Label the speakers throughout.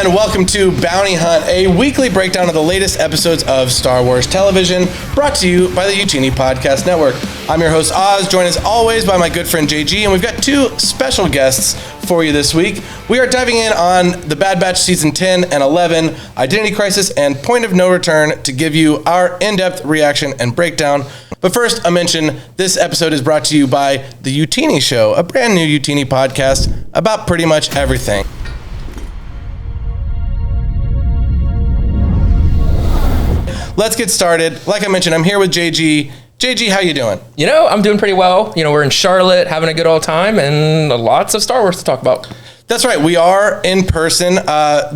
Speaker 1: and welcome to Bounty Hunt, a weekly breakdown of the latest episodes of Star Wars television, brought to you by the Utini Podcast Network. I'm your host, Oz, joined as always by my good friend JG, and we've got two special guests for you this week. We are diving in on The Bad Batch Season 10 and 11, Identity Crisis, and Point of No Return to give you our in-depth reaction and breakdown. But first, I mention this episode is brought to you by The Utini Show, a brand new Utini podcast about pretty much everything. Let's get started. Like I mentioned, I'm here with JG. JG, how you doing?
Speaker 2: You know, I'm doing pretty well. You know, we're in Charlotte having a good old time and lots of Star Wars to talk about.
Speaker 1: That's right. We are in person.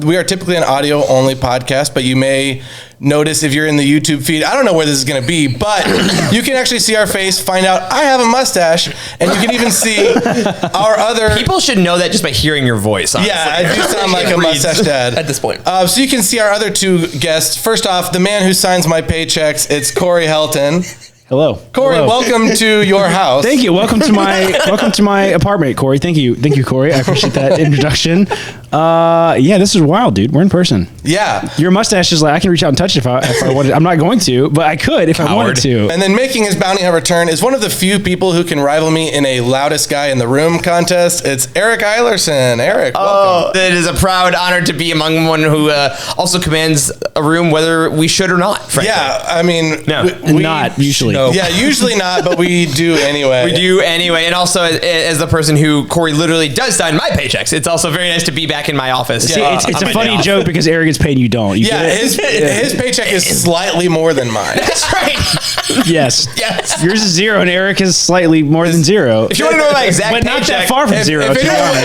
Speaker 1: We are typically an audio-only podcast, but you may notice if you're in the YouTube feed, I don't know where this is going to be, but you can actually see our face, find out I have a mustache, and you can even see our other...
Speaker 3: People should know that just by hearing your voice, honestly.
Speaker 1: Yeah, I do sound like a mustache dad.
Speaker 2: At this point.
Speaker 1: So you can see our other two guests. First off, the man who signs my paychecks, it's Corey Helton.
Speaker 4: Hello.
Speaker 1: Corey,
Speaker 4: Hello.
Speaker 1: welcome to your house.
Speaker 4: Thank you. Welcome to my apartment, Corey. Thank you, Corey. I appreciate that introduction. Yeah, this is wild, dude. We're in person.
Speaker 1: Yeah.
Speaker 4: Your mustache is like I can reach out and touch it if I wanted. I'm not going to, but I could if I wanted to.
Speaker 1: And then making his bounty hunt return is one of the few people who can rival me in a loudest guy in the room contest. It's Eric Eilerson. Eric, welcome.
Speaker 3: It is a proud honor to be among one who also commands a room, whether we should or not. Frankly.
Speaker 1: Yeah, I mean,
Speaker 3: no,
Speaker 4: not usually.
Speaker 1: No. Yeah, usually not, but we do anyway.
Speaker 3: We do anyway, and also as the person who Corey literally does sign my paychecks, it's also very nice to be back in my office.
Speaker 4: See, it's a funny joke because Eric gets paid and you don't. You
Speaker 1: yeah, his paycheck is slightly more than mine.
Speaker 3: That's right.
Speaker 4: Yes.
Speaker 3: Yes.
Speaker 4: Yours is zero and Eric is slightly more than zero.
Speaker 3: If you want to know my exact
Speaker 4: but
Speaker 3: paycheck,
Speaker 4: not that far from zero.
Speaker 1: If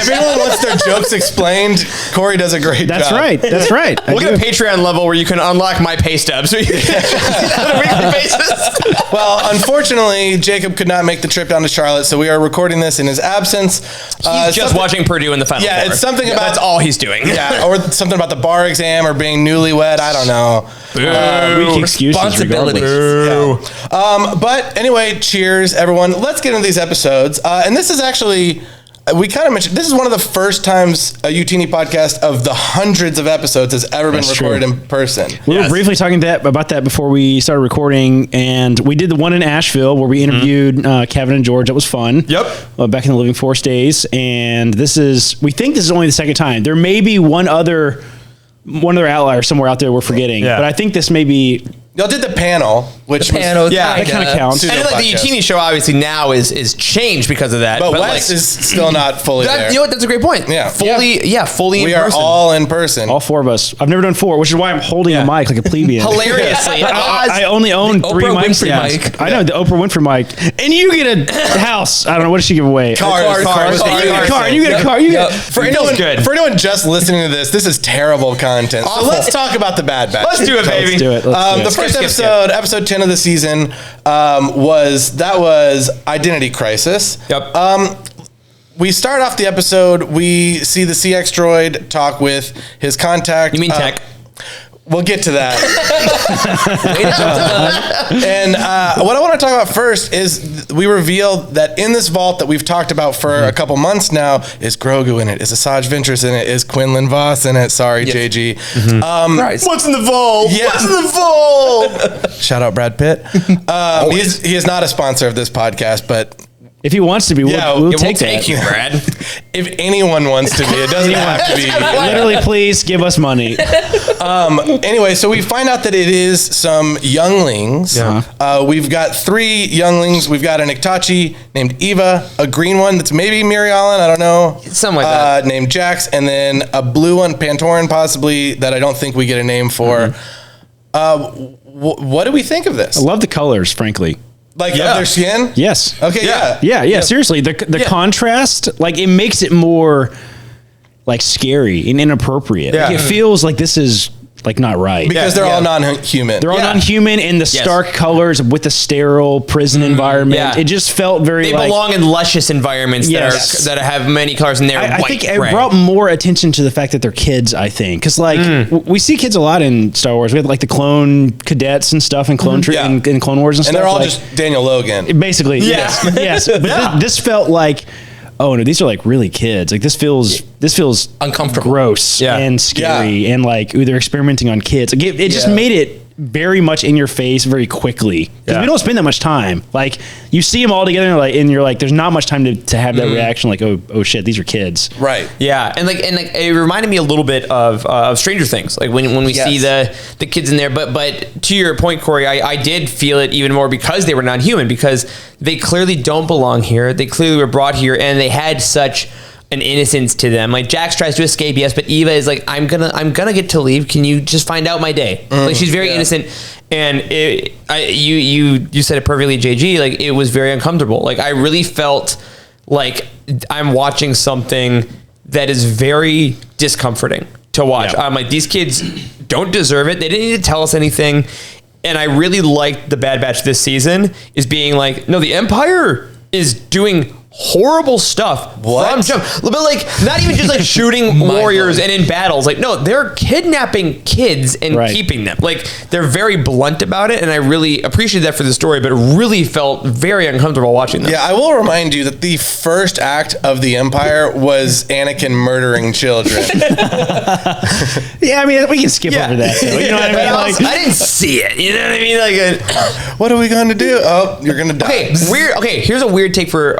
Speaker 1: anyone wants their jokes explained, Corey does a great job.
Speaker 4: That's right. That's right.
Speaker 3: We'll get a Patreon level where you can unlock my pay stubs on a weekly basis.
Speaker 1: Well, unfortunately, Jacob could not make the trip down to Charlotte, so we are recording this in his absence.
Speaker 3: He's just watching Purdue in the Final Four.
Speaker 1: Yeah, it's something about...
Speaker 3: That's all he's doing.
Speaker 1: Yeah, or something about the bar exam or being newlywed. I don't know.
Speaker 4: Weak excuses.
Speaker 2: Responsibilities.
Speaker 1: Yeah. But anyway, cheers, everyone. Let's get into these episodes. And this is actually... We kind of mentioned, this is one of the first times a Utini podcast of the hundreds of episodes has ever been recorded in person.
Speaker 4: We were briefly talking about that before we started recording, and we did the one in Asheville where we interviewed Kevin and George. That was fun.
Speaker 3: Yep.
Speaker 4: Back in the Living Force days, and we think this is only the second time. There may be one other outlier somewhere out there we're forgetting, but I think this may be...
Speaker 1: Y'all did the panel, which
Speaker 4: that kind of counts.
Speaker 3: And like the Utini show obviously now is changed because of that.
Speaker 1: But Wes is still not fully there.
Speaker 3: You know what? That's a great point.
Speaker 1: Yeah.
Speaker 3: Fully
Speaker 1: we
Speaker 3: in person.
Speaker 1: are all in person.
Speaker 4: All four of us. I've never done four, which is why I'm holding a mic like a plebeian.
Speaker 3: Hilariously.
Speaker 4: I only own three
Speaker 2: Oprah
Speaker 4: mics.
Speaker 2: Winfrey mic.
Speaker 4: I know, the Oprah Winfrey mic. And you get a house. I don't know, what did she give away?
Speaker 1: Cars.
Speaker 4: And you get a car. And you get a car. You get
Speaker 1: For anyone just listening to this is terrible content. So let's talk about The Bad Batch.
Speaker 3: Let's do it, baby.
Speaker 4: Let's do it.
Speaker 1: The first episode 10 of the season, was Identity Crisis.
Speaker 3: Yep.
Speaker 1: We start off the episode, we see the CX droid talk with his contact.
Speaker 3: You mean tech?
Speaker 1: We'll get to that. And what I want to talk about first is we revealed that in this vault that we've talked about for a couple months now is Grogu in it, is Asajj Ventress in it, is Quinlan Voss in it. Sorry, JG.
Speaker 3: What's in the vault?
Speaker 1: Yeah.
Speaker 3: What's in the vault?
Speaker 1: Shout out Brad Pitt. He is not a sponsor of this podcast, but...
Speaker 4: If he wants to be, we'll take that.
Speaker 3: Thank you, Brad.
Speaker 1: If anyone wants to be, it doesn't have to be.
Speaker 4: Literally, please give us money.
Speaker 1: Anyway, so we find out that it is some younglings. Yeah. We've got 3 younglings. We've got an Iktachi named Eva, a green one that's maybe Miri Allen, I don't know.
Speaker 3: Something like that.
Speaker 1: Named Jax, and then a blue one, Pantoran possibly, that I don't think we get a name for. What do we think of this?
Speaker 4: I love the colors, frankly.
Speaker 1: Like of their skin?
Speaker 4: Yes.
Speaker 1: Okay,
Speaker 4: yeah. Seriously, the contrast, like, it makes it more like scary and inappropriate.
Speaker 1: Yeah.
Speaker 4: Like, it feels like this is like not right
Speaker 1: because they're all non-human.
Speaker 4: They're all non-human in the stark colors with the sterile prison environment. It just felt very.
Speaker 3: They belong in luscious environments that have many colors, and they're white.
Speaker 4: I think it brought more attention to the fact that they're kids. I think because we see kids a lot in Star Wars. We have like the clone cadets and stuff, and clone and Clone Wars and stuff.
Speaker 1: And they're all just Daniel Logan,
Speaker 4: basically. Yes. But this felt like oh no, these are like really kids. Like this feels
Speaker 2: Uncomfortable.
Speaker 4: gross and scary, and like ooh, they're experimenting on kids. Like it just made it very much in your face very quickly, because we don't spend that much time. Like you see them all together and you're like there's not much time to have that reaction, like oh shit, these are kids,
Speaker 1: right?
Speaker 3: And it reminded me a little bit of Stranger Things, like when we see the kids in there. But to your point, Corey, I did feel it even more because they were non-human, because they clearly don't belong here. They clearly were brought here, and they had such an innocence to them. Like Jax tries to escape, yes, but Eva is like, I'm gonna get to leave. Can you just find out my day? Like she's very innocent, and you said it perfectly, JG. Like it was very uncomfortable. Like I really felt like I'm watching something that is very discomforting to watch. I'm like, these kids don't deserve it. They didn't need to tell us anything. And I really liked the Bad Batch this season is being like, no, the Empire is doing horrible stuff from jump, but like not even just like shooting warriors and in battles. Like no, they're kidnapping kids and keeping them. Like they're very blunt about it, and I really appreciate that for the story. But it really felt very uncomfortable watching them.
Speaker 1: Yeah, I will remind you that the first act of the Empire was Anakin murdering children.
Speaker 4: Yeah, I mean we can skip over that. You know what I mean?
Speaker 3: Like, I didn't see it. You know what I mean? Like,
Speaker 1: what are we going to do? Oh, you're going to die.
Speaker 3: Okay, here's a weird take for.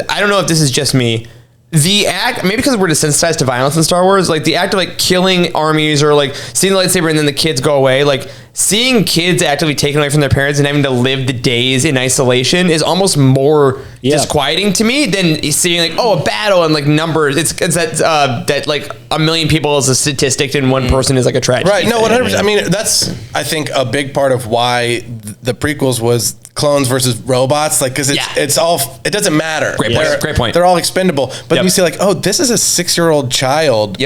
Speaker 3: I don't know if this is just me. The act, maybe because we're desensitized to violence in Star Wars, like the act of like killing armies or like seeing the lightsaber and then the kids go away, like seeing kids actively taken away from their parents and having to live the days in isolation is almost more disquieting to me than seeing like, oh, a battle and like numbers. It's that like a million people is a statistic and one person is like a tragedy.
Speaker 1: Right. No, 100%. I mean, that's, I think, a big part of why the prequels was clones versus robots, like because it's all, it doesn't matter.
Speaker 3: Great point.
Speaker 1: They're all expendable, but then you see like, oh, this is a 6-year-old child.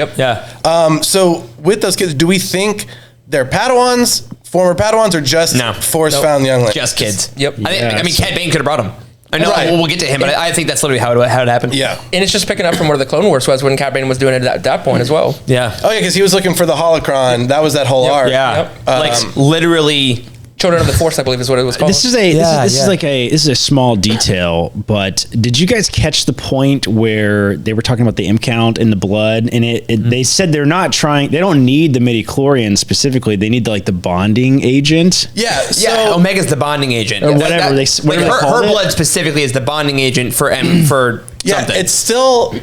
Speaker 1: So with those kids, do we think they're Padawans, former Padawans, or just Force-found younglings?
Speaker 3: Just kids. I mean, Cad Bane could have brought them. I know we'll get to him, but I think that's literally how it happened.
Speaker 1: Yeah,
Speaker 2: and it's just picking up from where the Clone Wars was when Cad Bane was doing it at that point as well.
Speaker 3: Yeah.
Speaker 1: Oh yeah, because he was looking for the holocron. That was that whole arc.
Speaker 3: Yeah. Like literally.
Speaker 2: Children of the Force, I believe, is what it was called.
Speaker 4: This is a small detail, but did you guys catch the point where they were talking about the M count in the blood, and they said they don't need the midichlorians specifically, they need the bonding agent.
Speaker 1: Yeah, so
Speaker 3: Omega's the bonding agent,
Speaker 4: or whatever
Speaker 3: her blood specifically is the bonding agent for something.
Speaker 1: It's still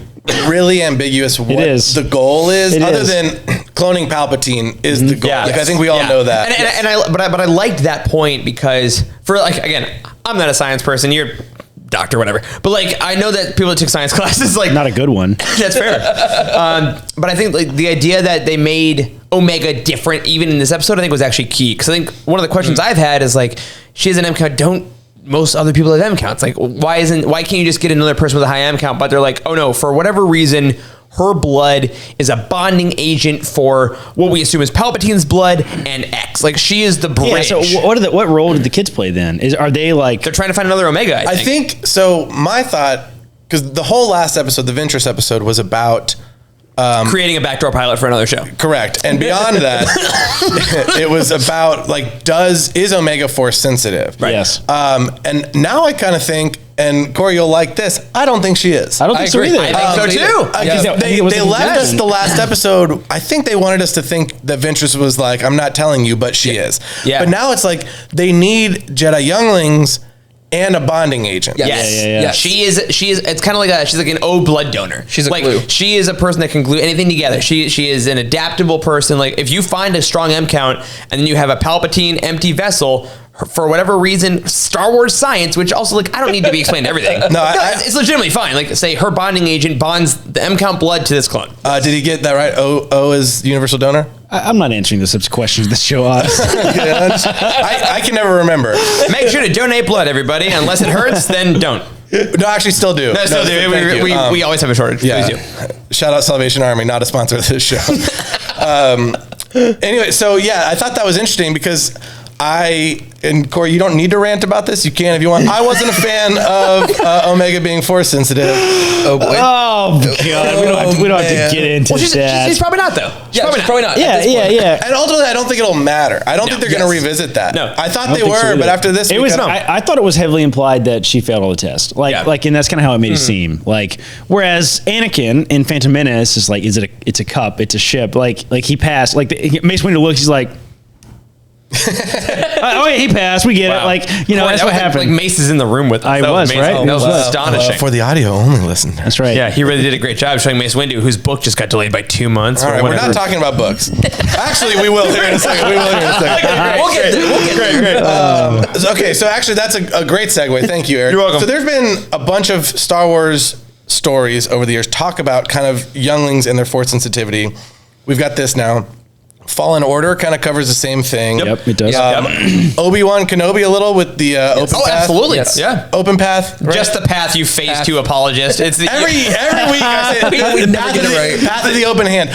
Speaker 1: really ambiguous what the goal is, other than cloning Palpatine is the goal. Like, I think we all know that.
Speaker 3: And I liked that point because for again, I'm not a science person. You're a doctor, whatever. But I know that people that took science classes
Speaker 4: not a good one.
Speaker 3: That's fair. But I think the idea that they made Omega different even in this episode, I think was actually key. Because I think one of the questions I've had is she has an M count. Don't most other people have M counts? Why can't you just get another person with a high M count? But they're like, oh no, for whatever reason, her blood is a bonding agent for what we assume is Palpatine's blood and X. She is the bridge.
Speaker 4: Yeah, so what role did the kids play then? Are they
Speaker 3: they're trying to find another Omega? I
Speaker 1: think so. My thought, because the whole last episode, the Ventress episode, was about
Speaker 3: creating a backdoor pilot for another show.
Speaker 1: Correct. And beyond that, it was about is Omega Force sensitive?
Speaker 4: Right. Yes.
Speaker 1: And now I kind of think, and Corey, you'll like this, I don't think she is.
Speaker 4: I don't think so either.
Speaker 3: I think so too.
Speaker 1: They left us the last episode. I think they wanted us to think that Ventress was I'm not telling you, but she is.
Speaker 3: Yeah.
Speaker 1: But now it's they need Jedi younglings and a bonding agent.
Speaker 3: Yes. She is. It's kind of she's like an O blood donor.
Speaker 2: She's a glue.
Speaker 3: She is a person that can glue anything together. She is an adaptable person. If you find a strong M count and then you have a Palpatine empty vessel, for whatever reason, Star Wars science, which also I don't need to be explained everything. It's legitimately fine. Say her bonding agent bonds the M count blood to this clone.
Speaker 1: Did he get that right? O is universal donor?
Speaker 4: I'm not answering those questions that show us.
Speaker 1: I can never remember.
Speaker 3: Make sure to donate blood, everybody. Unless it hurts, then don't.
Speaker 1: No, actually, still do.
Speaker 3: No, still do. We always have a shortage.
Speaker 1: Yeah.
Speaker 3: Please do.
Speaker 1: Shout out Salvation Army, not a sponsor of this show. Anyway, so I thought that was interesting because and Corey, you don't need to rant about this. You can if you want. I wasn't a fan of Omega being force sensitive.
Speaker 2: Oh boy.
Speaker 4: Oh God, we don't have to get into that.
Speaker 3: She's probably not though.
Speaker 2: She's probably not.
Speaker 4: Yeah.
Speaker 1: And ultimately, I don't think it'll matter. I don't think they're going to revisit that.
Speaker 3: No.
Speaker 1: I thought
Speaker 4: I
Speaker 1: they
Speaker 4: don't think so
Speaker 1: were, but
Speaker 4: either.
Speaker 1: after this,
Speaker 4: it was. I thought it was heavily implied that she failed all the tests. And that's kind of how it made it seem. Like, whereas Anakin in Phantom Menace is like, it's a cup, it's a ship. Like he passed. Like Mace Windu looks, he's like. Oh yeah, he passed. We get it. Like that's what happened.
Speaker 3: Like Mace is in the room with us.
Speaker 4: I was
Speaker 3: amazing.
Speaker 4: right.
Speaker 3: That was astonishing.
Speaker 1: for the audio only listeners.
Speaker 4: That's right.
Speaker 3: Yeah, he really did a great job showing Mace Windu, whose book just got delayed by 2 months.
Speaker 1: All right, we're not talking about books. Actually, we will here in a second. We'll get there. Okay, so actually, that's a great segue. Thank you, Eric.
Speaker 3: You're welcome.
Speaker 1: So there's been a bunch of Star Wars stories over the years talk about kind of younglings and their force sensitivity. We've got this now. Fallen Order kind of covers the same thing.
Speaker 4: Yep, it does.
Speaker 1: Obi-Wan Kenobi a little with the open path.
Speaker 3: Absolutely.
Speaker 2: Yes.
Speaker 3: Yeah.
Speaker 1: Open path. Right?
Speaker 3: Just the path you face to apologist. It's the,
Speaker 1: Every week I say
Speaker 2: We
Speaker 1: the
Speaker 2: never get it right.
Speaker 1: path of the open hand.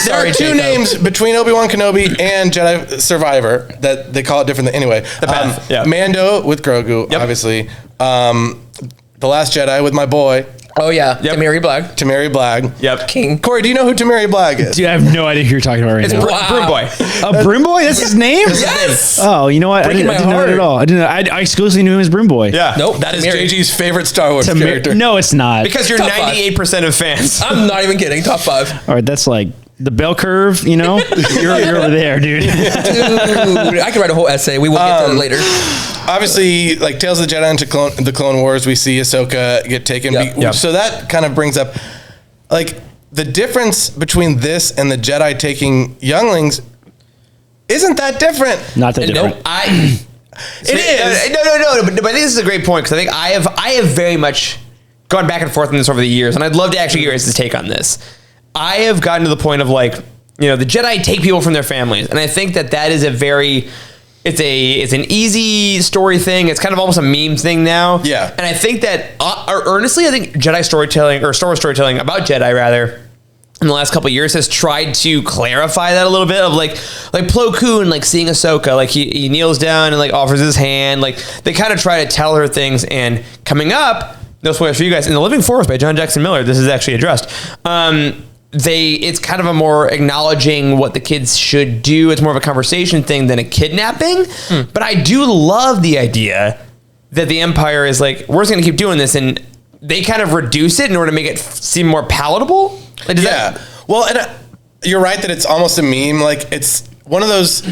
Speaker 1: There are two
Speaker 2: Jacob.
Speaker 1: names between Obi-Wan Kenobi and Jedi Survivor that they call it different. Anyway, the
Speaker 3: path, yeah.
Speaker 1: Mando with Grogu, obviously. The Last Jedi with my boy
Speaker 2: Oh yeah. Emerie Karr.
Speaker 1: Emerie Karr.
Speaker 3: Yep.
Speaker 2: King.
Speaker 1: Corey, do you know who Emerie Karr is?
Speaker 4: Dude, I have no idea who you're talking about right
Speaker 3: It's
Speaker 4: now.
Speaker 3: Broom Boy.
Speaker 4: A Broom Boy? That's his name?
Speaker 2: Yes.
Speaker 4: Oh, you know what? I
Speaker 2: Breaking
Speaker 4: didn't
Speaker 2: my
Speaker 4: know that
Speaker 2: heart.
Speaker 4: at all. I didn't. I exclusively knew him as Broom Boy.
Speaker 3: Yeah.
Speaker 2: Nope.
Speaker 1: That is
Speaker 2: Emerie.
Speaker 1: JG's favorite Star Wars character.
Speaker 4: No, it's not.
Speaker 3: Because you're
Speaker 2: Top five.
Speaker 3: 98% of fans.
Speaker 2: I'm not even kidding. Top 5.
Speaker 4: All right, that's like the bell curve. You're over there, dude.
Speaker 2: Dude, I could write a whole essay. We will get to it later.
Speaker 1: Obviously, like Tales of the Jedi into the Clone Wars, we see Ahsoka get taken.
Speaker 2: Yep.
Speaker 1: So that kind of brings up, like, the difference between this and the Jedi taking younglings isn't that different.
Speaker 4: Not that different.
Speaker 1: It is.
Speaker 3: No. But I think this is a great point because I think I have very much gone back and forth on this over the years, and I'd love to actually get his take on this. I have gotten to the point of like, the Jedi take people from their families, and I think that is a very it's an easy story thing. It's kind of almost a meme thing now.
Speaker 1: Yeah.
Speaker 3: And I think that earnestly, I think Jedi storytelling or Star Wars storytelling about Jedi rather in the last couple of years has tried to clarify that a little bit of like Plo Koon, like seeing Ahsoka, like he kneels down and like offers his hand. Like they kind of try to tell her things. And coming up, no spoilers for you guys, in The Living Forest by John Jackson Miller, this is actually addressed. It's kind of a more acknowledging what the kids should do. It's more of a conversation thing than a kidnapping. But I do love the idea that the Empire is like, we're just going to keep doing this. And they kind of reduce it in order to make it seem more palatable. Like,
Speaker 1: Well, and you're right that it's almost a meme. Like it's one of those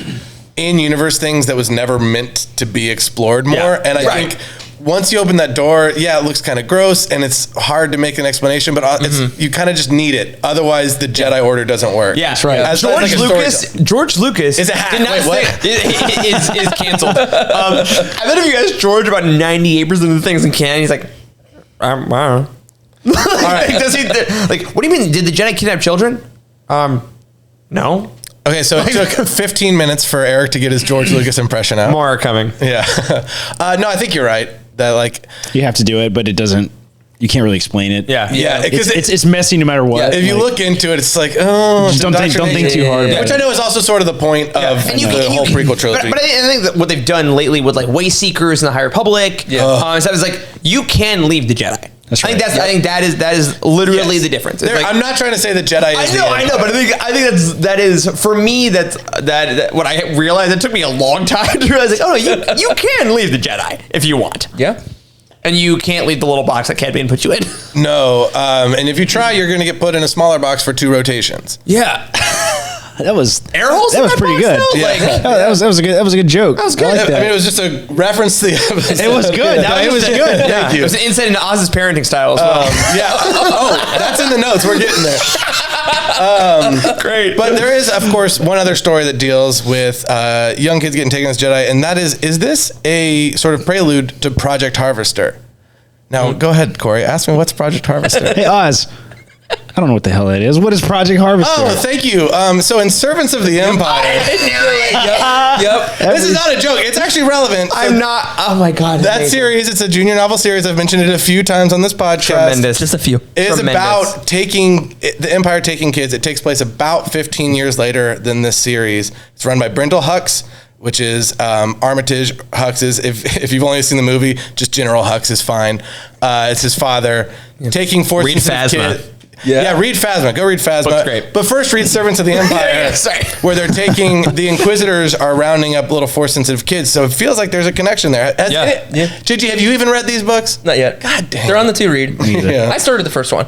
Speaker 1: in-universe things that was never meant to be explored more.
Speaker 3: Yeah.
Speaker 1: And I think once you open that door, it looks kind of gross and it's hard to make an explanation, but you kind of just need it. Otherwise, the Jedi Order doesn't work.
Speaker 3: Yeah, that's right. George Lucas
Speaker 1: is a hack.
Speaker 3: Did not
Speaker 1: Wait, what?
Speaker 3: is canceled. I bet if you guys George about 98% of the things in canon, he's like, I don't know. All right. Does he like? What do you mean? Did the Jedi kidnap children? No.
Speaker 1: Okay, so it took 15 minutes for Eric to get his George Lucas impression out.
Speaker 3: More are coming.
Speaker 1: Yeah. No, I think you're right. That like
Speaker 4: You have to do it, but it doesn't. You can't really explain it.
Speaker 3: Yeah.
Speaker 1: because
Speaker 4: It's messy no matter what.
Speaker 1: if you look into it, it's like, oh,
Speaker 4: Just don't think too hard about
Speaker 1: Which
Speaker 4: it.
Speaker 1: I know is also sort of the point of the whole prequel trilogy.
Speaker 3: But I think that what they've done lately with like Wayseekers and the High Republic, stuff is like you can leave the Jedi.
Speaker 4: That's
Speaker 3: I think
Speaker 4: right.
Speaker 3: I think that is literally the difference. It's like,
Speaker 1: I'm not trying to say that Jedi is
Speaker 3: I know, but I think that is for me. That what I realized. It took me a long time to realize. Like, oh no, you can leave the Jedi if you want.
Speaker 2: Yeah.
Speaker 3: And you can't leave the little box that Cad Bane put you in.
Speaker 1: No, and if you try, you're going to get put in a smaller box for 2 rotations.
Speaker 3: Yeah.
Speaker 4: That was
Speaker 3: Air holes
Speaker 4: That
Speaker 3: in
Speaker 4: was
Speaker 3: that
Speaker 4: pretty
Speaker 3: box,
Speaker 4: good.
Speaker 3: though?
Speaker 1: Yeah.
Speaker 4: Oh, that was a good joke. That
Speaker 3: was good.
Speaker 4: I like that.
Speaker 1: I mean, it was just a reference to the episode.
Speaker 4: It was good. It was good.
Speaker 1: Thank you.
Speaker 3: It was an insight into Oz's parenting style as well.
Speaker 1: Yeah. Oh, that's in the notes. We're getting there.
Speaker 3: Great.
Speaker 1: But there is, of course, one other story that deals with young kids getting taken as Jedi, and that is this a sort of prelude to Project Harvester? Now, go ahead, Corey. Ask me what's Project Harvester.
Speaker 4: Hey, Oz. I don't know what the hell that is. What is Project Harvester?
Speaker 1: Oh, thank you. So in Servants of the Empire,
Speaker 2: Yep.
Speaker 1: this is not a joke. It's actually relevant.
Speaker 3: I'm not. Oh my god.
Speaker 1: That
Speaker 3: amazing.
Speaker 1: series, it's a junior novel series. I've mentioned it a few times on this podcast.
Speaker 3: Tremendous.
Speaker 2: Just a few.
Speaker 1: It's
Speaker 3: Tremendous.
Speaker 1: about the Empire taking kids. It takes place about 15 years later than this series. It's run by Brindle Hux. which is Armitage Hux's. If you've only seen the movie, just General Hux is fine. It's his father taking Force
Speaker 3: Read Phasma.
Speaker 1: Yeah, read Phasma. Go read Phasma.
Speaker 3: Book's great.
Speaker 1: But first, read Servants of the Empire, where they're taking the Inquisitors are rounding up little Force-sensitive kids. So it feels like there's a connection there. JG, have you even read these books?
Speaker 2: Not yet.
Speaker 1: God damn.
Speaker 2: They're on the 2 read.
Speaker 1: Yeah.
Speaker 2: I started the first one.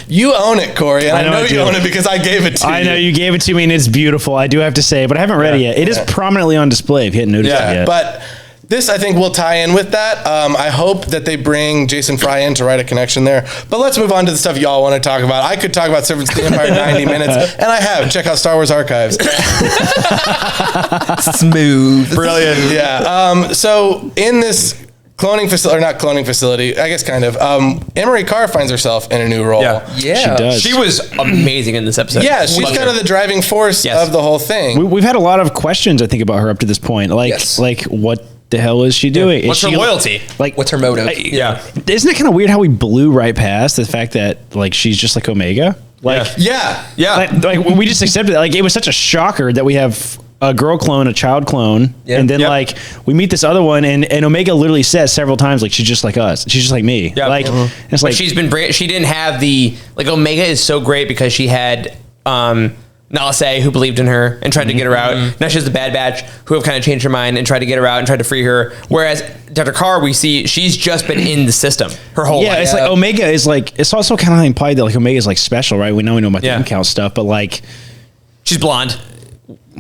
Speaker 1: You own it, Corey, and I know
Speaker 4: I
Speaker 1: you
Speaker 4: do.
Speaker 1: own it because I gave it to you.
Speaker 4: I know you gave it to me, and it's beautiful. I do have to say, but I haven't read it yet. It is prominently on display. If you hadn't noticed it yet.
Speaker 1: But this, I think, will tie in with that. I hope that they bring Jason Fry in to write a connection there. But let's move on to the stuff y'all want to talk about. I could talk about Servants of the Empire 90 minutes, and I have. Check out Star Wars Archives.
Speaker 2: Smooth.
Speaker 1: Brilliant. Yeah. So in this cloning facility, or not cloning facility, I guess kind of, Emerie Karr finds herself in a new role.
Speaker 3: Yeah.
Speaker 2: Yeah.
Speaker 4: She does.
Speaker 3: She was amazing in this episode.
Speaker 1: Yeah, she's kind of the driving force of the whole thing.
Speaker 4: We've had a lot of questions, I think, about her up to this point. Like what the hell is she doing?
Speaker 3: What's her loyalty?
Speaker 4: Like,
Speaker 2: What's her motive?
Speaker 4: Isn't it kind of weird how we blew right past the fact that like she's just like Omega? Like,
Speaker 1: Yeah.
Speaker 4: like we just accepted it. Like, it was such a shocker that we have a girl clone, a child clone, and then like we meet this other one, and Omega literally says several times like she's just like us, she's just like me.
Speaker 3: Yeah.
Speaker 4: Like it's like
Speaker 3: she's been she didn't have the like Omega is so great because she had Nalase who believed in her and tried to get her out. Now she has the Bad Batch who have kind of changed her mind and tried to get her out and tried to free her. Whereas Dr. Karr, we see she's just been in the system her whole life.
Speaker 4: it's like Omega is like, it's also kind of implied that like Omega is like special, right? We know about the count stuff, but like
Speaker 3: she's blonde.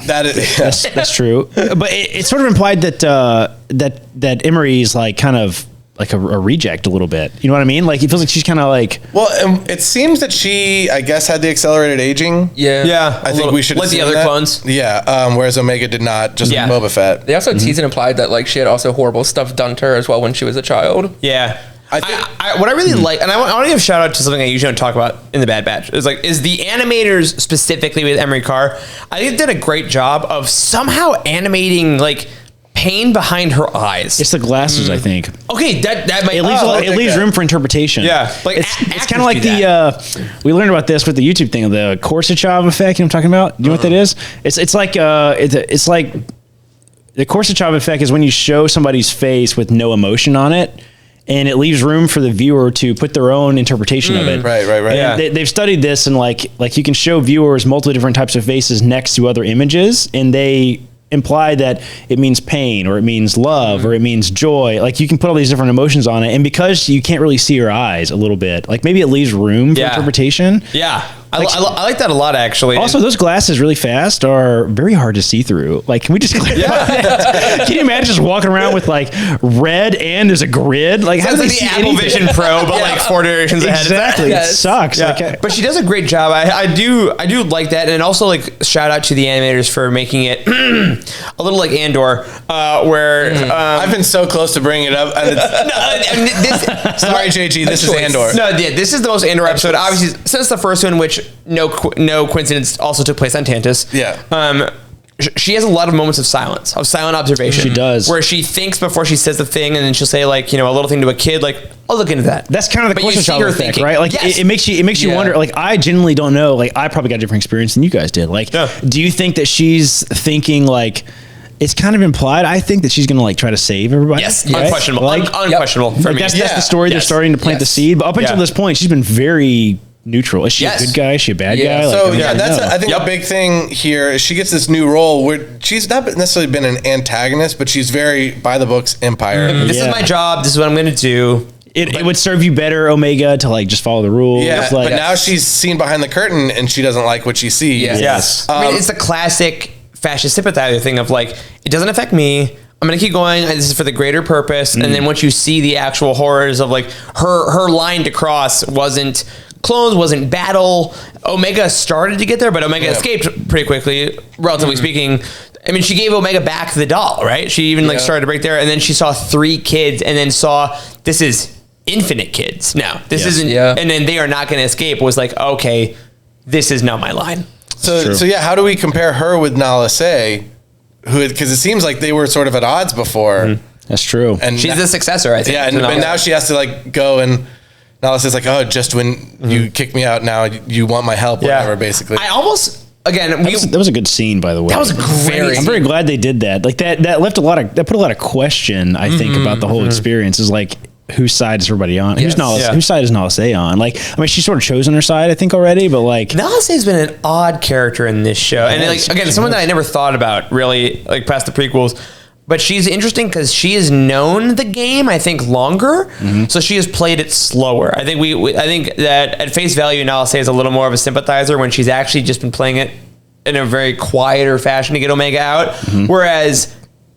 Speaker 1: That is,
Speaker 4: that's true. But it's sort of implied that that Emerie is like kind of like a reject a little bit. You know what I mean? Like it feels like she's kind of like.
Speaker 1: Well, it seems that she, I guess, had the accelerated aging.
Speaker 3: Yeah.
Speaker 1: I think we should
Speaker 3: like the other clones.
Speaker 1: Yeah. Whereas Omega did not. Just like Boba Fett.
Speaker 2: They also teased and implied that like she had also horrible stuff done to her as well when she was a child.
Speaker 3: Yeah.
Speaker 1: I think
Speaker 3: what I really like, and I want to give a shout out to something I usually don't talk about in the Bad Batch, is the animators specifically with Emerie Karr. I think they did a great job of somehow animating like pain behind her eyes.
Speaker 4: It's the glasses, I think.
Speaker 3: Okay, that might
Speaker 4: It leaves room for interpretation.
Speaker 3: Yeah, like
Speaker 4: it's kind of like we learned about this with the YouTube thing, the Korsachov effect. You know what I'm talking about? You know what that is? It's like it's like the Korsachov effect is when you show somebody's face with no emotion on it, and it leaves room for the viewer to put their own interpretation of it.
Speaker 1: Right.
Speaker 4: Yeah. They've studied this, and like you can show viewers multiple different types of faces next to other images, and they imply that it means pain, or it means love, or it means joy. Like you can put all these different emotions on it, and because you can't really see her eyes a little bit, like maybe it leaves room for interpretation.
Speaker 3: Yeah. I like that a lot, actually.
Speaker 4: Also, those glasses really fast are very hard to see through. Like, can we just clarify that? Can you imagine just walking around with like red and there's a grid? Like, how do they
Speaker 3: the
Speaker 4: see
Speaker 3: Apple
Speaker 4: anything?
Speaker 3: Vision Pro, but like 4 generations ahead.
Speaker 4: Exactly, it sucks.
Speaker 3: Yeah.
Speaker 4: Like,
Speaker 3: but she does a great job. I do like that, and also like shout out to the animators for making it a little like Andor, where
Speaker 1: I've been so close to bringing it up. And it's, sorry, JG, this is Andor.
Speaker 3: No, yeah, this is the most Andor episode, obviously, since the first one, which no coincidence also took place on Tantus.
Speaker 1: Yeah.
Speaker 3: She has a lot of moments of silence, of silent observation.
Speaker 4: She does.
Speaker 3: Where she thinks before she says the thing, and then she'll say like, a little thing to a kid, like, I'll look into that.
Speaker 4: that's kind of the
Speaker 3: But you see
Speaker 4: Korsachov
Speaker 3: her
Speaker 4: effect,
Speaker 3: thinking.
Speaker 4: right? Like,
Speaker 3: Yes.
Speaker 4: it makes you wonder. Like, I genuinely don't know. Like, I probably got a different experience than you guys did. Like, do you think that she's thinking like? It's kind of implied. I think that she's going to like try to save everybody.
Speaker 3: Yes,
Speaker 4: right?
Speaker 3: unquestionable.
Speaker 4: Like,
Speaker 3: Unquestionable for me.
Speaker 4: that's the story they're starting to plant the seed. But up until this point, she's been very neutral. Is she a good guy? Is she a bad guy? Like,
Speaker 1: So that's I think a big thing here is she gets this new role where she's not necessarily been an antagonist, but she's very by the books Empire.
Speaker 3: This is my job. This is what I'm going to do.
Speaker 4: It would serve you better, Omega, to like just follow the rules.
Speaker 1: Yeah,
Speaker 4: like,
Speaker 1: but now she's seen behind the curtain and she doesn't like what she sees.
Speaker 3: Yes. I mean, it's the classic fascist sympathizer thing of like, it doesn't affect me. I'm going to keep going. This is for the greater purpose. And then once you see the actual horrors of like her line to cross wasn't clones, wasn't battle. Omega started to get there, but Omega escaped pretty quickly, relatively speaking. I mean, she gave Omega back the doll, right? She even like started to break there, and then she saw 3 kids, and then saw this is infinite kids. Now this isn't, and then they are not going to escape. Was like, okay, this is now my line.
Speaker 1: So yeah, how do we compare her with Nalase? Because it seems like they were sort of at odds before.
Speaker 4: That's true.
Speaker 1: And
Speaker 3: She's the successor, I think.
Speaker 1: Yeah, but now she has to like go and Nalase's like, oh, just when you kick me out, now you want my help, whatever. Basically,
Speaker 3: I almost again,
Speaker 4: that was a good scene, by the way.
Speaker 3: That was great.
Speaker 4: I'm very glad they did that. Like that left that put a lot of question, I think, about the whole experience. Is like, whose side is everybody on?
Speaker 2: Yes.
Speaker 4: Whose side is Nalase on? Like, I mean, she's sort of chosen her side, I think, already, but like,
Speaker 3: Nalase has been an odd character in this show, and like again, someone that I never thought about really, like past the prequels. But she's interesting because she has known the game, I think, longer. So she has played it slower. I think I think that at face value, Nalase is a little more of a sympathizer when she's actually just been playing it in a very quieter fashion to get Omega out. Whereas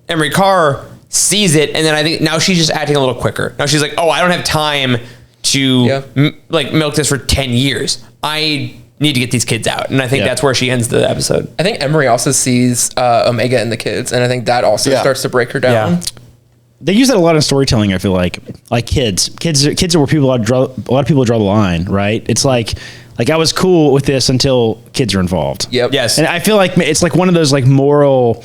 Speaker 3: Emerie Karr sees it, and then I think now she's just acting a little quicker. Now she's like, oh, I don't have time to like milk this for 10 years. I need to get these kids out, and I think that's where she ends the episode.
Speaker 2: I think Emerie also sees Omega and the kids, and I think that also starts to break her down.
Speaker 4: They use that a lot in storytelling. I feel like kids are where a lot of people draw the line, right? It's like I was cool with this until kids are involved.
Speaker 2: Yep.
Speaker 3: Yes.
Speaker 4: And I feel like it's like one of those like moral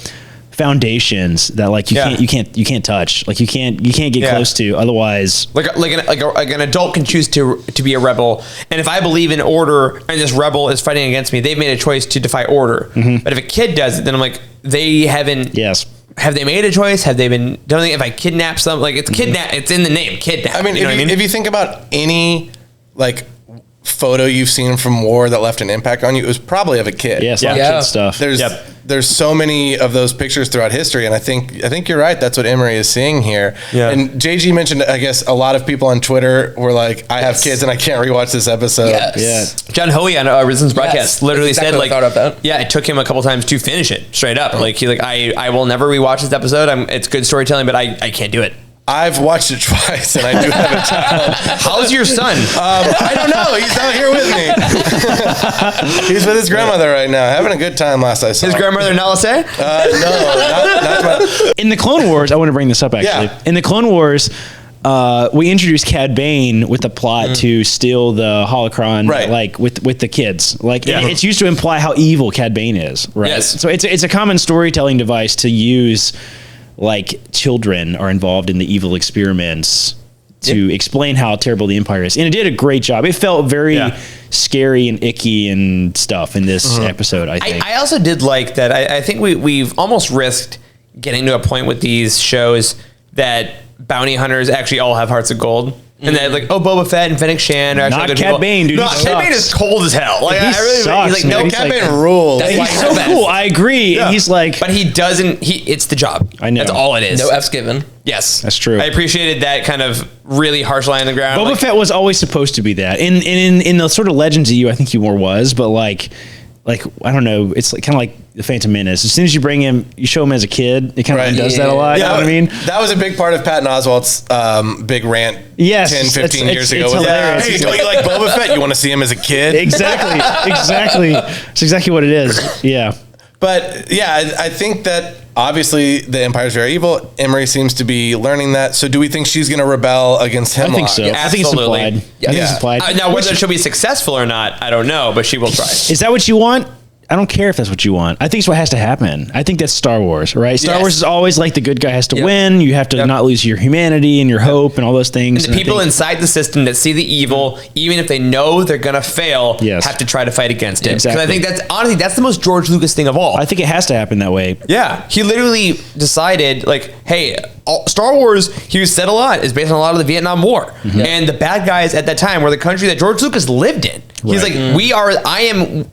Speaker 4: foundations that like you can't touch. Like you can't get close to, otherwise.
Speaker 3: Like an adult can choose to be a rebel, and if I believe in order and this rebel is fighting against me, they've made a choice to defy order. But if a kid does it, then I'm like, they haven't.
Speaker 4: Yes.
Speaker 3: Have they made a choice? Have they been? Don't think if I kidnap some, like it's kidnap. It's in the name, kidnap.
Speaker 1: I mean, if you think about any like photo you've seen from war that left an impact on you, it was probably of a kid.
Speaker 4: Yes, a lot of kid stuff.
Speaker 1: There's so many of those pictures throughout history, and I think you're right. That's what Emerie is seeing here. Yeah. And JG mentioned, I guess, a lot of people on Twitter were like, "I have kids and I can't rewatch this episode."
Speaker 2: Yes.
Speaker 3: Yeah. John Hoey on Risen's broadcast literally said, like,
Speaker 2: thought of that.
Speaker 3: Yeah, it took him a couple times to finish it straight up. Like I will never rewatch this episode. It's good storytelling, but I can't do it.
Speaker 1: I've watched it twice, and I do have a child.
Speaker 3: How's your son?
Speaker 1: I don't know. He's out here with me. He's with his grandmother right now, having a good time. Last I saw
Speaker 3: his grandmother Nalase?
Speaker 1: No, not
Speaker 4: in the Clone Wars. I want to bring this up actually.
Speaker 1: Yeah.
Speaker 4: In the Clone Wars, we introduced Cad Bane with the plot to steal the holocron, like with the kids. Like it's used to imply how evil Cad Bane is, right?
Speaker 3: Yes.
Speaker 4: So it's a common storytelling device to use. Like children are involved in the evil experiments to explain how terrible the Empire is. And it did a great job. It felt very scary and icky and stuff in this episode, I think.
Speaker 3: I also did like that. I think we've almost risked getting to a point with these shows that bounty hunters actually all have hearts of gold. And then like, Boba Fett and Fennec Shand are actually
Speaker 4: not
Speaker 3: good
Speaker 4: Cad
Speaker 3: people.
Speaker 4: Bane, dude.
Speaker 3: No, Cad Bane is cold as hell. Like
Speaker 4: he sucks,
Speaker 3: he's like, no,
Speaker 4: man.
Speaker 1: Cad Bane rules.
Speaker 4: He's so cool. I agree. And he's like,
Speaker 3: but he doesn't. It's the job.
Speaker 4: I know.
Speaker 3: That's all it is.
Speaker 2: No F's given.
Speaker 3: Yes,
Speaker 4: that's true.
Speaker 3: I appreciated that kind of really harsh line on the ground.
Speaker 4: Boba Fett was always supposed to be that. In the sort of Legends of You, I think he more was, but like I don't know. It's like kind of like the Phantom Menace. As soon as you bring him, you show him as a kid. It kind of does that a lot.
Speaker 1: Yeah,
Speaker 4: you know what I mean?
Speaker 1: That was a big part of Patton Oswalt's big rant 10, 15 years ago. Was hey, don't you like Boba Fett? You want to see him as a kid?
Speaker 4: Exactly. It's exactly what it is. Yeah.
Speaker 1: But yeah, I think that obviously the Empire's very evil. Emerie seems to be learning that. So do we think she's going to rebel against Hemlock?
Speaker 4: I think so. I think it's implied. I think it's implied.
Speaker 3: Now, whether she'll be successful or not, I don't know, but she will try.
Speaker 4: Is that what you want? I don't care if that's what you want. I think it's what has to happen. I think that's Star Wars, right? Star Wars is always like the good guy has to win. You have to not lose your humanity and your hope and all those things.
Speaker 3: And the people inside the system that see the evil, even if they know they're going to fail, have to try to fight against it. Because I think that's the most George Lucas thing of all.
Speaker 4: I think it has to happen that way.
Speaker 3: Yeah. He literally decided, like, hey, Star Wars, he said a lot, is based on a lot of the Vietnam War. And the bad guys at that time were the country that George Lucas lived in. He's like, I am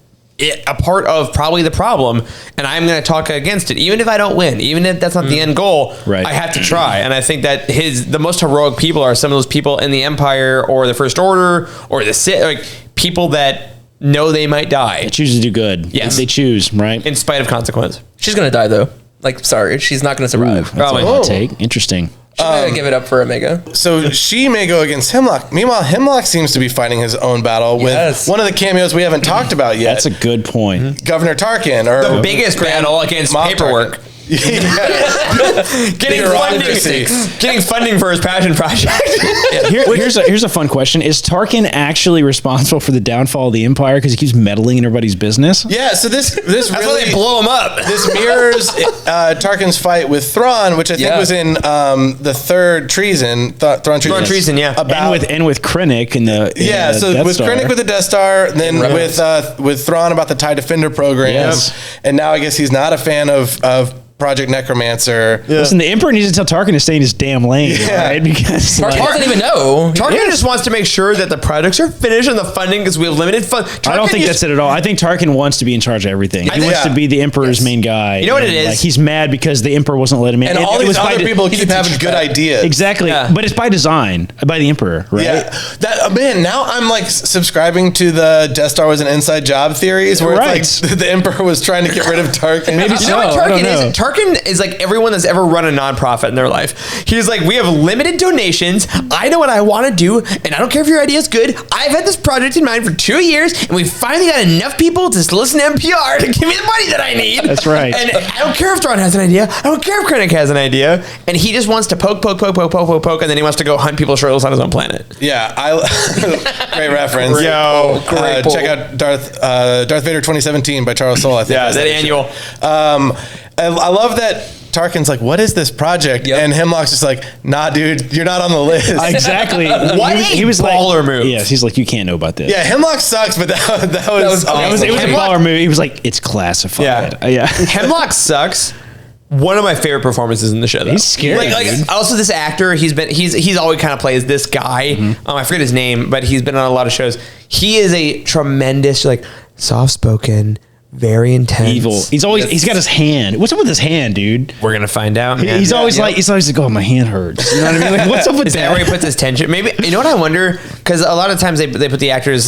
Speaker 3: a part of probably the problem, and I'm going to talk against it, even if I don't win, even if that's not the end goal.
Speaker 4: Right.
Speaker 3: I have to try. And I think that the most heroic people are some of those people in the Empire or the First Order or the Sith, like people that know they might die.
Speaker 4: They choose to do good.
Speaker 3: Yes,
Speaker 4: they choose, right,
Speaker 3: in spite of consequence.
Speaker 2: She's going to die though. Like, sorry, she's not going to survive.
Speaker 4: Probably. Hot take. Interesting.
Speaker 2: She's going to give it up for Omega.
Speaker 1: So she may go against Hemlock. Meanwhile, Hemlock seems to be fighting his own battle with one of the cameos we haven't talked about yet.
Speaker 4: That's a good point.
Speaker 1: Governor Tarkin. Or
Speaker 3: the biggest battle against
Speaker 1: Moff
Speaker 3: Paperwork.
Speaker 1: Tarkin.
Speaker 3: getting funding for his passion project.
Speaker 4: Here's a fun question: is Tarkin actually responsible for the downfall of the Empire because he keeps meddling in everybody's business?
Speaker 1: Yeah, so this
Speaker 3: That's
Speaker 1: really
Speaker 3: why they blow him up.
Speaker 1: This mirrors Tarkin's fight with Thrawn, which I think was in the third treason. Thrawn treason,
Speaker 3: yeah.
Speaker 4: And with Krennic and the
Speaker 1: so
Speaker 4: Death
Speaker 1: with
Speaker 4: Star.
Speaker 1: Krennic with the Death Star, then with Thrawn about the TIE Defender program, and now I guess he's not a fan of Project Necromancer.
Speaker 4: Listen, the Emperor needs to tell Tarkin to stay in his damn lane, right? Because
Speaker 2: Tarkin doesn't even know.
Speaker 3: Tarkin just wants to make sure that the projects are finished and the funding, because we have limited fund.
Speaker 4: I don't think that's it at all. I think Tarkin wants to be in charge of everything. He wants to be the Emperor's main guy.
Speaker 3: You know what it is?
Speaker 4: Like, he's mad because the Emperor wasn't letting him in.
Speaker 1: And all these other people keep having good ideas.
Speaker 4: Exactly. But it's by design, by the Emperor, right?
Speaker 1: Yeah. Man, now I'm like subscribing to the Death Star was an inside job theories where it's like the Emperor was trying to get rid of Tarkin.
Speaker 4: Maybe
Speaker 3: You know what Tarkin is? Tarkin is like everyone that's ever run a nonprofit in their life. He's like, we have limited donations. I know what I want to do, and I don't care if your idea is good. I've had this project in mind for 2 years, and we finally got enough people to listen to NPR to give me the money that I need.
Speaker 4: That's right.
Speaker 3: And I don't care if Thrawn has an idea. I don't care if Krennic has an idea. And he just wants to poke, and then he wants to go hunt people shirtless on his own planet.
Speaker 1: Yeah, great reference.
Speaker 3: Great
Speaker 1: check out Darth Vader 2017 by Charles Soule. I think
Speaker 3: that annual.
Speaker 1: I love that Tarkin's like, what is this project? And Hemlock's just like, nah, dude, you're not on the list.
Speaker 4: Exactly.
Speaker 3: He was baller move.
Speaker 4: Yes, he's like, you can't know about this.
Speaker 1: Yeah, Hemlock sucks, but that was awesome.
Speaker 4: It was a baller move. He was like, it's classified. Yeah.
Speaker 3: Hemlock sucks. One of my favorite performances in the show, though.
Speaker 4: He's scary.
Speaker 3: Like also this actor, he's always kind of plays this guy. I forget his name, but he's been on a lot of shows. He is a tremendous, like, soft-spoken, very intense,
Speaker 4: evil. He's got his hand. What's up with his hand, dude?
Speaker 3: We're gonna find out. Man.
Speaker 4: He's always like, oh, my hand hurts. You know what I mean? Like, what's up with
Speaker 3: is that? Where he puts his tension? Maybe, you know what I wonder? Because a lot of times they put the actors.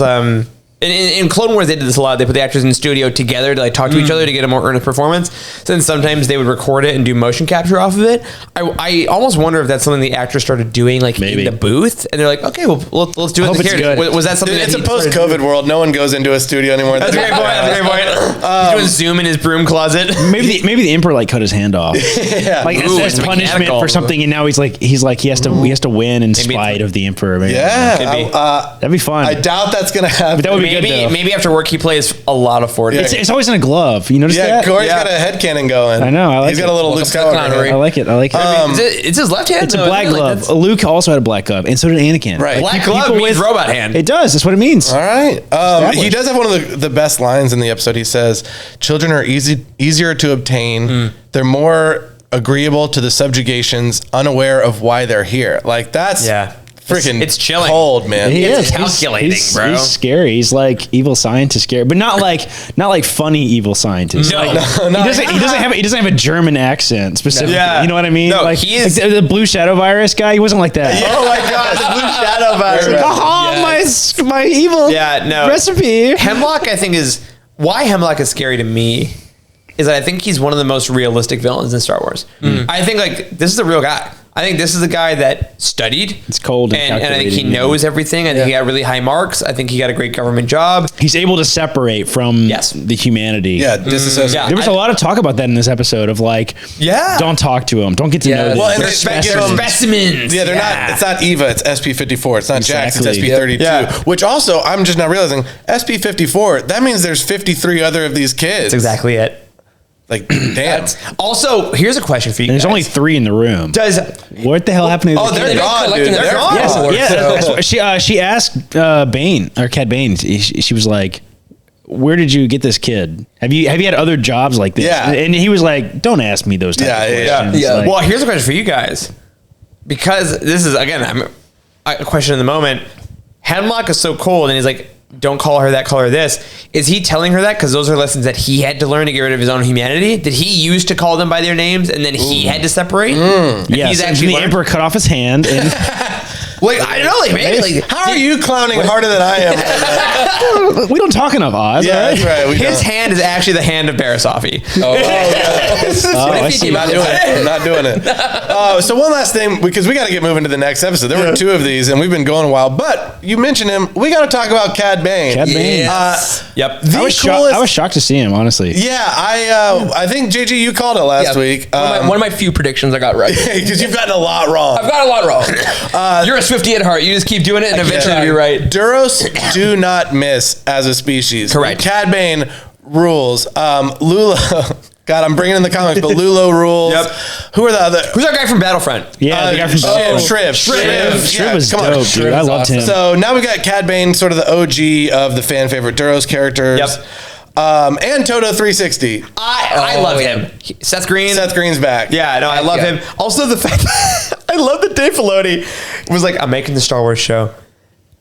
Speaker 3: In Clone Wars, they did this a lot. They put the actors in the studio together to like talk to each other to get a more earnest performance. So then sometimes they would record it and do motion capture off of it. I almost wonder if that's something the actors started doing like in the booth, and they're like, okay, well let's do it. Was that something?
Speaker 1: It's a post-COVID world. No one goes into a studio anymore.
Speaker 3: That's a great point. He's doing Zoom in his broom closet.
Speaker 4: Maybe the Emperor like cut his hand off, like as punishment for something, and now he's like he has to win in spite of the Emperor. Maybe.
Speaker 1: Yeah,
Speaker 4: that'd be fun.
Speaker 1: I doubt that's gonna happen.
Speaker 4: But that would be good though.
Speaker 3: Maybe after work he plays a lot of Fortnite.
Speaker 4: It's always in a glove. You notice that?
Speaker 1: Yeah, Corey's got a headcanon going.
Speaker 4: I know.
Speaker 1: He's got a little Luke Skywalker.
Speaker 4: I like it.
Speaker 3: It's his left hand.
Speaker 4: It's a black glove. Luke also had a black glove, and so did Anakin.
Speaker 1: Right.
Speaker 3: Black glove means robot hand.
Speaker 4: It does. That's what it means.
Speaker 1: All right. He does have one of the best lines in the episode. He says, "Children are easier to obtain. They're more agreeable to the subjugations, unaware of why they're here." Like that's freaking
Speaker 3: it's chilling.
Speaker 1: Cold, man.
Speaker 4: He is
Speaker 3: calculating, bro.
Speaker 4: He's scary. He's like evil scientist scary, but not like funny evil scientist.
Speaker 3: No,
Speaker 4: he doesn't have a German accent specifically.
Speaker 3: Yeah.
Speaker 4: You know what I mean?
Speaker 3: No,
Speaker 4: like
Speaker 3: he is
Speaker 4: like the blue shadow virus guy. He wasn't like that.
Speaker 3: Yeah. Oh my god, the blue shadow virus.
Speaker 4: My evil recipe.
Speaker 3: Hemlock, I think, is why Hemlock is scary to me. Is that I think he's one of the most realistic villains in Star Wars. I think like this is a real guy. I think this is a guy that studied.
Speaker 4: It's cold and
Speaker 3: I think he knows everything. I think he got really high marks. I think he got a great government job.
Speaker 4: He's able to separate from the humanity.
Speaker 1: Yeah, disassociate.
Speaker 4: There was a lot of talk about that in this episode of like, don't talk to him, don't get to know them.
Speaker 1: Well, and
Speaker 3: they're specimens.
Speaker 1: Yeah, they're not. It's not Eva. It's SP54. It's not Jax. It's SP32.
Speaker 3: Yeah.
Speaker 1: Which also, I'm just now realizing SP54. That means there's 53 other of these kids.
Speaker 3: That's exactly it.
Speaker 1: Like, damn.
Speaker 3: Also, here's a question for you.
Speaker 4: There's only 3 in the room.
Speaker 3: What
Speaker 4: the hell happened to
Speaker 1: Oh, they're gone, dude. They're gone.
Speaker 4: Yes. She asked Bane or Cad Bane. She was like, "Where did you get this kid? Have you had other jobs like this?"
Speaker 1: Yeah.
Speaker 4: And he was like, "Don't ask me those type of questions."
Speaker 3: Yeah.
Speaker 4: Like,
Speaker 3: Well, here's a question for you guys, because this is again a question in the moment. Hemlock is so cold, and he's like, don't call her that, call her this. Is he telling her that because those are lessons that he had to learn to get rid of his own humanity? Did he used to call them by their names and then he had to separate?
Speaker 4: Yes, he's actually the Emperor cut off his hand. And
Speaker 3: Like, I don't know, like, maybe, like,
Speaker 1: How are you clowning harder than I am?
Speaker 4: We don't talk enough, Oz.
Speaker 1: Yeah, that's right.
Speaker 3: his hand is actually the hand of Barasafi.
Speaker 2: Oh,
Speaker 4: Oh, I see.
Speaker 1: Not doing it. Not doing it. So one last thing, because we got to get moving to the next episode. There were 2 of these, and we've been going a while. But you mentioned him. We got to talk about Cad Bane.
Speaker 4: Cad Bane.
Speaker 3: Yep.
Speaker 1: The
Speaker 4: I was shocked to see him, honestly.
Speaker 1: Yeah, I think JG, you called it last week.
Speaker 2: One of my few predictions I got right.
Speaker 1: Because you've gotten a lot wrong.
Speaker 2: I've got a lot wrong.
Speaker 3: You're a Swiftie at heart. You just keep doing it, and eventually you'll be right.
Speaker 1: Duros do not miss as a species.
Speaker 3: Correct.
Speaker 1: Cad Bane rules. Lulo. God, I'm bringing in the comics, but Lulo rules.
Speaker 3: Yep.
Speaker 1: Who are the other?
Speaker 3: Who's our guy from Battlefront?
Speaker 4: Yeah, the guy from
Speaker 1: Shriv.
Speaker 4: Shriv was
Speaker 1: come on.
Speaker 4: dope, dude. I loved him.
Speaker 1: So now we got Cad Bane, sort of the OG of the fan favorite Duros characters.
Speaker 3: Yep.
Speaker 1: And Toto 360.
Speaker 3: I love him. Seth Green.
Speaker 1: Seth Green's back.
Speaker 3: Yeah, no, I love him. Also, the fact I love that Dave Filoni was like, I'm making the Star Wars show,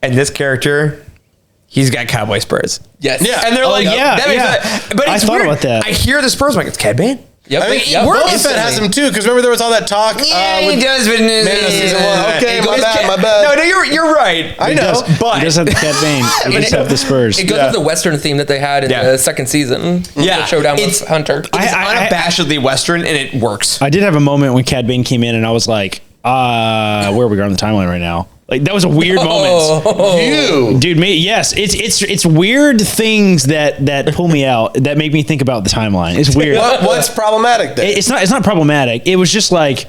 Speaker 3: and this character, he's got cowboy spurs.
Speaker 2: Yes.
Speaker 1: Yeah.
Speaker 3: And they're like,
Speaker 4: yeah,
Speaker 3: that makes
Speaker 4: yeah.
Speaker 3: sense. But
Speaker 4: I
Speaker 3: it's
Speaker 4: thought
Speaker 3: weird.
Speaker 4: about that.
Speaker 3: I hear the Spurs, I'm like, it's Cad Bane.
Speaker 2: Yep.
Speaker 1: I mean,
Speaker 2: Yep.
Speaker 1: Boba Fett has him too, because remember there was all that talk.
Speaker 3: He does, but
Speaker 1: Mando season 1. Okay, my bad.
Speaker 3: No, you're right.
Speaker 1: I know,
Speaker 3: but
Speaker 4: He does have the Cad Bane. He does have the Spurs.
Speaker 2: It goes with the Western theme that they had in the second season.
Speaker 3: Yeah.
Speaker 2: The showdown
Speaker 3: It's-
Speaker 2: with Hunter.
Speaker 3: it's unabashedly Western, and it works.
Speaker 4: I did have a moment when Cad Bane came in, and I was like, where are we going on the timeline right now? Like, that was a weird moment.
Speaker 1: You.
Speaker 4: Dude, yes, it's weird things that pull me out, that make me think about the timeline. It's weird.
Speaker 1: What's problematic then?
Speaker 4: It's not problematic. It was just like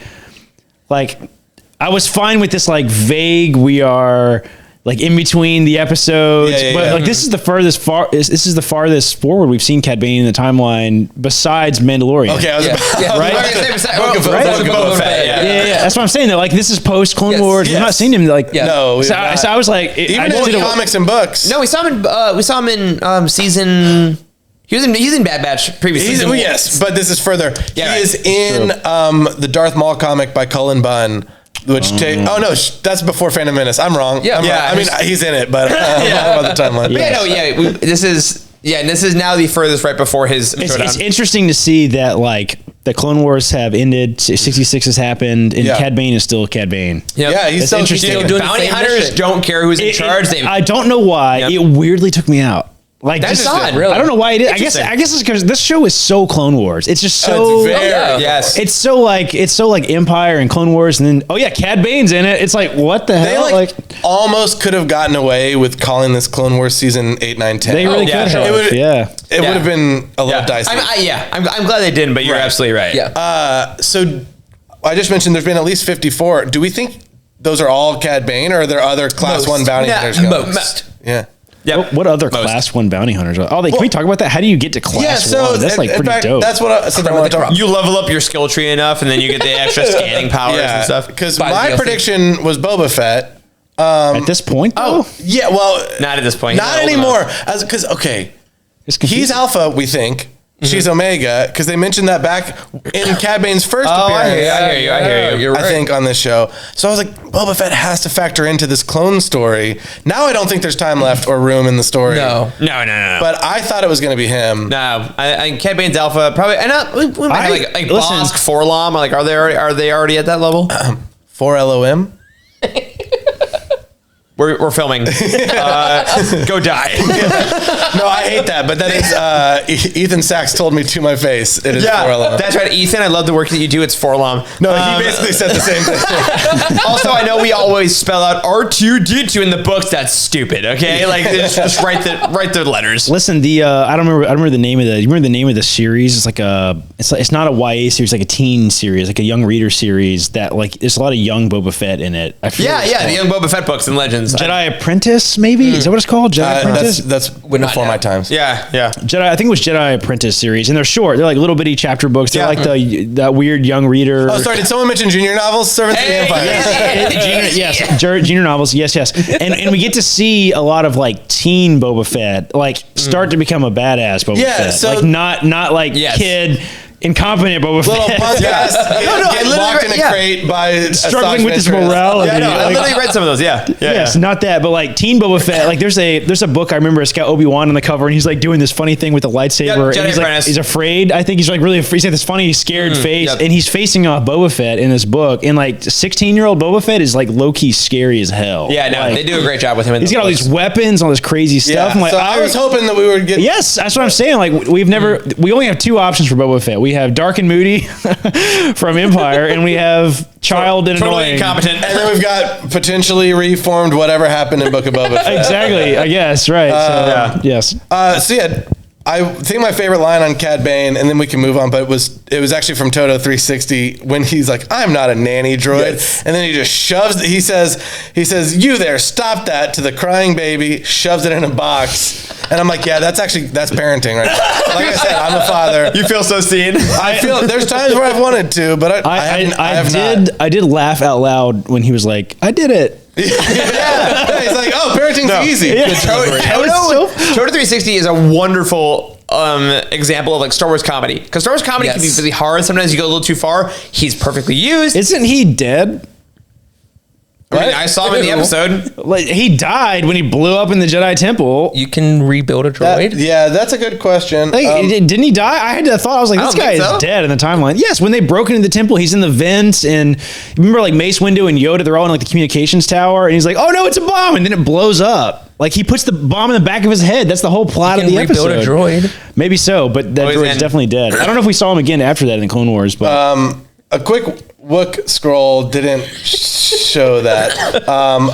Speaker 4: I was fine with this like vague, we are like in between the episodes, but like this is the farthest forward we've seen Cad Bane in the timeline besides Mandalorian.
Speaker 1: Okay, I was
Speaker 4: Right?
Speaker 1: Boba Fett.
Speaker 4: Yeah. That's what I'm saying. That like this is post Clone Wars. We've not seen him like.
Speaker 1: No,
Speaker 4: So I was like,
Speaker 1: even in comics and books.
Speaker 3: No, we saw him in season. He's in Bad Batch previously.
Speaker 1: Yes, but this is further.
Speaker 3: Yeah,
Speaker 1: he is in the Darth Maul comic by Cullen Bunn. Which that's before Phantom Menace. I'm wrong.
Speaker 2: Yeah,
Speaker 1: I mean, he's in it, but I'm wrong about the timeline.
Speaker 3: This is now the furthest right before his showdown.
Speaker 4: It's interesting to see that like the Clone Wars have ended, 66 has happened, and Cad Bane is still Cad Bane.
Speaker 3: Yep.
Speaker 1: Yeah, he's
Speaker 4: It's interesting.
Speaker 2: Still doing the
Speaker 3: Bounty
Speaker 2: same
Speaker 3: hunters
Speaker 2: mission.
Speaker 3: don't care who's in charge.
Speaker 4: I don't know why. It weirdly took me out. Like
Speaker 3: That's
Speaker 4: just,
Speaker 3: odd,
Speaker 2: really.
Speaker 4: I don't know why it is. I guess it's because this show is so Clone Wars. It's just so
Speaker 3: Yes.
Speaker 4: It's so like Empire and Clone Wars, and then Cad Bane's in it. It's like what the
Speaker 1: They
Speaker 4: hell?
Speaker 1: almost could have gotten away with calling this Clone Wars season 8, 9, 10.
Speaker 4: They really could have.
Speaker 1: It would
Speaker 4: Yeah.
Speaker 1: have been a little dicey.
Speaker 3: I'm glad they didn't, but you're absolutely right.
Speaker 2: Yeah.
Speaker 1: So I just mentioned there's been at least 54. Do we think those are all Cad Bane, or are there other Class 1 bounty hunters?
Speaker 2: Most.
Speaker 1: Yeah.
Speaker 3: Yep.
Speaker 4: What other Class 1 bounty hunters? Can we talk about that? How do you get to Class 1? That's like
Speaker 1: in
Speaker 4: pretty
Speaker 1: fact,
Speaker 4: dope.
Speaker 1: That's what I want to talk about.
Speaker 3: You level up your skill tree enough, and then you get the extra scanning powers and stuff.
Speaker 1: Because
Speaker 2: Buy
Speaker 1: my
Speaker 2: DLC.
Speaker 1: prediction was Boba Fett.
Speaker 4: At this point, though?
Speaker 1: Yeah, well,
Speaker 3: Not at this point.
Speaker 1: not anymore. Because
Speaker 4: It's
Speaker 1: he's
Speaker 4: confusing.
Speaker 1: Alpha, we think. She's Omega, because they mentioned that back in Cad Bane's first appearance.
Speaker 3: I hear you.
Speaker 2: You're right.
Speaker 1: I think on this show. So I was like, Boba Fett has to factor into this clone story. Now I don't think there's time left or room in the story.
Speaker 2: No.
Speaker 1: But I thought it was going to be him.
Speaker 3: No, I Cad Bane's Alpha probably, and we might have like
Speaker 4: listen.
Speaker 3: Bosk, Forlom. Like, are they already at that level?
Speaker 1: 4 LOM?
Speaker 3: We're filming. Go die.
Speaker 1: No, I hate that, but that is Ethan Sachs told me to my face. It is 4 LOM.
Speaker 3: That's right, Ethan. I love the work that you do. It's Forlom.
Speaker 1: No, he basically said the same thing.
Speaker 3: Also, I know we always spell out R2D2 in the books. That's stupid. Okay, like just write the letters.
Speaker 4: Listen, I don't remember the name of the. You remember the name of the series? It's like it's not a YA series, like a teen series, like a young reader series. That like there's a lot of young Boba Fett in it. I forget what it's
Speaker 3: The
Speaker 4: called.
Speaker 3: young Boba Fett books and legends.
Speaker 4: Jedi Apprentice, maybe is that what it's called? Jedi Apprentice.
Speaker 1: That's before my times.
Speaker 3: Yeah.
Speaker 4: Jedi. I think it was Jedi Apprentice series, and they're short. They're like little bitty chapter books. They're like that weird young reader.
Speaker 1: Oh, sorry. Did someone mention junior novels? Servants of the Empire.
Speaker 4: Junior novels, yes, and we get to see a lot of like teen Boba Fett, like start to become a badass Boba Fett,
Speaker 1: so-
Speaker 4: like not like kid incompetent Boba
Speaker 1: Little
Speaker 4: Fett.
Speaker 1: punk ass get locked in a crate by
Speaker 4: struggling with his
Speaker 1: mistress.
Speaker 4: morality.
Speaker 3: Yeah, no, I
Speaker 4: Like,
Speaker 3: literally read some of those. Yeah.
Speaker 4: yes, not that, but like Teen Boba Fett. Like there's a book I remember. It's got Obi-Wan on the cover, and he's like doing this funny thing with the lightsaber.
Speaker 3: Yep,
Speaker 4: and
Speaker 3: Jedi
Speaker 4: he's like,
Speaker 3: Apprentice.
Speaker 4: he's afraid. I think he's like really afraid. He's got this funny, scared face,
Speaker 3: yep.
Speaker 4: and he's facing off Boba Fett in this book. And like 16-year-old Boba Fett is like low key scary as hell.
Speaker 3: Yeah, no,
Speaker 4: Like,
Speaker 3: they do a great job with him.
Speaker 4: He's got all these weapons, all this crazy stuff.
Speaker 1: Yeah,
Speaker 4: I'm like,
Speaker 1: so I was hoping that we would get.
Speaker 4: yes, that's what I'm saying. Like we only have two options for Boba Fett. We have Dark and Moody from Empire, and we have Child and
Speaker 3: totally
Speaker 4: Annoying.
Speaker 3: incompetent.
Speaker 1: And then we've got potentially reformed whatever happened in Book of Boba Fett.
Speaker 4: Exactly, I guess, right. So, yes.
Speaker 1: So yeah, I think my favorite line on Cad Bane, and then we can move on, but it was actually from Toto 360 when he's like, "I'm not a nanny droid," and then he just shoves. He says, "You there, stop that!" to the crying baby, shoves it in a box, and I'm like, "Yeah, that's parenting, right?" Like I said, I'm a father.
Speaker 3: You feel so seen.
Speaker 1: I feel there's times where I've wanted to, but
Speaker 4: I did laugh out loud when he was like, "I did it."
Speaker 1: yeah, he's like, "Oh, parenting's easy."
Speaker 4: Yeah.
Speaker 1: Good delivery.
Speaker 3: Toto 360 is a wonderful example of like Star Wars comedy, because Star Wars comedy can be really hard. Sometimes you go a little too far. He's perfectly used.
Speaker 4: Isn't he dead?
Speaker 3: I mean, I saw him in the episode.
Speaker 4: Like he died when he blew up in the Jedi Temple.
Speaker 2: You can rebuild a droid.
Speaker 1: That's a good question.
Speaker 4: Like, didn't he die? I was like,
Speaker 3: I
Speaker 4: this
Speaker 3: don't
Speaker 4: guy
Speaker 3: think so.
Speaker 4: is dead in the timeline. Yes, when they broke into the temple, he's in the vents, and remember like Mace Windu and Yoda, they're all in like the communications tower, and he's like, "Oh no, it's a bomb," and then it blows up. Like he puts the bomb in the back of his head. That's the whole plot of the
Speaker 2: rebuild
Speaker 4: episode.
Speaker 2: a droid.
Speaker 4: Maybe so, but that
Speaker 3: Always
Speaker 4: droid's
Speaker 3: in.
Speaker 4: definitely dead. I don't know if we saw him again after that in the Clone Wars, but
Speaker 1: A quick Wook scroll didn't show that.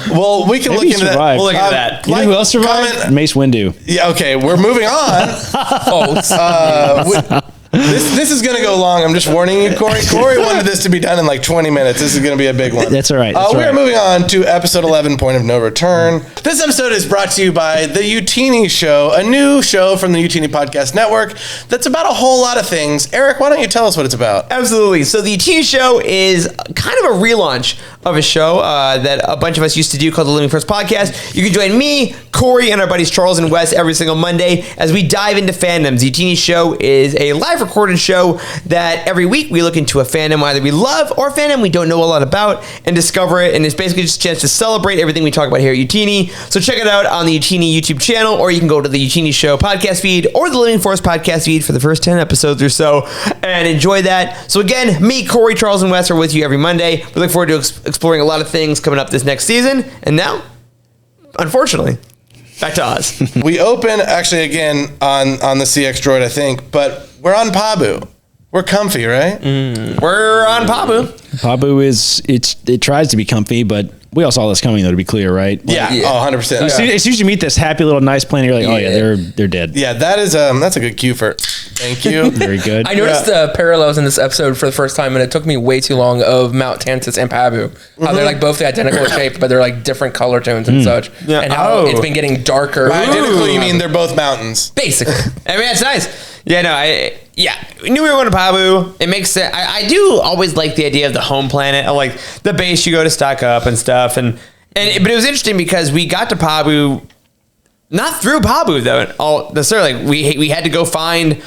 Speaker 1: Well, we can
Speaker 4: maybe
Speaker 1: look
Speaker 4: he
Speaker 1: into that.
Speaker 3: We'll
Speaker 4: survived.
Speaker 3: look into that.
Speaker 4: You know who else survived?
Speaker 1: comment-
Speaker 4: Mace Windu.
Speaker 1: Yeah, okay, we're moving on.
Speaker 2: Oh,
Speaker 1: This is going to go long. I'm just warning you, Corey. Corey wanted this to be done in like 20 minutes. This is going to be a big one.
Speaker 4: That's all right. That's
Speaker 1: We are
Speaker 4: right.
Speaker 1: moving on to episode 11, Point of No Return. This episode is brought to you by The Utini Show, a new show from the Utini Podcast Network that's about a whole lot of things. Eric, why don't you tell us what it's about?
Speaker 3: Absolutely. So the TV show is kind of a relaunch of a show that a bunch of us used to do called the Living First Podcast. You can join me, Corey, and our buddies Charles and Wes every single Monday as we dive into fandoms. The TV show is a live recorded show that every week we look into a fandom either we love or a fandom we don't know a lot about and discover it. And it's basically just a chance to celebrate everything we talk about here at Utini. So check it out on the Utini YouTube channel, or you can go to the Utini Show podcast feed or the Living Force podcast feed for the first 10 episodes or so and enjoy that. So again, me, Corey, Charles, and Wes are with you every Monday. We look forward to exploring a lot of things coming up this next season. And now, unfortunately, back to Oz.
Speaker 1: We open, actually, again, on the CX droid, I think, but we're on Pabu. We're comfy, right?
Speaker 3: We're on Pabu.
Speaker 4: Pabu it tries to be comfy, but we all saw this coming, though, to be clear, right? Like,
Speaker 1: Yeah.
Speaker 2: Yeah.
Speaker 1: Oh, 100%.
Speaker 4: As soon as you meet this happy little nice planet, you're like, oh yeah, they're dead.
Speaker 1: Yeah, that is that's a good cue for thank you.
Speaker 4: Very good.
Speaker 2: I noticed the parallels in this episode for the first time, and it took me way too long of Mount Tantus and Pabu. How they're like both the identical shape, but they're like different color tones and such.
Speaker 3: Yeah.
Speaker 2: And how
Speaker 3: Oh.
Speaker 2: it's been getting darker.
Speaker 1: By identical, you mean they're both mountains.
Speaker 2: Basically.
Speaker 3: I mean, it's nice. Yeah, no, we knew we were going to Pabu. It makes sense. I do always like the idea of the home planet, of like the base you go to stock up and stuff. But it was interesting because we got to Pabu, not through Pabu though, all necessarily. We had to go find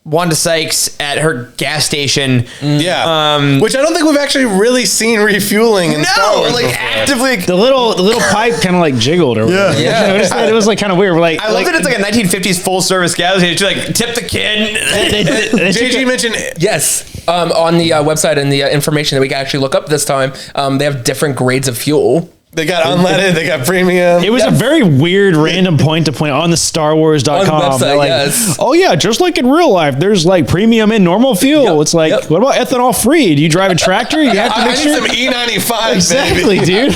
Speaker 3: Wanda Sykes at her gas station.
Speaker 1: Yeah. Which I don't think we've actually really seen refueling in Star Wars
Speaker 3: like
Speaker 1: before.
Speaker 3: actively.
Speaker 4: The little pipe kind of like jiggled or whatever.
Speaker 3: Yeah.
Speaker 4: I noticed that. It was like kind of weird. Like
Speaker 3: I love that it's like a 1950s full service gas station. You like tip the kid.
Speaker 1: JG mentioned
Speaker 2: Yes. On the website and the information that we can actually look up this time, they have different grades of fuel.
Speaker 1: they got unleaded, they got premium.
Speaker 4: It was a very weird random point to point out on the StarWars.com.
Speaker 2: On the website,
Speaker 4: They're like,
Speaker 2: yes.
Speaker 4: oh yeah, just like in real life, there's like premium and normal fuel.
Speaker 2: Yep,
Speaker 4: It's like,
Speaker 2: yep.
Speaker 4: what about ethanol free? Do you drive a tractor? You have to
Speaker 1: I
Speaker 4: make
Speaker 1: need
Speaker 4: sure.
Speaker 1: some E95,
Speaker 4: Exactly,
Speaker 1: baby.
Speaker 4: dude.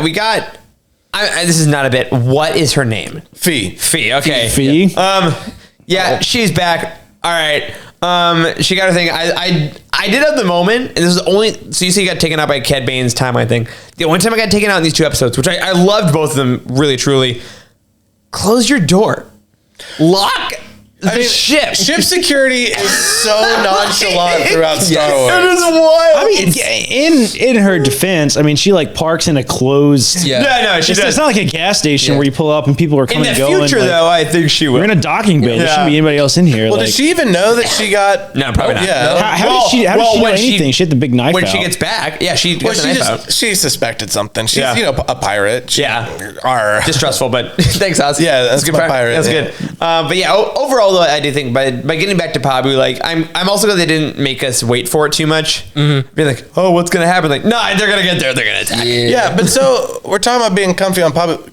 Speaker 3: We got. This is not a bit. What is her name?
Speaker 1: Fee.
Speaker 3: Fee. Okay.
Speaker 4: Fee.
Speaker 3: She's back. All right. She got her thing. I did have the moment, and this is only so you see, got taken out by Cad Bane's timeline thing. The only time I got taken out in these two episodes, which I loved both of them really truly. Close your door. Lock the ship.
Speaker 1: Ship security is so nonchalant throughout Star Wars.
Speaker 3: It is wild.
Speaker 4: I mean, in her defense, I mean, she like parks in a closed.
Speaker 2: Yeah.
Speaker 3: No, she does.
Speaker 4: It's not like a gas station where you pull up and people are
Speaker 3: In
Speaker 4: coming
Speaker 3: the
Speaker 4: and going.
Speaker 3: future,
Speaker 4: like,
Speaker 3: though, I think she will.
Speaker 4: we're in a docking bay. There shouldn't be anybody else in here.
Speaker 1: Well,
Speaker 4: like,
Speaker 1: does she even know that she got?
Speaker 3: No, probably not.
Speaker 1: Yeah.
Speaker 4: How did she know anything? She had the big knife
Speaker 3: When
Speaker 4: out.
Speaker 3: she gets back, she got
Speaker 1: Well,
Speaker 3: the knife out.
Speaker 1: she suspected something. She's
Speaker 3: Yeah.
Speaker 1: a pirate.
Speaker 3: Distrustful, but thanks, Oz.
Speaker 1: Yeah, that's
Speaker 3: good
Speaker 1: my
Speaker 3: part.
Speaker 1: pirate,
Speaker 3: That's
Speaker 1: yeah.
Speaker 3: good. But yeah, overall though, I do think by getting back to Pabu, like I'm also glad they didn't make us wait for it too much. Be like, oh, what's gonna happen? Like, nah, they're gonna get there. They're gonna attack.
Speaker 1: Yeah, but so we're talking about being comfy on Pabu.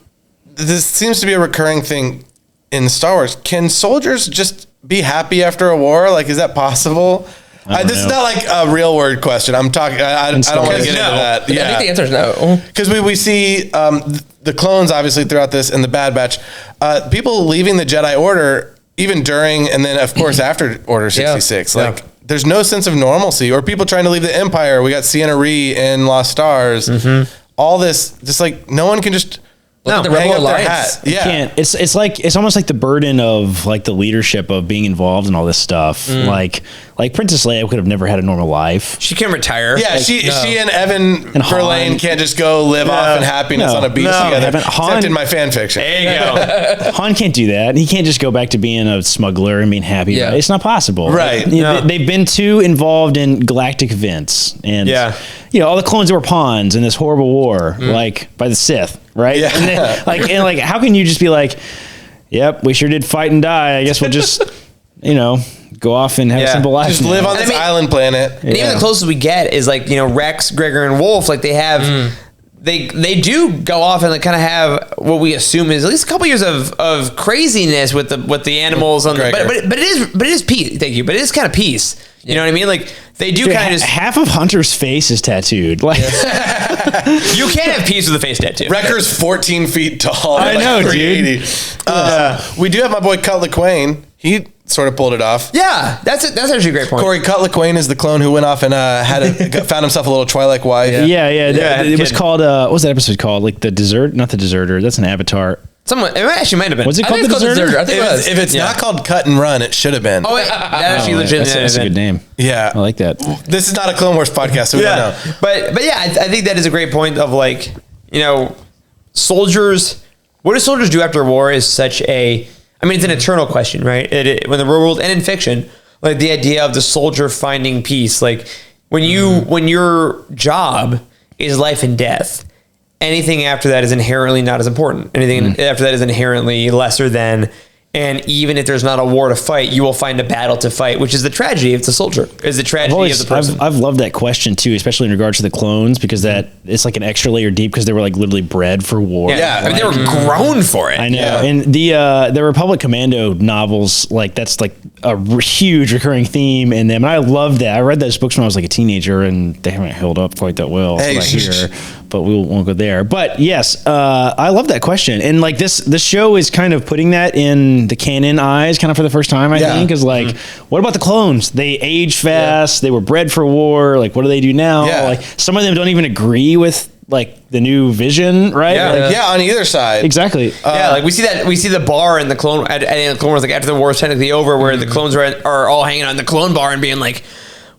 Speaker 1: This seems to be a recurring thing in Star Wars. Can soldiers just be happy after a war? Like, is that possible? This is not like a real word question. I'm talking. I don't want to get into that.
Speaker 2: I think the answer is no.
Speaker 1: Because we see the clones obviously throughout this in the Bad Batch, people leaving the Jedi Order even during and then of course after Order 66.
Speaker 3: Yeah.
Speaker 1: Like there's no sense of normalcy, or people trying to leave the Empire. We got Sienna Ree in Lost Stars. All this, just like no one can just.
Speaker 2: Look at the
Speaker 1: hang
Speaker 2: Rebel
Speaker 1: up their
Speaker 2: Alliance.
Speaker 1: hat. Yeah.
Speaker 4: Can't. It's almost like the burden of like the leadership of being involved in all this stuff. Like Princess Leia could have never had a normal life.
Speaker 3: She can retire.
Speaker 1: Yeah, she and Evan
Speaker 4: And
Speaker 1: Verlaine
Speaker 4: Han.
Speaker 1: can't just go live off in happiness on a beach together.
Speaker 4: Haven't-
Speaker 1: Except
Speaker 4: Han-
Speaker 1: in my fan fiction.
Speaker 3: There you go.
Speaker 4: Han can't do that. He can't just go back to being a smuggler and being happy.
Speaker 2: Yeah.
Speaker 4: About it. It's not possible.
Speaker 1: Right.
Speaker 4: They've been too involved in galactic events, and all the clones were pawns in this horrible war, like by the Sith, right?
Speaker 1: Yeah.
Speaker 4: And then, how can you just be like, "Yep, we sure did fight and die. I guess we'll just, go off and have a simple life.
Speaker 1: Just
Speaker 4: now."
Speaker 1: live on this island planet.
Speaker 3: And even the closest we get is like, Rex, Gregor, and Wolf. Like they have, they do go off and like kind of have what we assume is at least a couple years of craziness with the animals on.
Speaker 1: Gregor.
Speaker 3: But it is peace. Thank you. But it is kind of peace. You know what I mean? Like they do
Speaker 4: Dude,
Speaker 3: kind of just.
Speaker 4: half of Hunter's face is tattooed. Like,
Speaker 3: You can't have peace with a face tattoo.
Speaker 1: Wrecker's 14 feet tall.
Speaker 4: I know, dude.
Speaker 1: 380. We do have my boy Cutler Quain. He sort of pulled it off.
Speaker 3: Yeah, that's actually a great point.
Speaker 1: Corey Cutler Quain is the clone who went off and found himself a little Twi'lek wife.
Speaker 4: yeah. It was
Speaker 3: kidding.
Speaker 4: called. What was that episode called? Like the desert? Not the deserter. That's an Avatar.
Speaker 3: It actually might have been.
Speaker 4: Was it
Speaker 2: I
Speaker 4: called
Speaker 2: think
Speaker 4: the
Speaker 2: it's called
Speaker 4: deserter?
Speaker 2: Deserter. I think it was.
Speaker 1: If it's not called Cut and Run, it should have been.
Speaker 3: Oh, wait, that actually legitimately.
Speaker 4: That's a good name.
Speaker 1: Yeah.
Speaker 4: I like that.
Speaker 1: This is not a Clone Wars podcast, so we don't know.
Speaker 3: But yeah, I think that is a great point of like, soldiers. What do soldiers do after war is such a. I mean, it's an eternal question, right? When the real world and in fiction, like the idea of the soldier finding peace, like when your job is life and death, anything after that is inherently not as important. Anything after that is inherently lesser than. And even if there's not a war to fight, you will find a battle to fight, which is the tragedy of the soldier, is the tragedy of the person.
Speaker 4: I've loved that question too, especially in regards to the clones, because that it's like an extra layer deep because they were like literally bred for war.
Speaker 3: Yeah, I mean, they were grown for it.
Speaker 4: I know.
Speaker 1: Yeah.
Speaker 4: And the Republic Commando novels, like that's like a huge recurring theme in them. And I love that. I read those books when I was like a teenager, and they haven't held up quite that well.
Speaker 1: Hey,
Speaker 4: I hear, but we won't go there. But yes, I love that question. And like this show is kind of putting that in the canon eyes kind of for the first time, I think, is like, what about the clones? They age fast. They were bred for war. Like, what do they do now?
Speaker 1: Yeah.
Speaker 4: Like, some of them don't even agree with like the new vision, right?
Speaker 1: Yeah,
Speaker 4: Like,
Speaker 1: on either side.
Speaker 4: exactly.
Speaker 3: Yeah, like we see the bar in the clone Wars, like after the war is technically over, where the clones are all hanging on the clone bar and being like,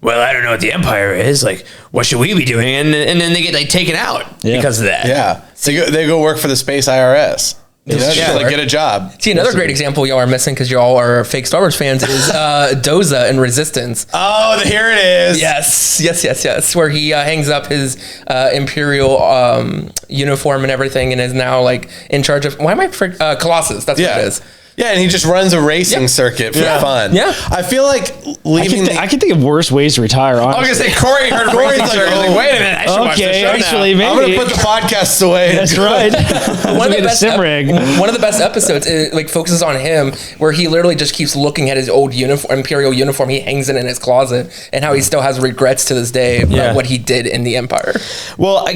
Speaker 3: well, I don't know what the Empire is. Like, what should we be doing? And then they get like taken out because of that.
Speaker 1: Yeah. They go work for the space IRS. Just get a job.
Speaker 2: See, another great example y'all are missing because y'all are fake Star Wars fans is Doza in Resistance.
Speaker 1: Oh, here it is.
Speaker 2: Yes. Where he hangs up his Imperial uniform and everything, and is now like in charge of. Why am I Colossus? That's what it is.
Speaker 1: Yeah, and he just runs a racing circuit for fun.
Speaker 2: Yeah.
Speaker 1: I feel like leaving.
Speaker 4: I can think of worse ways to retire.
Speaker 3: I
Speaker 4: Honestly.
Speaker 3: was gonna say Corey heard
Speaker 1: Corey's
Speaker 3: racing
Speaker 1: like,
Speaker 3: circuit. Like, wait a minute, I should watch the
Speaker 4: Okay,
Speaker 3: show
Speaker 4: actually,
Speaker 3: now.
Speaker 1: I'm
Speaker 4: maybe.
Speaker 1: gonna put the podcasts away.
Speaker 4: That's right.
Speaker 2: One of the best
Speaker 4: sim rig.
Speaker 2: one of the best episodes like focuses on him, where he literally just keeps looking at his old Imperial uniform. He hangs it in his closet, and how he still has regrets to this day about what he did in the Empire.
Speaker 3: Well,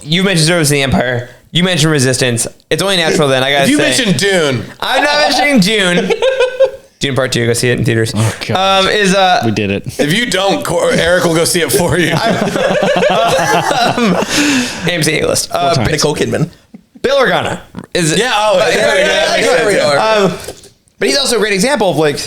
Speaker 3: you mentioned service in the Empire. You mentioned Resistance. It's only natural then. I gotta say.
Speaker 1: You mentioned Dune.
Speaker 3: I'm not mentioning Dune. Dune Part 2. Go see it in theaters.
Speaker 4: Oh, God. We did it.
Speaker 1: If you don't, Eric will go see it for you.
Speaker 3: AMC A-list.
Speaker 2: Nicole Kidman.
Speaker 3: Bill Organa is
Speaker 1: Yeah. Oh,
Speaker 2: There we are.
Speaker 3: But he's also a great example of like,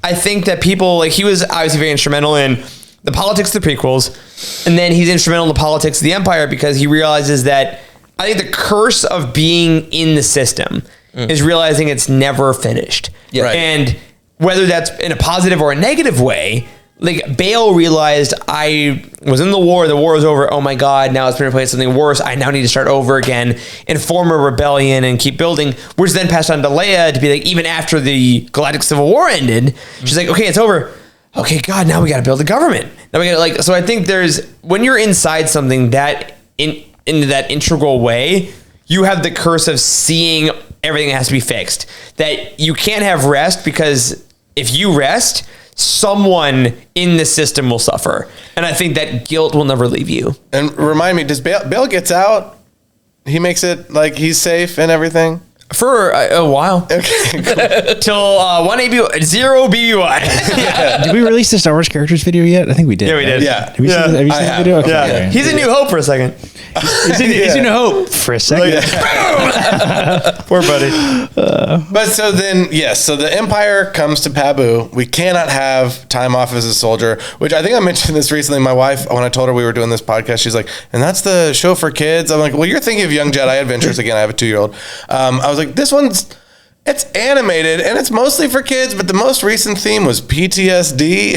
Speaker 3: I think that people, like, he was obviously very instrumental in the politics of the prequels, and then he's instrumental in the politics of the Empire because he realizes that I think the curse of being in the system is realizing it's never finished.
Speaker 2: Yeah.
Speaker 1: Right.
Speaker 3: And whether that's in a positive or a negative way, like Bail realized I was in the war is over. Oh my God, now it's been replaced with something worse. I now need to start over again and form a rebellion and keep building, which then passed on to Leia to be like, even after the Galactic Civil War ended, she's like, okay, it's over. Okay, God, now we got to build a government. Now we got to like, so I think there's, when you're inside something that into that integral way, you have the curse of seeing everything that has to be fixed, that you can't have rest because if you rest, someone in the system will suffer. And I think that guilt will never leave you.
Speaker 1: And remind me, does Bail gets out? He makes it like he's safe and everything?
Speaker 3: For a while.
Speaker 1: Okay, cool.
Speaker 3: Till 0 BBY.
Speaker 4: Did we release the Star Wars characters video yet? I think we did.
Speaker 3: Yeah, we did.
Speaker 1: Yeah.
Speaker 4: Have you seen the
Speaker 1: have.
Speaker 4: video? Okay,
Speaker 3: Yeah.
Speaker 4: okay.
Speaker 3: He's a New Hope for a second.
Speaker 4: He's in hope for a second.
Speaker 3: Poor buddy.
Speaker 1: But so then, yes, so the Empire comes to Pabu. We cannot have time off as a soldier, which I think I mentioned this recently. My wife, when I told her we were doing this podcast, she's like, and that's the show for kids? I'm like, well, you're thinking of Young Jedi Adventures. Again, I have a 2-year-old. I was like, this one's, it's animated and it's mostly for kids, but the most recent theme was PTSD.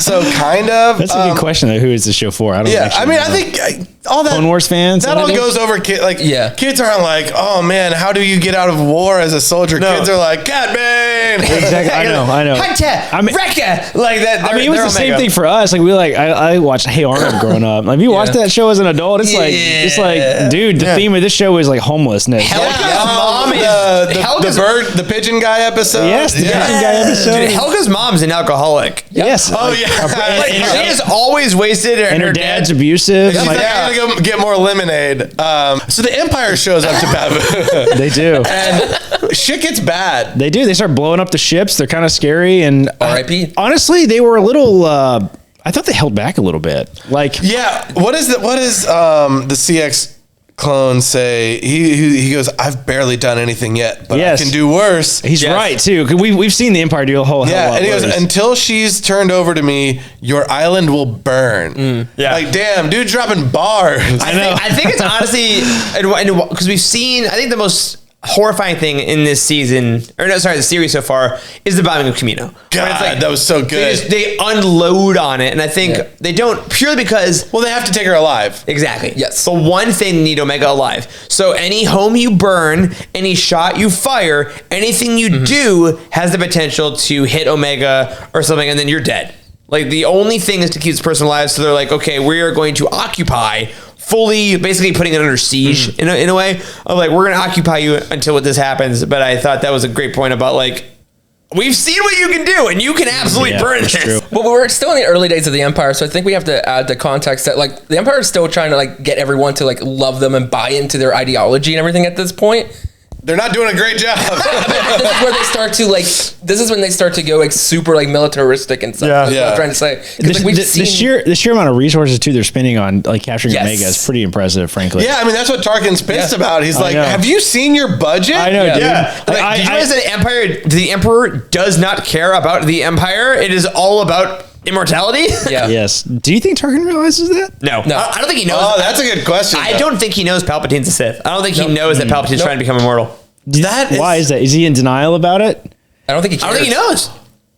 Speaker 1: So kind of.
Speaker 4: That's a good question, though. Who is the show for? I don't
Speaker 1: Yeah,
Speaker 4: actually
Speaker 1: I mean,
Speaker 4: know.
Speaker 1: I think all that
Speaker 4: Clone Wars fans?
Speaker 1: that all goes over. Kids aren't like, oh man, how do you get out of war as a soldier?
Speaker 3: No.
Speaker 1: Kids are like, Cat Bane.
Speaker 4: Exactly. I know.
Speaker 3: Hunter,
Speaker 4: I mean-
Speaker 3: Wrecker, like that.
Speaker 4: I mean, it was the same thing for us. Like I watched Hey Arnold growing up. Like, if you watch that show as an adult, it's like, dude, the theme of this show is like homelessness.
Speaker 3: Helga's mom is
Speaker 1: The pigeon guy episode.
Speaker 4: Yes, the Pigeon Guy episode.
Speaker 3: Dude, Helga's mom's an alcoholic.
Speaker 4: Yes.
Speaker 1: Oh yeah.
Speaker 3: Like, she is always wasted,
Speaker 4: And her dad's abusive.
Speaker 1: She's
Speaker 4: Like,
Speaker 1: like, I gotta go get more lemonade. So the Empire shows up to Pabu.
Speaker 4: they do.
Speaker 1: And shit gets bad.
Speaker 4: They do. They start blowing up the ships. They're kind of scary. And
Speaker 2: R.I.P.
Speaker 4: honestly, they were a little. I thought they held back a little bit. Like,
Speaker 1: Yeah. What is the CX clone say? He goes, I've barely done anything yet, but
Speaker 4: Yes.
Speaker 1: I can do worse.
Speaker 4: he's
Speaker 3: Yes.
Speaker 4: right too. 'Cause we've seen the Empire do a whole hell of a
Speaker 1: Yeah,
Speaker 4: lot
Speaker 1: and he goes,
Speaker 4: worse.
Speaker 1: until she's turned over to me, your island will burn.
Speaker 3: Yeah.
Speaker 1: Like, damn, dude dropping bars.
Speaker 3: I think it's honestly, because we've seen, I think the most horrifying thing in this season, or no, sorry, the series so far, is the bombing of Camino.
Speaker 1: God,
Speaker 3: Where it's
Speaker 1: that was so good.
Speaker 3: They unload on it, and I think they don't, purely because
Speaker 1: Well, they have to take her alive.
Speaker 3: exactly.
Speaker 2: Yes.
Speaker 3: The one thing they need Omega alive. So any home you burn, any shot you fire, anything you do has the potential to hit Omega or something, and then you're dead. Like, the only thing is to keep this person alive. So they're like, okay, we are going to occupy, fully, basically putting it under siege in a way of like, we're going to occupy you until this happens. But I thought that was a great point about like, we've seen what you can do, and you can absolutely
Speaker 4: Yeah,
Speaker 3: burn
Speaker 4: that's
Speaker 3: this.
Speaker 4: true.
Speaker 2: Well, we're still in the early days of the Empire, so I think we have to add the context that like the Empire is still trying to like get everyone to like love them and buy into their ideology and everything at this point.
Speaker 1: They're not doing a great job.
Speaker 2: This is where they start to like. This is when they start to go like super like militaristic and stuff.
Speaker 3: Yeah.
Speaker 2: That's what I'm trying to say. 'Cause, like, we've
Speaker 4: the
Speaker 2: seen
Speaker 4: sheer amount of resources too they're spending on like capturing
Speaker 2: Yes.
Speaker 4: Omega is pretty impressive, frankly.
Speaker 1: Yeah, I mean, that's what Tarkin's pissed about. He's like,
Speaker 4: know.
Speaker 1: have you seen your budget?
Speaker 4: I know, dude.
Speaker 3: Yeah.
Speaker 4: Like,
Speaker 3: Did you realize that the Emperor does not care about the Empire? It is all about immortality?
Speaker 2: Yeah.
Speaker 4: Yes. Do you think Tarkin realizes that?
Speaker 3: No.
Speaker 2: No.
Speaker 3: I don't think he knows.
Speaker 1: Oh, that's a good question.
Speaker 3: I
Speaker 1: though.
Speaker 3: don't think he knows Palpatine's a Sith. I don't think he knows that Palpatine's trying to become immortal.
Speaker 4: Why is that? Is he in denial about it?
Speaker 2: I don't think he
Speaker 3: I
Speaker 2: cares.
Speaker 3: don't think he knows.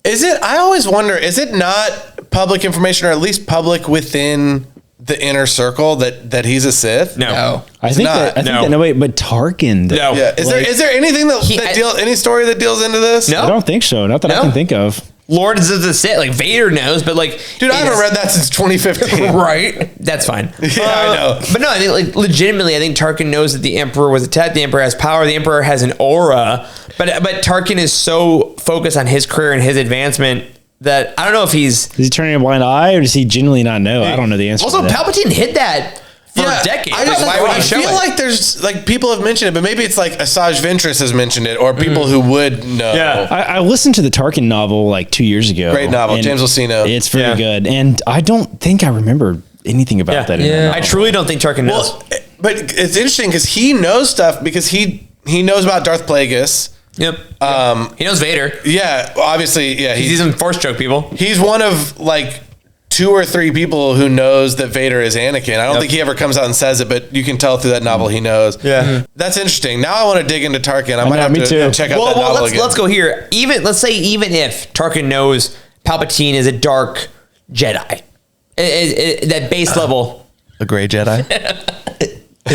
Speaker 1: Is it? I always wonder. Is it not public information, or at least public within the inner circle, that he's a Sith?
Speaker 2: No.
Speaker 4: I think
Speaker 1: not.
Speaker 4: that. I think
Speaker 3: No.
Speaker 4: that. No, wait. But Tarkin. Though,
Speaker 3: No.
Speaker 1: Yeah. Is there anything any story that deals into this?
Speaker 3: No.
Speaker 4: I don't think so. Not that I
Speaker 3: No.
Speaker 4: can think of.
Speaker 3: Lords of the Sith, like Vader knows, but like,
Speaker 1: Dude, I haven't read that since 2015.
Speaker 2: Right.
Speaker 3: That's fine.
Speaker 1: Yeah, I know.
Speaker 3: But no, I think like legitimately, I think Tarkin knows that the Emperor was attacked. The Emperor has power. The Emperor has an aura. But Tarkin is so focused on his career and his advancement that I don't know if he's.
Speaker 4: Is he turning a blind eye, or does he genuinely not know? I don't know the answer.
Speaker 3: Also,
Speaker 4: to that.
Speaker 3: Palpatine hid that for decades.
Speaker 1: I, just,
Speaker 3: Like, why would
Speaker 1: I
Speaker 3: he show
Speaker 1: feel
Speaker 3: it?
Speaker 1: like there's like people have mentioned it, but maybe it's like Asajj Ventress has mentioned it, or people who would know.
Speaker 3: Yeah.
Speaker 4: I listened to the Tarkin novel like 2 years ago.
Speaker 1: Great novel,
Speaker 4: and
Speaker 1: James Luceno.
Speaker 4: It's very
Speaker 3: Yeah.
Speaker 4: good, and I don't think I remember anything about that. In that
Speaker 2: Yeah.
Speaker 4: novel.
Speaker 3: I truly don't think Tarkin knows.
Speaker 1: Well, but it's interesting because he knows stuff because he knows about Darth Plagueis.
Speaker 3: Yep. He knows Vader.
Speaker 1: Yeah, obviously, yeah.
Speaker 3: He's even Force choke people.
Speaker 1: He's one of like 2 or 3 people who knows that Vader is Anakin. I don't think he ever comes out and says it, but you can tell through that novel he knows.
Speaker 3: Yeah. Mm-hmm.
Speaker 1: That's interesting. Now I want to dig into Tarkin. I might have to check out that novel again.
Speaker 3: Let's go here. Let's say even if Tarkin knows Palpatine is a dark Jedi, that base level.
Speaker 1: A gray Jedi?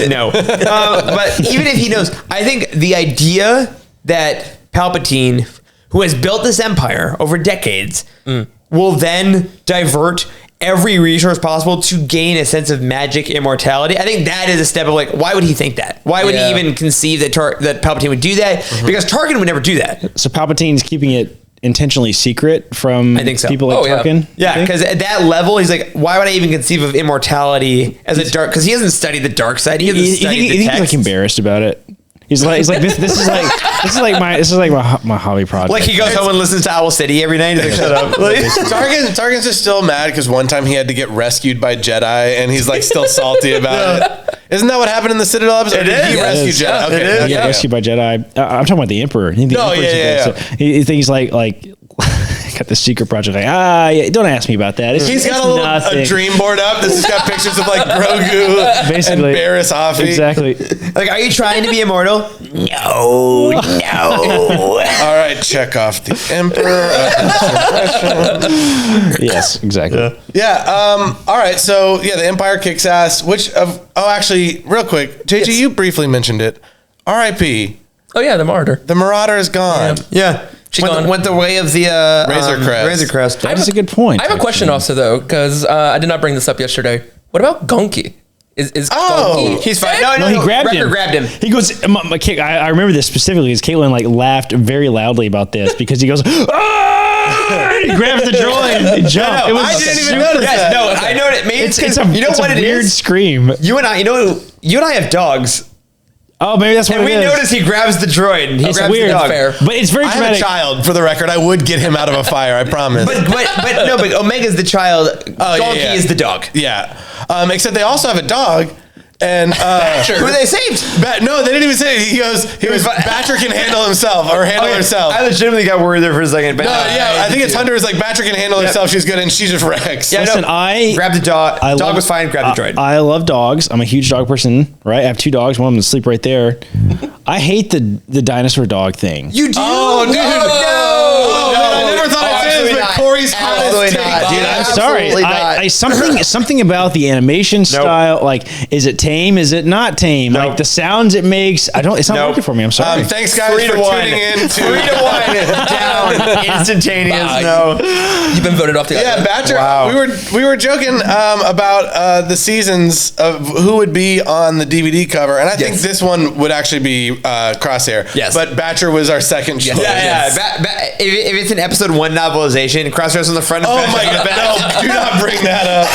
Speaker 3: No. But even if he knows, I think the idea that Palpatine, who has built this empire over decades, will then divert every resource possible to gain a sense of magic immortality. I think that is a step of like, why would he think that? Why would he even conceive that that Palpatine would do that? Because Tarkin would never do that.
Speaker 4: So Palpatine's keeping it intentionally secret from
Speaker 3: I think so.
Speaker 4: people like Tarkin?
Speaker 3: Yeah, because at that level, he's like, why would I even conceive of immortality as a dark? Because he hasn't studied the dark side. He hasn't studied the
Speaker 4: he's
Speaker 3: text.
Speaker 4: like embarrassed about it. He's like this is like my hobby project.
Speaker 3: Like he goes home and listens to Owl City every night. He's like, shut up.
Speaker 1: Tarkin's just still mad because one time he had to get rescued by Jedi, and he's like still salty about it. Isn't that what happened in the Citadel episode?
Speaker 3: It is.
Speaker 1: He rescued Jedi. Okay.
Speaker 3: It is.
Speaker 4: yeah, rescued by Jedi. I'm talking about the Emperor. The Emperor's so he thinks like got the secret project. Like, don't ask me about that.
Speaker 1: He's got a dream board up. This has got pictures of like Grogu
Speaker 4: basically,
Speaker 1: and Barriss Offee.
Speaker 4: Exactly.
Speaker 3: Like, are you trying to be immortal? No.
Speaker 1: All right, check off the Emperor.
Speaker 4: Yes, exactly.
Speaker 1: Yeah. All right. So yeah, the Empire kicks ass. Actually, real quick, JG, you briefly mentioned it. R.I.P.
Speaker 2: Oh yeah, the Martyr.
Speaker 1: The Marauder is gone.
Speaker 3: Yeah. Went the way of the Razor Crest.
Speaker 4: That's a good point.
Speaker 2: I have a question also though, because I did not bring this up yesterday. What about Gunky? Is Gunky
Speaker 3: he's fine.
Speaker 2: dead?
Speaker 4: He grabbed
Speaker 3: him.
Speaker 4: He goes. I remember this specifically because Caitlin like laughed very loudly about this because he goes. Ah! He grabs the droid and jump.
Speaker 1: No, I didn't even notice that.
Speaker 3: No, I know it. Maybe
Speaker 4: It's a weird scream.
Speaker 3: You and I have dogs.
Speaker 4: Oh, maybe that's what
Speaker 3: and
Speaker 4: it is.
Speaker 3: we notice he grabs the droid. And he
Speaker 4: It's
Speaker 3: grabs
Speaker 4: weird.
Speaker 3: the dog.
Speaker 2: Fair.
Speaker 4: But it's very
Speaker 1: I have a
Speaker 4: dramatic.
Speaker 1: child, for the record. I would get him out of a fire. I promise.
Speaker 3: But Omega's the child. Donkey is the dog.
Speaker 1: Yeah. Except they also have a dog. And
Speaker 3: Who they saved?
Speaker 1: no, they didn't even say it. He goes, Batcher can handle himself or handle herself.
Speaker 3: I legitimately got worried there for a second. But
Speaker 1: I think it's Hunter is like, Batcher can handle herself. She's good. And she just wrecks.
Speaker 3: Yeah,
Speaker 4: Listen, I
Speaker 3: grabbed the dog. Dog was fine. Grabbed the droid.
Speaker 4: I love dogs. I'm a huge dog person, right? I have 2 dogs. One of them is asleep right there. I hate the dinosaur dog thing.
Speaker 3: You do?
Speaker 1: Oh, dude. No. I never thought I'd say this, but Corey's hottest take.
Speaker 4: Dude, I'm sorry. I something about the animation style. Like, is it tame? Is it not tame?
Speaker 3: Nope.
Speaker 4: Like the sounds it makes. It's not working for me. I'm sorry.
Speaker 1: Thanks, guys, for tuning in.
Speaker 3: 3-1 down. Instantaneous. No.
Speaker 2: You've been voted off the
Speaker 1: Yeah,
Speaker 2: island.
Speaker 1: Batcher.
Speaker 3: Wow.
Speaker 1: We were joking about the seasons of who would be on the DVD cover, and I think this one would actually be Crosshair.
Speaker 2: Yes,
Speaker 1: but Batcher was our second choice.
Speaker 3: Yeah. If it's an episode 1 novelization, Crosshair's on the front.
Speaker 1: Oh my god! No, do not bring that up.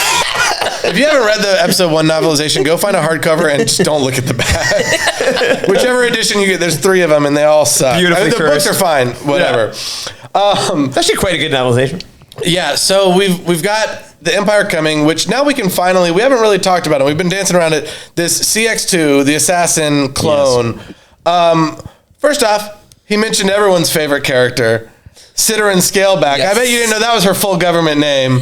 Speaker 1: If you haven't read the episode 1 novelization, go find a hardcover and just don't look at the back. Whichever edition you get, there's 3 of them, and they all suck.
Speaker 3: Beautifully
Speaker 1: the books are fine. Whatever.
Speaker 3: It's actually quite a good novelization.
Speaker 1: Yeah, so we've got the Empire coming, which now we can finally. We haven't really talked about it. We've been dancing around it. This CX2, the assassin clone. Yes. First off, he mentioned everyone's favorite character, Citarin Scaleback. Yes. I bet you didn't know that was her full government name.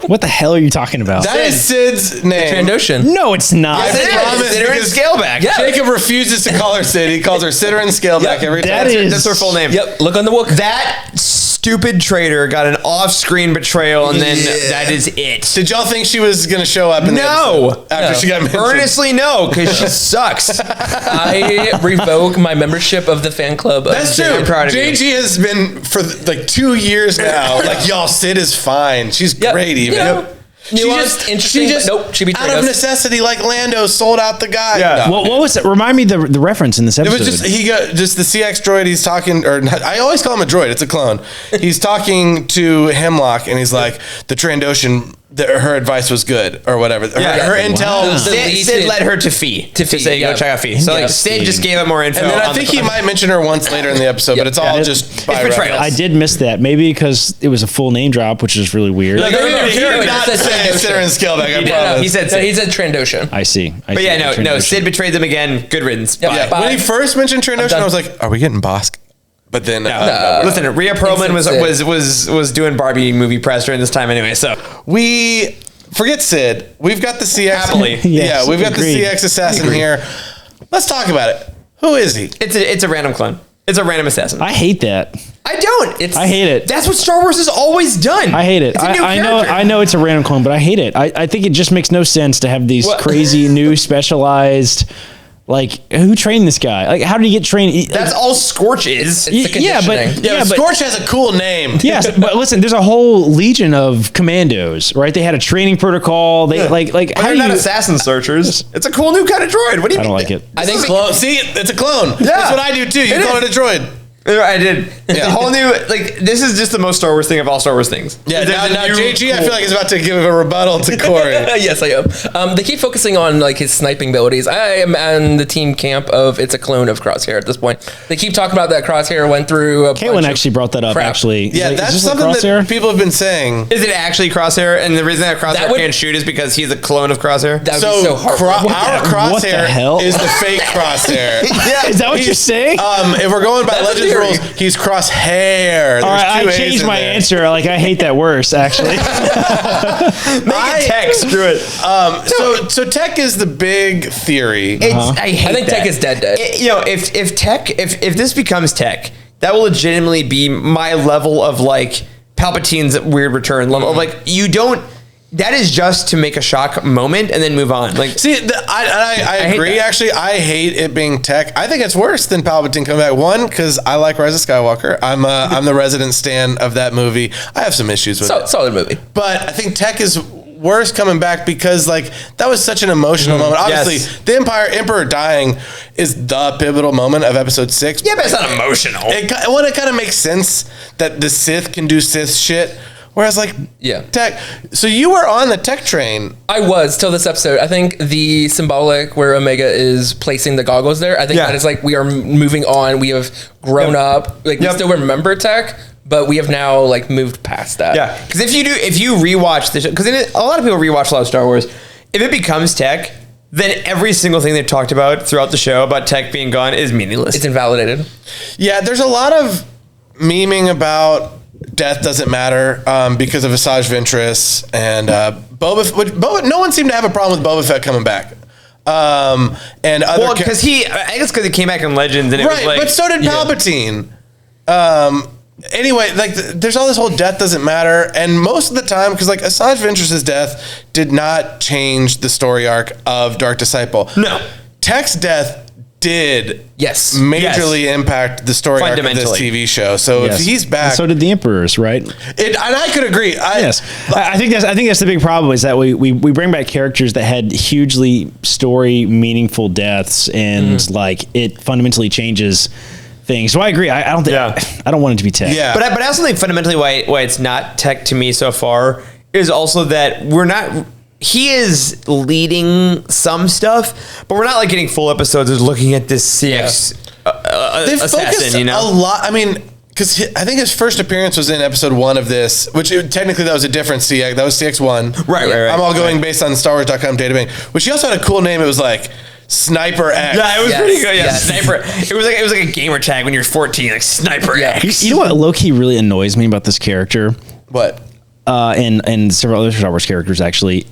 Speaker 4: What the hell are you talking about?
Speaker 1: That is Sid's name.
Speaker 2: Trandoshan.
Speaker 4: No, it's not.
Speaker 1: Yes,
Speaker 3: Citarin Scaleback.
Speaker 1: Yeah. Jacob refuses to call her Sid. He calls her Citarin Scaleback every time.
Speaker 3: That's her full name.
Speaker 2: Yep. Look on the book.
Speaker 3: That stupid traitor got an off-screen betrayal, and then that is it.
Speaker 1: Did y'all think she was going to show up in the episode after she got mentioned?
Speaker 3: Earnestly no, because she sucks.
Speaker 2: I revoke my membership of the fan club.
Speaker 1: That's true.
Speaker 3: I'm proud of you.
Speaker 1: JG has been for like 2 years now. Like, y'all, Sid is fine. She's great even.
Speaker 2: Yeah. Interesting. Nope, she betrayed
Speaker 1: out of
Speaker 2: us.
Speaker 1: necessity, like Lando sold out the guy.
Speaker 3: Yeah.
Speaker 1: No.
Speaker 4: What was it? Remind me the reference in this
Speaker 1: It
Speaker 4: episode.
Speaker 1: was just the CX droid. He's talking, or not, I always call him a droid. It's a clone. He's talking to Hemlock, and he's like, the Trandoshan. Her advice was good, or whatever. Her intel.
Speaker 3: Sid led her to Fee. To say, go check out Fee. So Sid just gave up more info.
Speaker 1: And then I think he might mention her once later in the episode, but it's all just by
Speaker 3: betrayal.
Speaker 1: reference.
Speaker 4: I did miss that. Maybe because it was a full name drop, which is really weird.
Speaker 1: He did not say Citarin Scaleback. I promise.
Speaker 3: He said
Speaker 2: Trandoshan.
Speaker 4: I see.
Speaker 3: But yeah, no. Sid betrayed them again. Good riddance.
Speaker 1: Yeah. When he first mentioned Trandoshan, I was like, "Are we getting Bosk?" But then,
Speaker 3: listen, Rhea Perlman was doing Barbie movie press during this time anyway. So
Speaker 1: we forget Sid. We've got the CX.
Speaker 3: Happily.
Speaker 4: Yes,
Speaker 1: we've got
Speaker 4: agreed.
Speaker 1: the CX assassin here. Let's talk about it. Who is he?
Speaker 3: it's a random clone. It's a random assassin.
Speaker 4: I hate that.
Speaker 3: I don't.
Speaker 4: I hate it.
Speaker 3: That's what Star Wars has always done.
Speaker 4: I hate it.
Speaker 3: It's a new character.
Speaker 4: I know it's a random clone, but I hate it. I think it just makes no sense to have these crazy new specialized. Like, who trained this guy? Like, how did he get trained?
Speaker 3: That's all Scorch is.
Speaker 1: But Scorch has a cool name.
Speaker 4: Yes, but listen, there's a whole legion of commandos, right? They had a training protocol. They like
Speaker 3: But
Speaker 4: how
Speaker 3: they're
Speaker 4: do
Speaker 3: not
Speaker 4: you?
Speaker 3: assassin searchers. It's a cool new kind of droid. What do you
Speaker 4: I don't
Speaker 3: mean?
Speaker 4: like it.
Speaker 2: I think
Speaker 1: Clone. See, it's a clone. That's what I do too. You call it a droid.
Speaker 3: I did. It's a whole new, like, this is just the most Star Wars thing of all Star Wars things.
Speaker 1: Yeah,
Speaker 3: There's
Speaker 1: now
Speaker 3: a new
Speaker 1: JG, I
Speaker 3: cool-
Speaker 1: feel like is about to give a rebuttal to Corey.
Speaker 2: Yes, I am. They keep focusing on like his sniping abilities. I am on the team camp of it's a clone of Crosshair at this point. They keep talking about that Crosshair went through a
Speaker 4: Caitlin
Speaker 2: bunch of
Speaker 4: actually brought that up.
Speaker 2: crap.
Speaker 4: Actually,
Speaker 1: Yeah,
Speaker 4: Is
Speaker 1: that's
Speaker 4: this like
Speaker 1: something
Speaker 4: Crosshair?
Speaker 1: that people have been saying.
Speaker 3: Is it actually Crosshair? And the reason that Crosshair can't shoot is because he's a clone of Crosshair?
Speaker 2: That would be so hard.
Speaker 1: our
Speaker 4: what the
Speaker 1: Crosshair
Speaker 4: hell?
Speaker 1: is the fake Crosshair.
Speaker 4: Is that what you're saying?
Speaker 1: If we're going by
Speaker 2: That's a
Speaker 1: Legends
Speaker 2: theory.
Speaker 1: rules, he's Crosshair. There's
Speaker 4: All right,
Speaker 1: two
Speaker 4: I
Speaker 1: A's
Speaker 4: changed
Speaker 1: in
Speaker 4: my
Speaker 1: there.
Speaker 4: answer. Like, I hate that worse. Actually,
Speaker 3: Make it tech. Screw it.
Speaker 1: So Tech is the big theory.
Speaker 3: I hate
Speaker 2: I think
Speaker 3: that.
Speaker 2: Tech is dead.
Speaker 3: If Tech, if this becomes Tech, that will legitimately be my level of like Palpatine's weird return level. Like, you don't. That is just to make a shock moment and then move on. Like,
Speaker 1: See, I
Speaker 3: hate
Speaker 1: agree.
Speaker 3: that.
Speaker 1: Actually, I hate it being Tech. I think it's worse than Palpatine coming back. One, because I like Rise of Skywalker. I'm the resident stan of that movie. I have some issues with it,
Speaker 2: Solid movie.
Speaker 1: but I think Tech is worse coming back because like that was such an emotional moment. Obviously,
Speaker 3: Yes.
Speaker 1: the Emperor dying is the pivotal moment of Episode 6.
Speaker 3: yeah, but it's not emotional.
Speaker 1: It kind of makes sense that the Sith can do Sith shit. Whereas, like, Tech. So you were on the Tech train.
Speaker 2: I was till this episode. I think the symbolic where Omega is placing the goggles there. I think that is like we are moving on. We have grown up. Like we still remember Tech, but we have now like moved past that.
Speaker 3: Yeah, because if you rewatch the show, because a lot of people rewatch a lot of Star Wars, if it becomes Tech, then every single thing they've talked about throughout the show about Tech being gone is meaningless.
Speaker 2: It's invalidated.
Speaker 1: Yeah, there's a lot of memeing about death doesn't matter because of Asajj Ventress and Boba. No one seemed to have a problem with Boba Fett coming back. And other
Speaker 3: Well, because I guess because he came back in Legends and it was like,
Speaker 1: but so did Palpatine. Anyway, like there's all this whole death doesn't matter, and most of the time, because like Asajj Ventress's death did not change the story arc of Dark Disciple.
Speaker 3: No.
Speaker 1: Tech's death did majorly
Speaker 3: Yes.
Speaker 1: impact the story arc of this
Speaker 3: Fundamentally.
Speaker 1: TV show. So if he's back,
Speaker 4: And so did the Emperor's, right?
Speaker 1: and I could agree.
Speaker 4: Yes, I think that's the big problem is that we bring back characters that had hugely story meaningful deaths, and like it fundamentally changes things. So I agree. I don't think I don't want it to be Tech.
Speaker 1: Yeah.
Speaker 3: But I also think fundamentally why it's not Tech to me so far is also that we're not. He is leading some stuff, but we're not like getting full episodes of looking at this CX
Speaker 1: They've
Speaker 3: assassin.
Speaker 1: focused
Speaker 3: You know,
Speaker 1: a lot. I mean, because I think his first appearance was in episode 1 of this, which technically that was a different CX. That was CX1.
Speaker 3: Right.
Speaker 1: I'm all going based on StarWars.com database, which he also had a cool name. It was like Sniper X.
Speaker 3: Yeah, it was pretty good. Yeah,
Speaker 2: Yes.
Speaker 3: Sniper. It was like a gamer tag when you're 14, like Sniper X.
Speaker 4: You know what low-key really annoys me about this character?
Speaker 1: What?
Speaker 4: And several other Star Wars characters actually.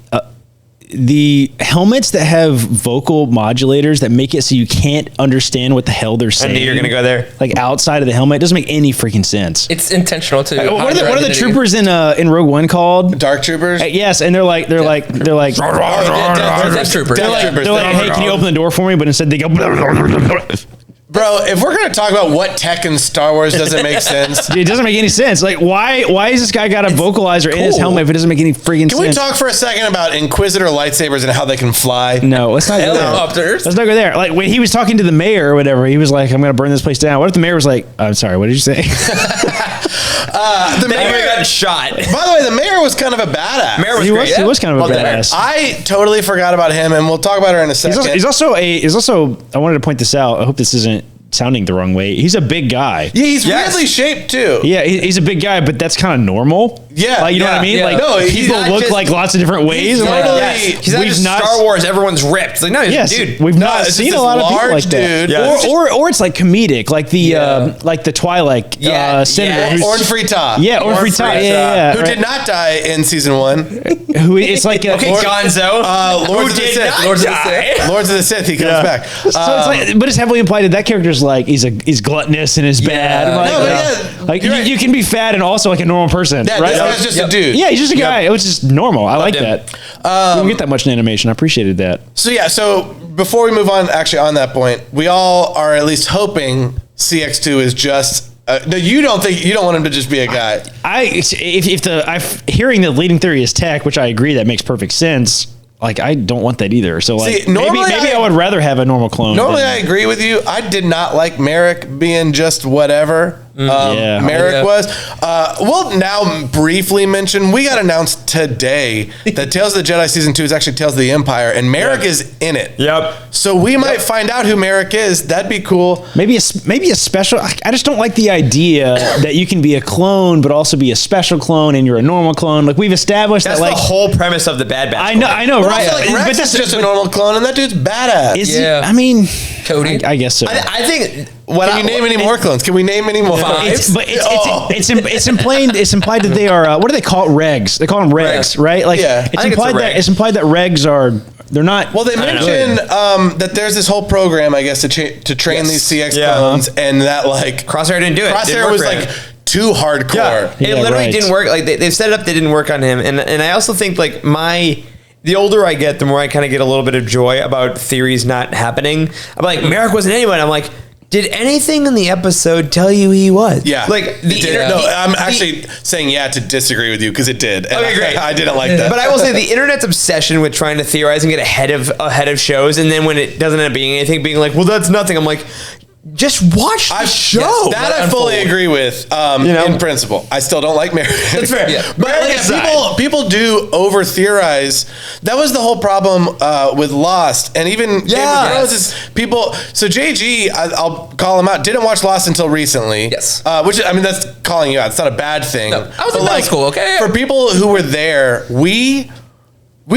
Speaker 4: The helmets that have vocal modulators that make it so you can't understand what the hell they're
Speaker 3: I
Speaker 4: saying.
Speaker 3: knew you were gonna go there.
Speaker 4: Like outside of the helmet, it doesn't make any freaking sense.
Speaker 2: It's intentional to.
Speaker 4: What are the troopers in Rogue One called?
Speaker 1: Dark Troopers?
Speaker 4: Yes, and they're like
Speaker 2: Death Troopers.
Speaker 4: They're like, hey, can you open the door for me? But instead they go.
Speaker 1: Bro, if we're going to talk about what tech in Star Wars doesn't make sense,
Speaker 4: It doesn't make any sense. Like, why is this guy got a vocalizer in his
Speaker 2: cool.
Speaker 4: helmet if it doesn't make any freaking
Speaker 1: can
Speaker 4: sense?
Speaker 1: we talk for a second about Inquisitor lightsabers and how they can fly?
Speaker 4: No, let's not go there.
Speaker 2: Helicopters.
Speaker 4: Let's not go there. Like when he was talking to the mayor or whatever, he was like, "I'm going to burn this place down." What if the mayor was like, "I'm sorry, what did you say?"
Speaker 1: The mayor
Speaker 3: got shot.
Speaker 1: By the way, the mayor was kind of a badass.
Speaker 3: Mayor was
Speaker 4: he
Speaker 3: great.
Speaker 4: was kind of a
Speaker 2: Well, there.
Speaker 4: badass.
Speaker 1: I totally forgot about him, and we'll talk about her in a second.
Speaker 4: He's also. I wanted to point this out. I hope this isn't sounding the wrong way. He's a big guy.
Speaker 1: Yeah, he's
Speaker 3: Yes.
Speaker 1: weirdly shaped too.
Speaker 4: Yeah, he's a big guy, but that's kind of normal.
Speaker 1: Yeah,
Speaker 4: like, you know what I mean?
Speaker 2: yeah.
Speaker 4: Like,
Speaker 1: No, he's
Speaker 4: people
Speaker 1: not
Speaker 4: look
Speaker 1: just-
Speaker 4: like lots of different ways.
Speaker 1: he's
Speaker 4: I'm like,
Speaker 1: totally-
Speaker 3: Yes. He's not
Speaker 4: we've
Speaker 3: just
Speaker 4: not-
Speaker 3: Star Wars. Everyone's ripped. It's like, no, he's
Speaker 4: yes,
Speaker 3: a dude.
Speaker 4: we've not
Speaker 1: it's
Speaker 4: seen
Speaker 1: just
Speaker 4: a lot of people
Speaker 1: large
Speaker 4: like that.
Speaker 1: dude.
Speaker 3: Yeah.
Speaker 4: Or it's like comedic, like the
Speaker 2: Yeah.
Speaker 4: like the Twilight senator.
Speaker 3: yes.
Speaker 4: who's-
Speaker 1: Orange Frita.
Speaker 4: Yeah, Orange
Speaker 3: Orange
Speaker 4: Frita.
Speaker 3: Frita.
Speaker 4: Yeah,
Speaker 1: Who did not die in season 1?
Speaker 4: Who it's like a,
Speaker 3: Okay, Gonzo.
Speaker 1: Lords of the
Speaker 3: did
Speaker 1: Sith.
Speaker 3: not
Speaker 2: Lords of the
Speaker 3: die?
Speaker 2: Sith.
Speaker 1: Lords of the Sith, he comes back.
Speaker 4: So it's like, but it's heavily implied that character's like he's gluttonous and is bad. Like,
Speaker 1: No, but yeah,
Speaker 4: like
Speaker 1: you're right.
Speaker 4: you can be fat and also like a normal person,
Speaker 1: Yeah,
Speaker 4: right?
Speaker 1: this guy's just a dude.
Speaker 4: Yeah, he's just a guy. It was just normal. I like
Speaker 3: him.
Speaker 4: that. We don't get that much in animation. I appreciated that.
Speaker 1: So before we move on, actually on that point, we all are at least hoping CX2 is just. No, you don't want him to just be a guy.
Speaker 4: Hearing the leading theory is tech, which I agree that makes perfect sense. Like I don't want that either. So like
Speaker 1: See, normally
Speaker 4: maybe I would rather have a normal clone.
Speaker 1: Normally,
Speaker 4: than-
Speaker 1: I agree with you. I did not like Merrick being just whatever
Speaker 4: Yeah.
Speaker 1: Merrick
Speaker 2: Yeah.
Speaker 1: was. We'll now briefly mention, we got announced today that Tales of the Jedi Season 2 is actually Tales of the Empire, and Merrick is in it.
Speaker 3: Yep.
Speaker 1: So we might find out who Merrick is. That'd be cool.
Speaker 4: Maybe a special. I just don't like the idea that you can be a clone, but also be a special clone, and you're a normal clone. Like we've established
Speaker 3: That's
Speaker 4: that. Like
Speaker 3: the whole premise of the Bad Batch.
Speaker 4: I know,
Speaker 1: But
Speaker 4: right?
Speaker 1: also, like, Rex is just a normal clone, and that dude's badass.
Speaker 4: Is
Speaker 2: Yeah.
Speaker 4: he? I mean,
Speaker 2: Cody.
Speaker 4: I guess so.
Speaker 3: I think what
Speaker 1: Can you name any more clones? Can we name any more?
Speaker 4: It's implied that they are what do they call it? Regs. They call them regs, right? Like
Speaker 1: Yeah.
Speaker 4: it's
Speaker 3: I think it's a
Speaker 4: implied that
Speaker 3: reg.
Speaker 4: it's implied that regs are they're not.
Speaker 1: Well, they mentioned that there's this whole program, I guess, to train these CX
Speaker 3: Yeah.
Speaker 1: clones, and that like
Speaker 3: Crosshair didn't do it. Didn't
Speaker 1: Crosshair
Speaker 3: work
Speaker 1: was
Speaker 3: for him.
Speaker 1: like too hardcore.
Speaker 3: Yeah,
Speaker 4: Yeah,
Speaker 3: it literally
Speaker 4: right.
Speaker 3: didn't work. Like they've set it up, they didn't work on him. And I also think like the older I get, the more I kind of get a little bit of joy about theories not happening. I'm like, Merrick wasn't anyone. I'm like, did anything in the episode tell you he was?
Speaker 1: Yeah,
Speaker 3: like
Speaker 1: it did. No, I'm actually saying to disagree with you because it did. And
Speaker 3: Okay, great.
Speaker 1: I didn't like that.
Speaker 3: But I will say the internet's obsession with trying to theorize and get ahead of shows, and then when it doesn't end up being anything, being like, well, that's nothing. I'm like, just watch the show.
Speaker 1: Yes, that I fully agree with. In principle, I still don't like Merrick.
Speaker 3: That's fair.
Speaker 2: Yeah.
Speaker 1: But
Speaker 3: Merrick aside.
Speaker 1: people do over theorize. That was the whole problem with Lost, and even Game of Thrones is people. So JG, I'll call him out. Didn't watch Lost until recently.
Speaker 2: Yes.
Speaker 1: Which I mean, that's calling you out. It's not a bad thing.
Speaker 2: No, I was in middle school, okay?
Speaker 1: For people who were there, we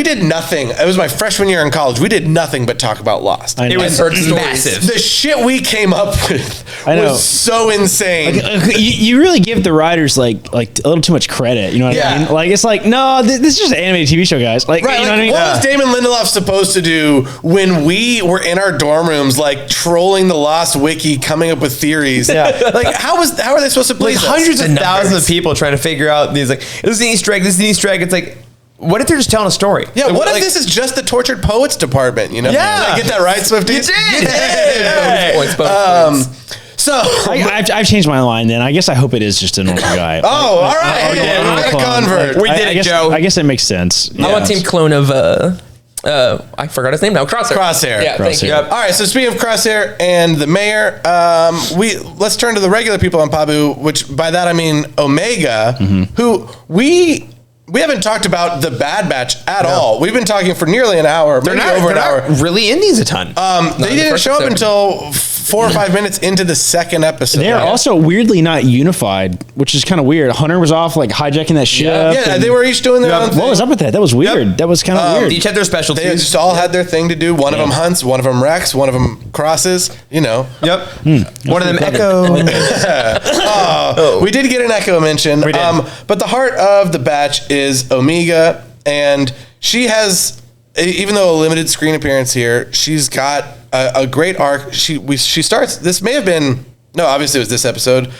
Speaker 1: did nothing. It was my freshman year in college. We did nothing but talk about Lost.
Speaker 4: I know.
Speaker 3: It was
Speaker 2: heard stories.
Speaker 3: massive.
Speaker 1: The shit we came up with
Speaker 4: I know.
Speaker 1: was so insane.
Speaker 4: You really give the writers like a little too much credit. You know what
Speaker 1: Yeah.
Speaker 4: I mean? Like it's like no, this is just an animated TV show, guys. Like
Speaker 1: Right,
Speaker 4: you know
Speaker 1: like,
Speaker 4: what I mean?
Speaker 1: what was Damon Lindelof supposed to do when we were in our dorm rooms, like trolling the Lost wiki, coming up with theories? Like how are they supposed to
Speaker 3: Like
Speaker 1: please us?
Speaker 3: hundreds of
Speaker 2: The numbers.
Speaker 3: thousands of people trying to figure out these like this is an Easter egg, this is an Easter egg. It's like, what if they're just telling a story?
Speaker 1: Yeah,
Speaker 3: Like,
Speaker 1: what if
Speaker 3: like-
Speaker 1: this is just the tortured poets department? You know?
Speaker 3: Yeah.
Speaker 1: Did I get that right, Swifties?
Speaker 3: You did.
Speaker 1: Yay!
Speaker 2: Bonus points.
Speaker 1: So,
Speaker 4: I've changed my line. Then I guess I hope it is just a normal guy.
Speaker 1: all right,
Speaker 4: Yeah,
Speaker 1: we're
Speaker 4: normal
Speaker 1: a
Speaker 4: clone.
Speaker 1: convert.
Speaker 3: We did
Speaker 4: I
Speaker 3: it,
Speaker 4: guess,
Speaker 3: Joe.
Speaker 4: I guess it makes sense.
Speaker 2: I want team clone of I forgot his name now.
Speaker 1: Crosshair.
Speaker 2: Yeah, thank you.
Speaker 1: All right. So speaking of Crosshair and the mayor, let's turn to the regular people on Pabu, which by that I mean Omega, who we haven't talked about the Bad Batch at all. We've been talking for nearly an hour, maybe over an hour.
Speaker 3: really in these a ton.
Speaker 1: They
Speaker 2: the
Speaker 1: didn't
Speaker 2: first
Speaker 1: show up
Speaker 2: episode.
Speaker 1: until 4 or 5 minutes into the second episode.
Speaker 4: They're also weirdly not unified, which is kind of weird. Hunter was off like hijacking that ship.
Speaker 1: Yeah,
Speaker 4: and-
Speaker 1: they were each doing their own thing.
Speaker 4: What was up with that? That was weird.
Speaker 3: Yep.
Speaker 4: That was kind of weird.
Speaker 3: Each had their
Speaker 1: They
Speaker 3: specialties.
Speaker 1: just all had their thing to do. One of them hunts, one of them wrecks, one of them crosses. You know.
Speaker 3: Yep. One of them Echo.
Speaker 1: We did get an Echo mention.
Speaker 3: We did.
Speaker 1: But the heart of the batch is Omega, and she has, even though a limited screen appearance here, she's got a great arc. She starts. This may have been obviously it was this episode.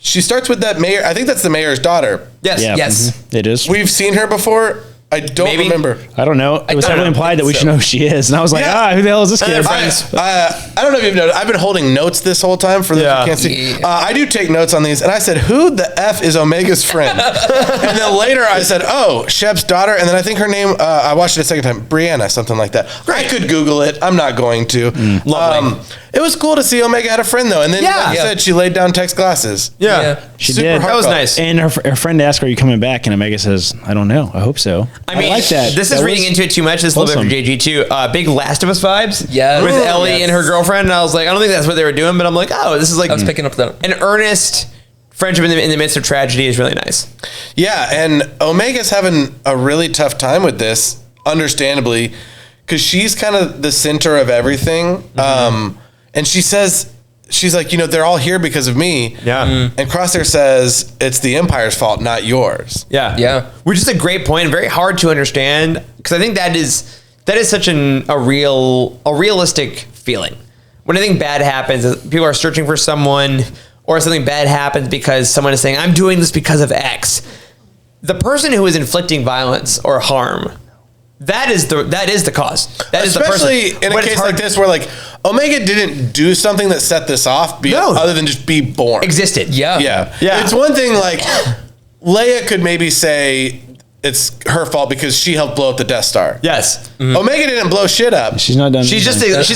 Speaker 1: She starts with that mayor. I think that's the mayor's daughter.
Speaker 3: Yes.
Speaker 4: Yeah,
Speaker 2: Yes.
Speaker 4: it is.
Speaker 1: We've seen her before. I don't
Speaker 3: Maybe.
Speaker 1: remember.
Speaker 4: I don't know. It was
Speaker 2: don't
Speaker 4: heavily
Speaker 2: know.
Speaker 4: implied that we
Speaker 2: So-
Speaker 4: should know who she is, and I was like,
Speaker 1: Yeah.
Speaker 4: who the hell is this kid?
Speaker 1: I don't know if you've noticed. I've been holding notes this whole time for those
Speaker 3: Yeah.
Speaker 1: who can't see.
Speaker 2: Yeah.
Speaker 1: I do take notes on these, and I said, "Who the f is Omega's friend?" And then later I said, "Oh, Shep's daughter." And then I think her name. I watched it a second time, Brianna, something like that. I could Google it. I'm not going to.
Speaker 3: Lovely.
Speaker 1: It was cool to see Omega had a friend though, and then like you
Speaker 2: Yeah.
Speaker 1: said, she laid down Tech's glasses.
Speaker 3: Yeah.
Speaker 4: She
Speaker 1: Super
Speaker 4: did.
Speaker 3: That was
Speaker 1: heartfelt.
Speaker 3: nice.
Speaker 4: And her friend asked, "Are you coming back?" And Omega says, "I don't know. I hope so."
Speaker 3: I mean,
Speaker 4: like that.
Speaker 3: This
Speaker 4: That
Speaker 3: is
Speaker 4: was
Speaker 3: reading into it too much. This is a little bit
Speaker 4: wholesome.
Speaker 3: for JG too. Big Last of Us vibes.
Speaker 2: Yeah.
Speaker 3: With
Speaker 2: Ooh,
Speaker 3: Ellie
Speaker 2: yes.
Speaker 3: and her girlfriend. And I was like, I don't think that's what they were doing, but I'm like, oh, this is like
Speaker 2: I was picking up that.
Speaker 3: an earnest friendship in the midst of tragedy is really nice.
Speaker 1: Yeah, and Omega's having a really tough time with this, understandably, because she's kind of the center of everything. And she says, she's like, they're all here because of me.
Speaker 3: Yeah.
Speaker 1: And Crosshair says, it's the Empire's fault, not yours.
Speaker 3: Yeah.
Speaker 2: Yeah.
Speaker 3: Which is a great point and very hard to understand, because I think that is such a realistic feeling. When anything bad happens, people are searching for someone, or something bad happens because someone is saying, I'm doing this because of X. The person who is inflicting violence or harm, that is the cause. That is the person.
Speaker 1: Especially in a case like this where like Omega didn't do something that set this off other than just be born.
Speaker 3: Existed.
Speaker 1: Yeah. It's one thing like Leia could maybe say it's her fault because she helped blow up the Death Star.
Speaker 3: Yes.
Speaker 1: Omega didn't blow shit up.
Speaker 4: She's not done.
Speaker 3: She's just
Speaker 1: alive.
Speaker 3: She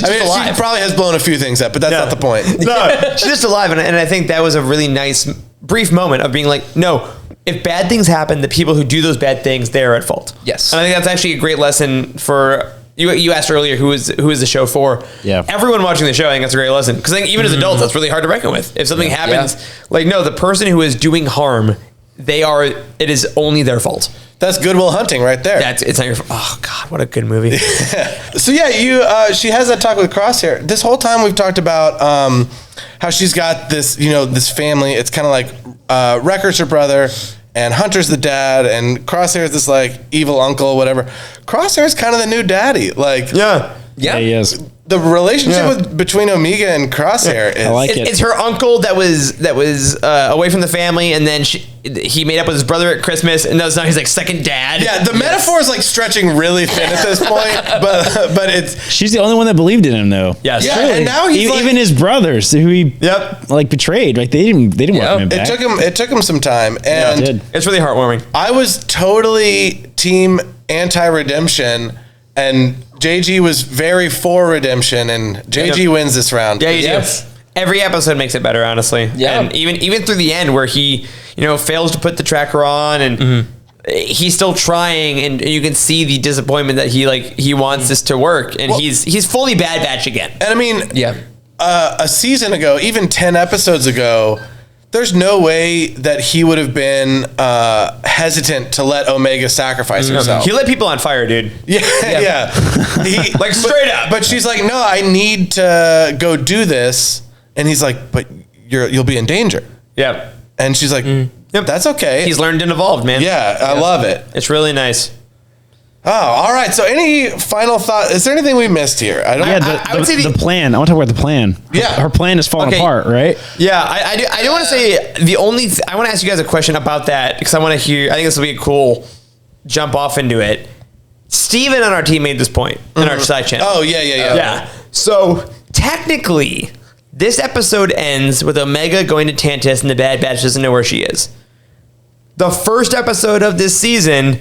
Speaker 1: probably has blown a few things up, but that's not the point.
Speaker 3: No, she's just alive. And I think that was a really nice, brief moment of being like, no, if bad things happen, the people who do those bad things, they're at fault.
Speaker 2: Yes.
Speaker 3: And I think that's actually a great lesson for, you asked earlier, who is the show for?
Speaker 4: Yeah.
Speaker 3: Everyone watching the show, I think that's a great lesson. Because I think even as adults, that's really hard to reckon with. If something happens, like, no, the person who is doing harm, it is only their fault.
Speaker 1: That's Good Will Hunting right there.
Speaker 3: It's not your fault. Oh God, what a good movie.
Speaker 1: So yeah, she has that talk with Crosshair. This whole time we've talked about how she's got this, this family. It's kind of like Wrecker's her brother, and Hunter's the dad, and Crosshair's this like evil uncle, whatever. Crosshair's kind of the new daddy. Like
Speaker 3: Yeah,
Speaker 4: he is.
Speaker 1: the relationship between Omega and Crosshair is.
Speaker 4: I like it.
Speaker 3: It's her uncle that was away from the family, and then he made up with his brother at Christmas, and now he's like second dad.
Speaker 1: Yeah, the metaphor is like stretching really thin at this point, but it's.
Speaker 4: She's the only one that believed in him, though.
Speaker 3: Yes.
Speaker 1: Yeah, and now he's
Speaker 4: even his brothers, who he like betrayed, like they didn't welcome him back.
Speaker 1: It took him some time, and
Speaker 4: it did.
Speaker 3: It's really heartwarming.
Speaker 1: I was totally team anti-redemption, and JG was very for redemption, and JG wins this round.
Speaker 3: Yeah, you do. Every episode makes it better, honestly.
Speaker 2: Yeah.
Speaker 3: And even through the end where he, fails to put the tracker on, and he's still trying, and you can see the disappointment that he wants this to work, and he's fully Bad Batch again.
Speaker 1: And I mean, a season ago, even 10 episodes ago, there's no way that he would have been hesitant to let Omega sacrifice himself.
Speaker 3: He lit people on fire, dude.
Speaker 1: Yeah. He,
Speaker 3: Like, straight up.
Speaker 1: But she's like, no, I need to go do this. And he's like, but you'll be in danger.
Speaker 3: Yeah.
Speaker 1: And she's like, that's okay.
Speaker 3: He's learned and evolved, man.
Speaker 1: Yeah, I love it.
Speaker 3: It's really nice.
Speaker 1: Oh, all right. So any final thought? Is there anything we missed here?
Speaker 3: I would say
Speaker 4: the plan. I want to talk about the plan.
Speaker 1: Yeah.
Speaker 4: Her plan is falling apart, right?
Speaker 3: Yeah, I do want to say the only. I want to ask you guys a question about that, because I want to hear. I think this will be a cool jump off into it. Steven on our team made this point in our side channel.
Speaker 1: Oh, yeah.
Speaker 3: So technically, this episode ends with Omega going to Tantus, and the Bad Batch doesn't know where she is. The first episode of this season,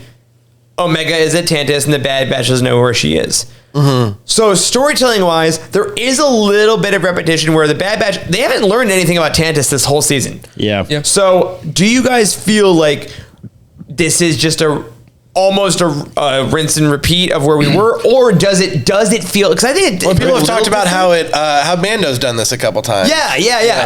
Speaker 3: Omega is at Tantus, and the Bad Batch doesn't know where she is. So storytelling-wise, there is a little bit of repetition where the Bad Batch, they haven't learned anything about Tantus this whole season.
Speaker 4: Yeah.
Speaker 3: So do you guys feel like this is just almost a rinse and repeat of where we were, or does it feel? Because I think
Speaker 1: people have talked about how Mando's done this a couple times.
Speaker 3: Yeah.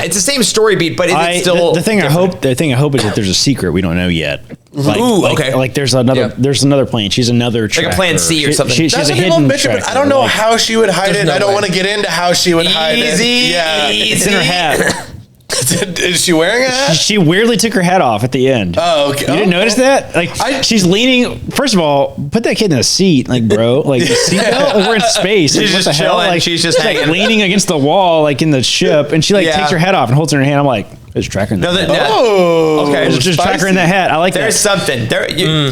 Speaker 3: It's the same story beat, but it's still
Speaker 4: the thing different. The thing I hope is that there's a secret we don't know yet.
Speaker 3: Okay.
Speaker 4: Like there's another plane. She's another tracker.
Speaker 3: Like a plan C or something.
Speaker 4: She's a hidden tracker.
Speaker 1: I don't know how she would hide it. I don't want to get into how she would hide it.
Speaker 3: Yeah,
Speaker 4: it's in her hat.
Speaker 1: Is she wearing a hat?
Speaker 4: She weirdly took her hat off at the end.
Speaker 1: Oh, okay.
Speaker 4: You didn't notice that? Like, she's leaning. First of all, put that kid in a seat, like, bro. Like, the seatbelt. Like, we're in space.
Speaker 3: She's
Speaker 4: like,
Speaker 3: just chilling. Like, she's just
Speaker 4: like leaning against the wall, like in the ship, and she takes her hat off and holds it in her hand. I'm like, there's a tracker in that.
Speaker 1: Oh,
Speaker 3: okay.
Speaker 4: There's just a tracker in that hat. I like
Speaker 3: There's
Speaker 4: that.
Speaker 3: something there.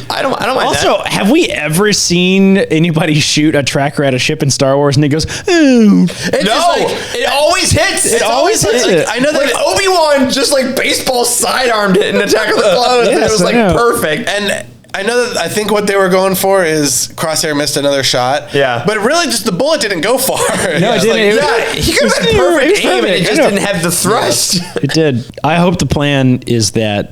Speaker 3: I don't mind
Speaker 4: also,
Speaker 3: that.
Speaker 4: have we ever seen anybody shoot a tracker at a ship in Star Wars and it goes, ooh?
Speaker 3: It always hits.
Speaker 4: It always hits it.
Speaker 3: I know that Obi-Wan just like baseball sidearmed it in Attack of the Clones.
Speaker 4: Yes,
Speaker 3: it was like perfect.
Speaker 1: And I think what they were going for is Crosshair missed another shot.
Speaker 3: Yeah.
Speaker 1: But really just the bullet didn't go far.
Speaker 4: No, it didn't.
Speaker 3: He could have had perfect aim, and it just didn't have the thrust.
Speaker 4: It did. I hope the plan is that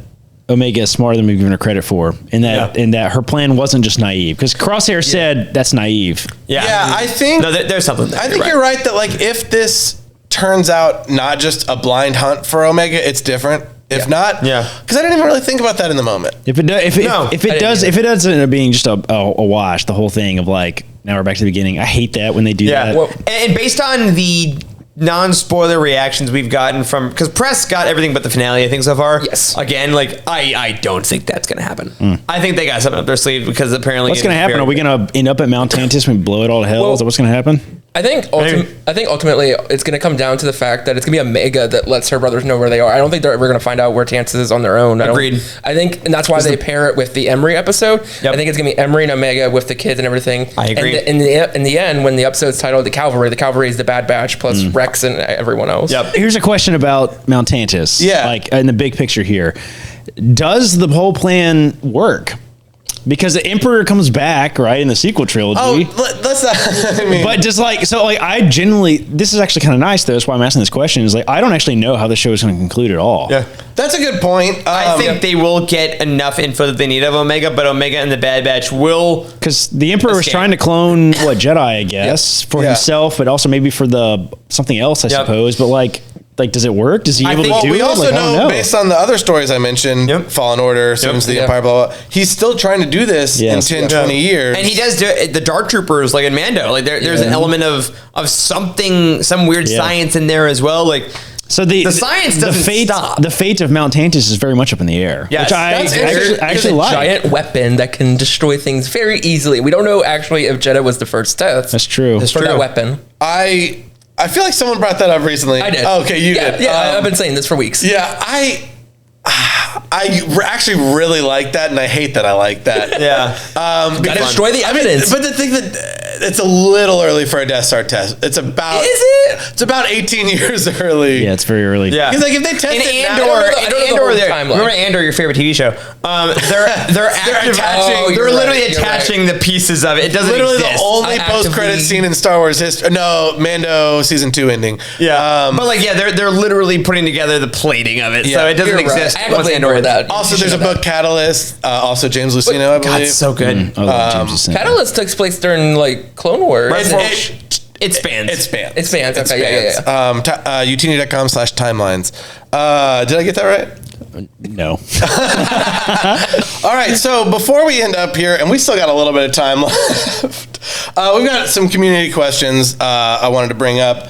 Speaker 4: Omega is smarter than we've given her credit for, and that her plan wasn't just naive. Because Crosshair said that's naive.
Speaker 1: Yeah, I think
Speaker 3: there's something there.
Speaker 1: I think you're right that like if this turns out not just a blind hunt for Omega, it's different. If not, because I didn't even really think about that in the moment.
Speaker 4: If it does end up being just a wash, the whole thing of like, now we're back to the beginning. I hate that when they do that.
Speaker 3: Well, and based on the non-spoiler reactions we've gotten from, because press got everything but the finale, I think, so far.
Speaker 2: Yes.
Speaker 3: Again, like I don't think that's gonna happen. I think they got something up their sleeve because apparently
Speaker 4: what's gonna happen? Are we gonna end up at Mount Tantus and blow it all to hell? Is that what's gonna happen?
Speaker 2: I think ultimately it's going to come down to the fact that it's going to be Omega that lets her brothers know where they are. I don't think they're ever going to find out where Tantus is on their own.
Speaker 3: Agreed.
Speaker 2: I think, and that's why they pair it with the Emerie episode.
Speaker 3: Yep.
Speaker 2: I think it's going to be Emerie and Omega with the kids and everything.
Speaker 3: I agree.
Speaker 2: And in the end, when the episode's titled the Cavalry is the Bad Batch plus Rex and everyone else.
Speaker 3: Yep.
Speaker 4: Here's a question about Mount Tantus.
Speaker 1: Yeah.
Speaker 4: Like in the big picture here, does the whole plan work? Because the Emperor comes back, right, in the sequel trilogy.
Speaker 1: Oh, let's not. I mean,
Speaker 4: but just like, so like, I genuinely, this is actually kind of nice though. That's why I'm asking this question. Is like, I don't actually know how the show is going to conclude at all.
Speaker 1: Yeah, that's a good point.
Speaker 3: I think they will get enough info that they need of Omega, but Omega and the Bad Batch will.
Speaker 4: Because the Emperor was trying to clone Jedi, I guess, for himself, but also maybe for something else, I suppose. But like, does it work? Does he able to do it?
Speaker 1: We also
Speaker 4: like,
Speaker 1: know, based on the other stories I mentioned, Fallen Order, Sins of the Empire, blah, blah, he's still trying to do this in 10, 20 years.
Speaker 3: And he does do it, the Dark Troopers, like in Mando. Like there's an element of something, some weird science in there as well. Like, so the science doesn't stop.
Speaker 4: The fate of Mount Tantus is very much up in the air.
Speaker 3: Yes.
Speaker 4: Which I actually
Speaker 2: a
Speaker 4: like.
Speaker 2: Giant weapon that can destroy things very easily. We don't know actually if Jedha was the first test.
Speaker 4: That's true.
Speaker 2: For that weapon.
Speaker 1: I feel like someone brought that up recently.
Speaker 2: I did.
Speaker 1: Oh, okay, you did.
Speaker 2: Yeah, I've been saying this for weeks.
Speaker 1: Yeah, I actually really like that, and I hate that I like that.
Speaker 2: Gotta destroy the evidence.
Speaker 1: But the thing that it's a little early for a Death Star test. It's about It's about 18 years early.
Speaker 4: Yeah, it's very early.
Speaker 1: Yeah, because like if they test it now,
Speaker 3: remember Andor, your favorite TV show? They're attaching. They're literally attaching the pieces of it. It doesn't
Speaker 1: literally
Speaker 3: exist.
Speaker 1: the only post-credit scene in Star Wars history. No, Mando season 2 ending.
Speaker 3: Yeah, but like they're literally putting together the plating of it, so it doesn't exist.
Speaker 2: I completely Andor that.
Speaker 1: Also, there's a book, Catalyst. Also, James Luceno, I believe.
Speaker 3: God, it's so good.
Speaker 4: I love James Luceno.
Speaker 2: Catalyst takes place during like Clone Wars.
Speaker 3: It spans.
Speaker 2: It spans. Okay, yeah.
Speaker 1: Utini.com/timelines. Did I get that right?
Speaker 4: No.
Speaker 1: All right. So before we end up here, and we still got a little bit of time left, we've got some community questions I wanted to bring up.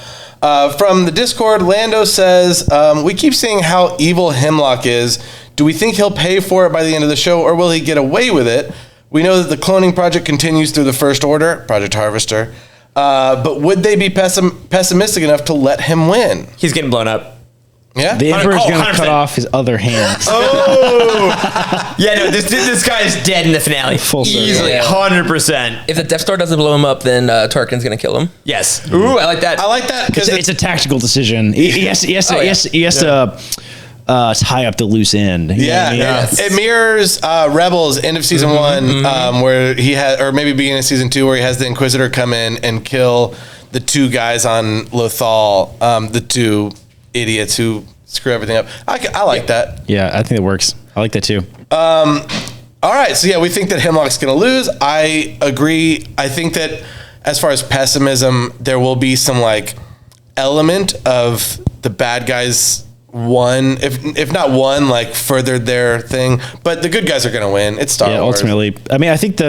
Speaker 1: From the Discord, Lando says, we keep seeing how evil Hemlock is. Do we think he'll pay for it by the end of the show, or will he get away with it? We know that the cloning project continues through the First Order, Project Harvester. But would they be pessimistic enough to let him win?
Speaker 3: He's getting blown up.
Speaker 1: Yeah,
Speaker 4: the Emperor's going to cut off his other hand.
Speaker 3: Yeah, no, this guy is dead in the finale.
Speaker 4: Full circle.
Speaker 3: Easily, 100%.
Speaker 2: If the Death Star doesn't blow him up, then Tarkin's going to kill him.
Speaker 3: Yes. Ooh, I like that.
Speaker 1: I like that because
Speaker 4: it's a tactical decision. He has to tie up the loose end.
Speaker 1: It mirrors Rebels end of season 1, where he had, or maybe beginning of season 2, where he has the Inquisitor come in and kill the two guys on Lothal, the two idiots who screw everything up. I like that.
Speaker 4: Yeah, I think it works. I like that too.
Speaker 1: All right, so we think that Hemlock's going to lose. I agree. I think that as far as pessimism, there will be some like element of the bad guys won, if not won, like furthered their thing. But the good guys are going to win. It's Star Wars.
Speaker 4: Ultimately. I mean, I think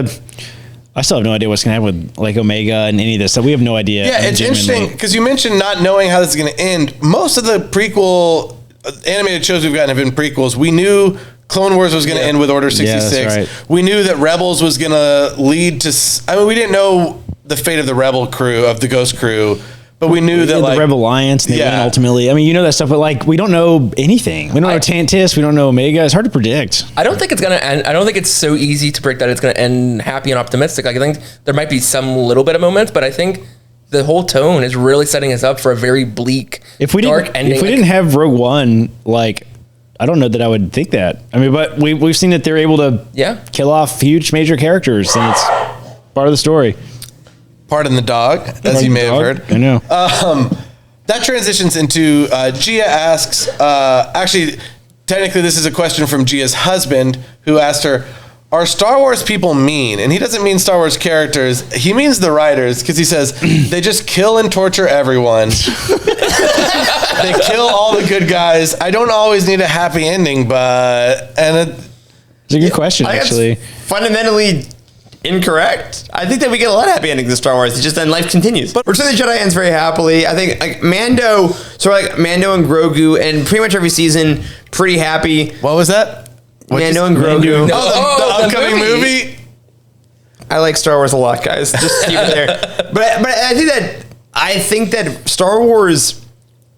Speaker 4: I still have no idea what's going to happen with like Omega and any of this. So we have no idea.
Speaker 1: Yeah, it's interesting because you mentioned not knowing how this is going to end. Most of the prequel animated shows we've gotten have been prequels. We knew Clone Wars was going to end with Order 66.
Speaker 4: Yeah, that's right.
Speaker 1: We knew that Rebels was going to lead to... I mean, we didn't know the fate of the Rebel crew, of the Ghost crew, but we knew that
Speaker 4: the Rebel Alliance, and they win ultimately. I mean, you know that stuff, but like we don't know anything. We don't know Tantus. We don't know Omega. It's hard to predict.
Speaker 2: I don't think it's gonna end. I don't think it's so easy to predict that it's gonna end happy and optimistic. Like I think there might be some little bit of moments, but I think the whole tone is really setting us up for a very bleak, dark ending.
Speaker 4: If we didn't have Rogue One, like I don't know that I would think that. I mean, but we've seen that they're able to kill off huge major characters, and it's part of the story.
Speaker 1: Pardon the dog, as you may have heard.
Speaker 4: I know.
Speaker 1: That transitions into Gia asks, actually, technically this is a question from Gia's husband, who asked her, are Star Wars people mean? And he doesn't mean Star Wars characters. He means the writers, because he says they just kill and torture everyone. They kill all the good guys. I don't always need a happy ending, but...
Speaker 4: It's a good question, actually.
Speaker 3: Fundamentally incorrect. I think that we get a lot of happy endings in Star Wars. It's just then life continues. But Return of the Jedi ends very happily. I think like Mando and Grogu, and pretty much every season, pretty happy.
Speaker 1: What was that?
Speaker 3: Mando and Grogu.
Speaker 1: The upcoming movie?
Speaker 3: I like Star Wars a lot, guys. Just keep it there. But I think that Star Wars,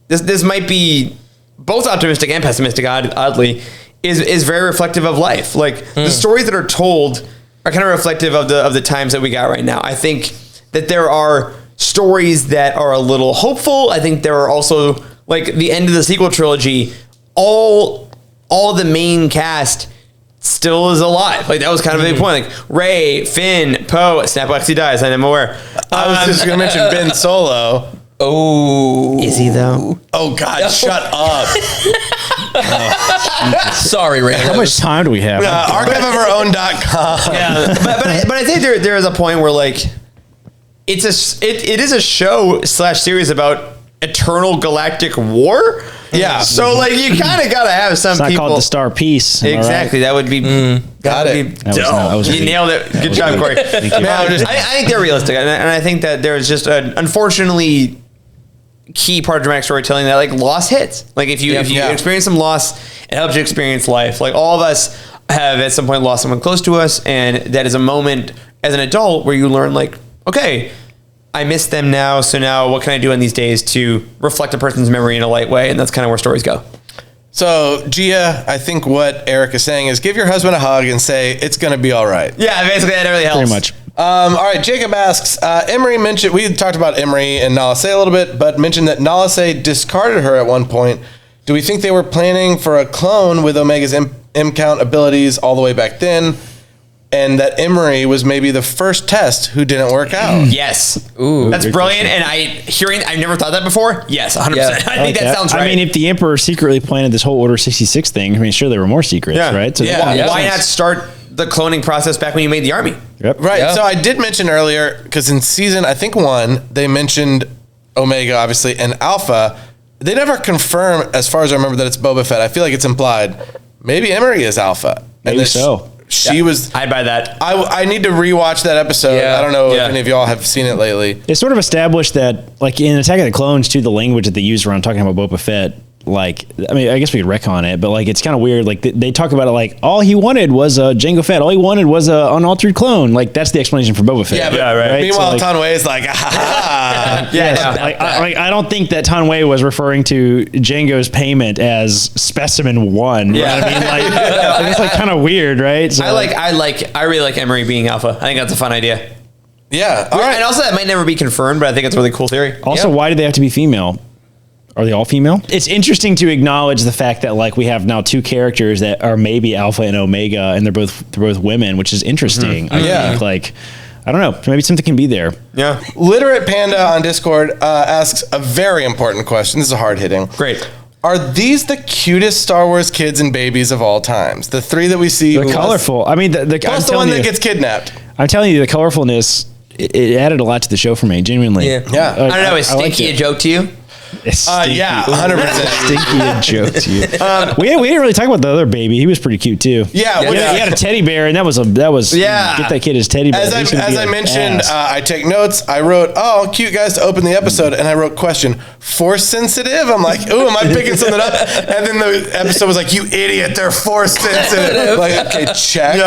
Speaker 3: this might be both optimistic and pessimistic, oddly, is very reflective of life. Like the stories that are told are kind of reflective of the times that we got right now. I think that there are stories that are a little hopeful. I think there are also, like, the end of the sequel trilogy, all the main cast still is alive. Like, that was kind of a big point. Like, Rey, Finn, Poe, Snap actually dies, I'm aware.
Speaker 1: I was just going to mention Ben Solo.
Speaker 3: Oh. Is he, though?
Speaker 1: Oh, God, shut up.
Speaker 2: Sorry, Ray.
Speaker 4: How much time do we have?
Speaker 1: Archiveofourown.com.
Speaker 3: Yeah. But I think there is a point where, like, it is a show / series about eternal galactic war.
Speaker 1: Yeah.
Speaker 3: So, like, you kind of got to have some
Speaker 4: It's not
Speaker 3: people.
Speaker 4: called the Star Piece.
Speaker 3: Exactly. That would be.
Speaker 1: Got it.
Speaker 4: That was
Speaker 3: you nailed it. Good job, Corey.
Speaker 4: Thank you.
Speaker 3: I think they're realistic, and I think that there's just an unfortunately key part of dramatic storytelling that, like, loss hits. Like, if you experience some loss, it helps you experience life. Like, all of us have at some point lost someone close to us, and that is a moment as an adult where you learn, like, okay, I miss them now, so now what can I do in these days to reflect a person's memory in a light way? And that's kind of where stories go.
Speaker 1: So, Gia, I think what Eric is saying is give your husband a hug and say, it's going to be all right.
Speaker 3: Yeah, basically that really helps.
Speaker 4: Pretty much.
Speaker 1: All right, Jacob asks, Emerie mentioned, we talked about Emerie and Nala Se a little bit, but mentioned that Nala Se discarded her at one point. Do we think they were planning for a clone with Omega's M-count abilities all the way back then? And that Emerie was maybe the first test who didn't work out.
Speaker 3: Yes. Ooh, that's brilliant. And I've never thought that before. Yes, 100%.
Speaker 2: Yeah.
Speaker 3: I think that sounds right.
Speaker 4: I mean, if the Emperor secretly planted this whole Order 66 thing, I mean, sure, there were more secrets, right? So
Speaker 3: why not start the cloning process back when you made the army?
Speaker 4: Yep.
Speaker 1: Right.
Speaker 2: Yeah.
Speaker 1: So I did mention earlier, because in season, I think 1, they mentioned Omega, obviously, and Alpha. They never confirm, as far as I remember, that it's Boba Fett. I feel like it's implied. Maybe Emerie is Alpha.
Speaker 4: Maybe so.
Speaker 1: She was.
Speaker 3: I'd buy that.
Speaker 1: I need to rewatch that episode.
Speaker 2: Yeah.
Speaker 1: I don't know if any of y'all have seen it lately.
Speaker 4: It's sort of established that, like, in Attack of the Clones, too, the language that they use around talking about Boba Fett, like, I mean, I guess we could retcon it, but, like, it's kind of weird. Like, they talk about it like, all he wanted was a Jango Fett. All he wanted was a unaltered clone. Like, that's the explanation for Boba Fett.
Speaker 1: Yeah,
Speaker 4: right.
Speaker 1: Meanwhile,
Speaker 4: So,
Speaker 1: Tanway is like, ah.
Speaker 4: I don't think that Tanway was referring to Jango's payment as specimen 1. You know what I mean? Like, it's like kind of weird, right? So,
Speaker 3: I really like Emerie being Alpha. I think that's a fun idea.
Speaker 1: Yeah. All right.
Speaker 3: And also that might never be confirmed, but I think it's a really cool theory.
Speaker 4: Also, why do they have to be female? Are they all female? It's interesting to acknowledge the fact that, like, we have now 2 characters that are maybe Alpha and Omega, and they're both women, which is interesting. I think, like, I don't know, maybe something can be there.
Speaker 3: Yeah.
Speaker 1: Literate Panda on Discord asks a very important question. This is a hard hitting.
Speaker 3: Great.
Speaker 1: Are these the cutest Star Wars kids and babies of all times? The 3 that we see.
Speaker 4: They're colorful. I mean,
Speaker 1: Plus the one that gets kidnapped.
Speaker 4: I'm telling you, the colorfulness, it added a lot to the show for me, genuinely.
Speaker 2: Yeah.
Speaker 1: Yeah.
Speaker 3: I don't know. Is Stinky a joke to you?
Speaker 1: Yeah, 100%.
Speaker 4: Stinky a joke to you. We didn't really talk about the other baby. He was pretty cute too.
Speaker 1: Yeah,
Speaker 4: he had a teddy bear, and that was get that kid his teddy bear.
Speaker 1: As I mentioned, I take notes. I wrote, "Oh, cute guys to open the episode," and I wrote question: force sensitive. I'm like, "Ooh, am I picking something up?" And then the episode was like, "You idiot, they're force sensitive." Like, okay, check.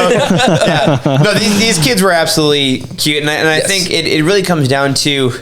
Speaker 3: No, these kids were absolutely cute, and I think it really comes down to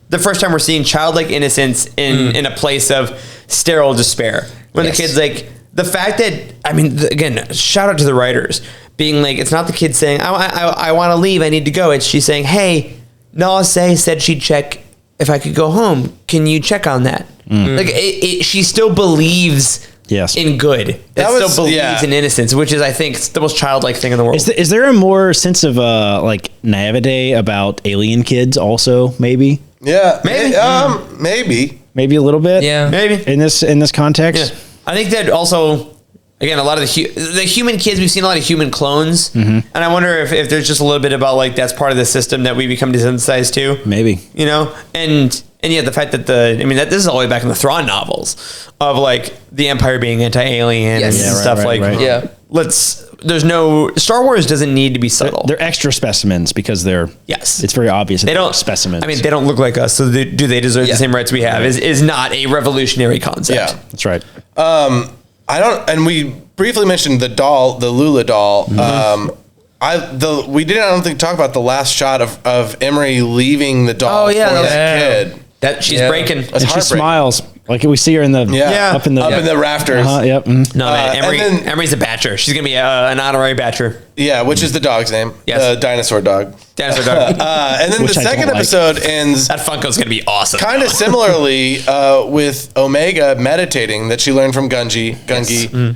Speaker 3: the first time we're seeing childlike innocence in a place of sterile despair. When the kid's like, the fact that, I mean, again, shout out to the writers, being like, it's not the kid saying, I want to leave, I need to go. It's she's saying, hey, Nala Se said she'd check if I could go home. Can you check on that? Like, she still believes in good. It still believes in innocence, which is, I think, the most childlike thing in the world.
Speaker 4: Is there a more sense of like naivete about alien kids also, maybe?
Speaker 1: Yeah, maybe
Speaker 4: a little bit.
Speaker 2: Yeah,
Speaker 3: maybe
Speaker 4: in this context.
Speaker 3: Yeah. I think that also again, a lot of the human kids, we've seen a lot of human clones. And I wonder if there's just a little bit about like, that's part of the system that we become desensitized to.
Speaker 4: Maybe.
Speaker 3: You know? And yeah, the fact that this is all the way back in the Thrawn novels of like the Empire being anti-alien and stuff
Speaker 4: right.
Speaker 3: Star Wars doesn't need to be subtle.
Speaker 4: They're extra specimens because they're, it's very obvious. They don't specimens.
Speaker 3: I mean, they don't look like us. So do they deserve the same rights we have is not a revolutionary concept.
Speaker 1: Yeah,
Speaker 4: that's right.
Speaker 1: And we briefly mentioned the doll, the Lula doll. We didn't, I don't think, talk about the last shot of Emerie leaving the doll for that kid.
Speaker 3: That she's breaking.
Speaker 4: And she smiles. Like we see her in the up in the
Speaker 1: rafters.
Speaker 4: Yep.
Speaker 3: No, man, Emerie's a batcher. She's gonna be an honorary batcher.
Speaker 1: Yeah, which is the dog's name.
Speaker 3: Yes.
Speaker 1: The dinosaur dog.
Speaker 3: Dinosaur dog.
Speaker 1: And then the second episode ends.
Speaker 3: That Funko's gonna be awesome.
Speaker 1: Kind of similarly with Omega meditating that she learned from Gungi.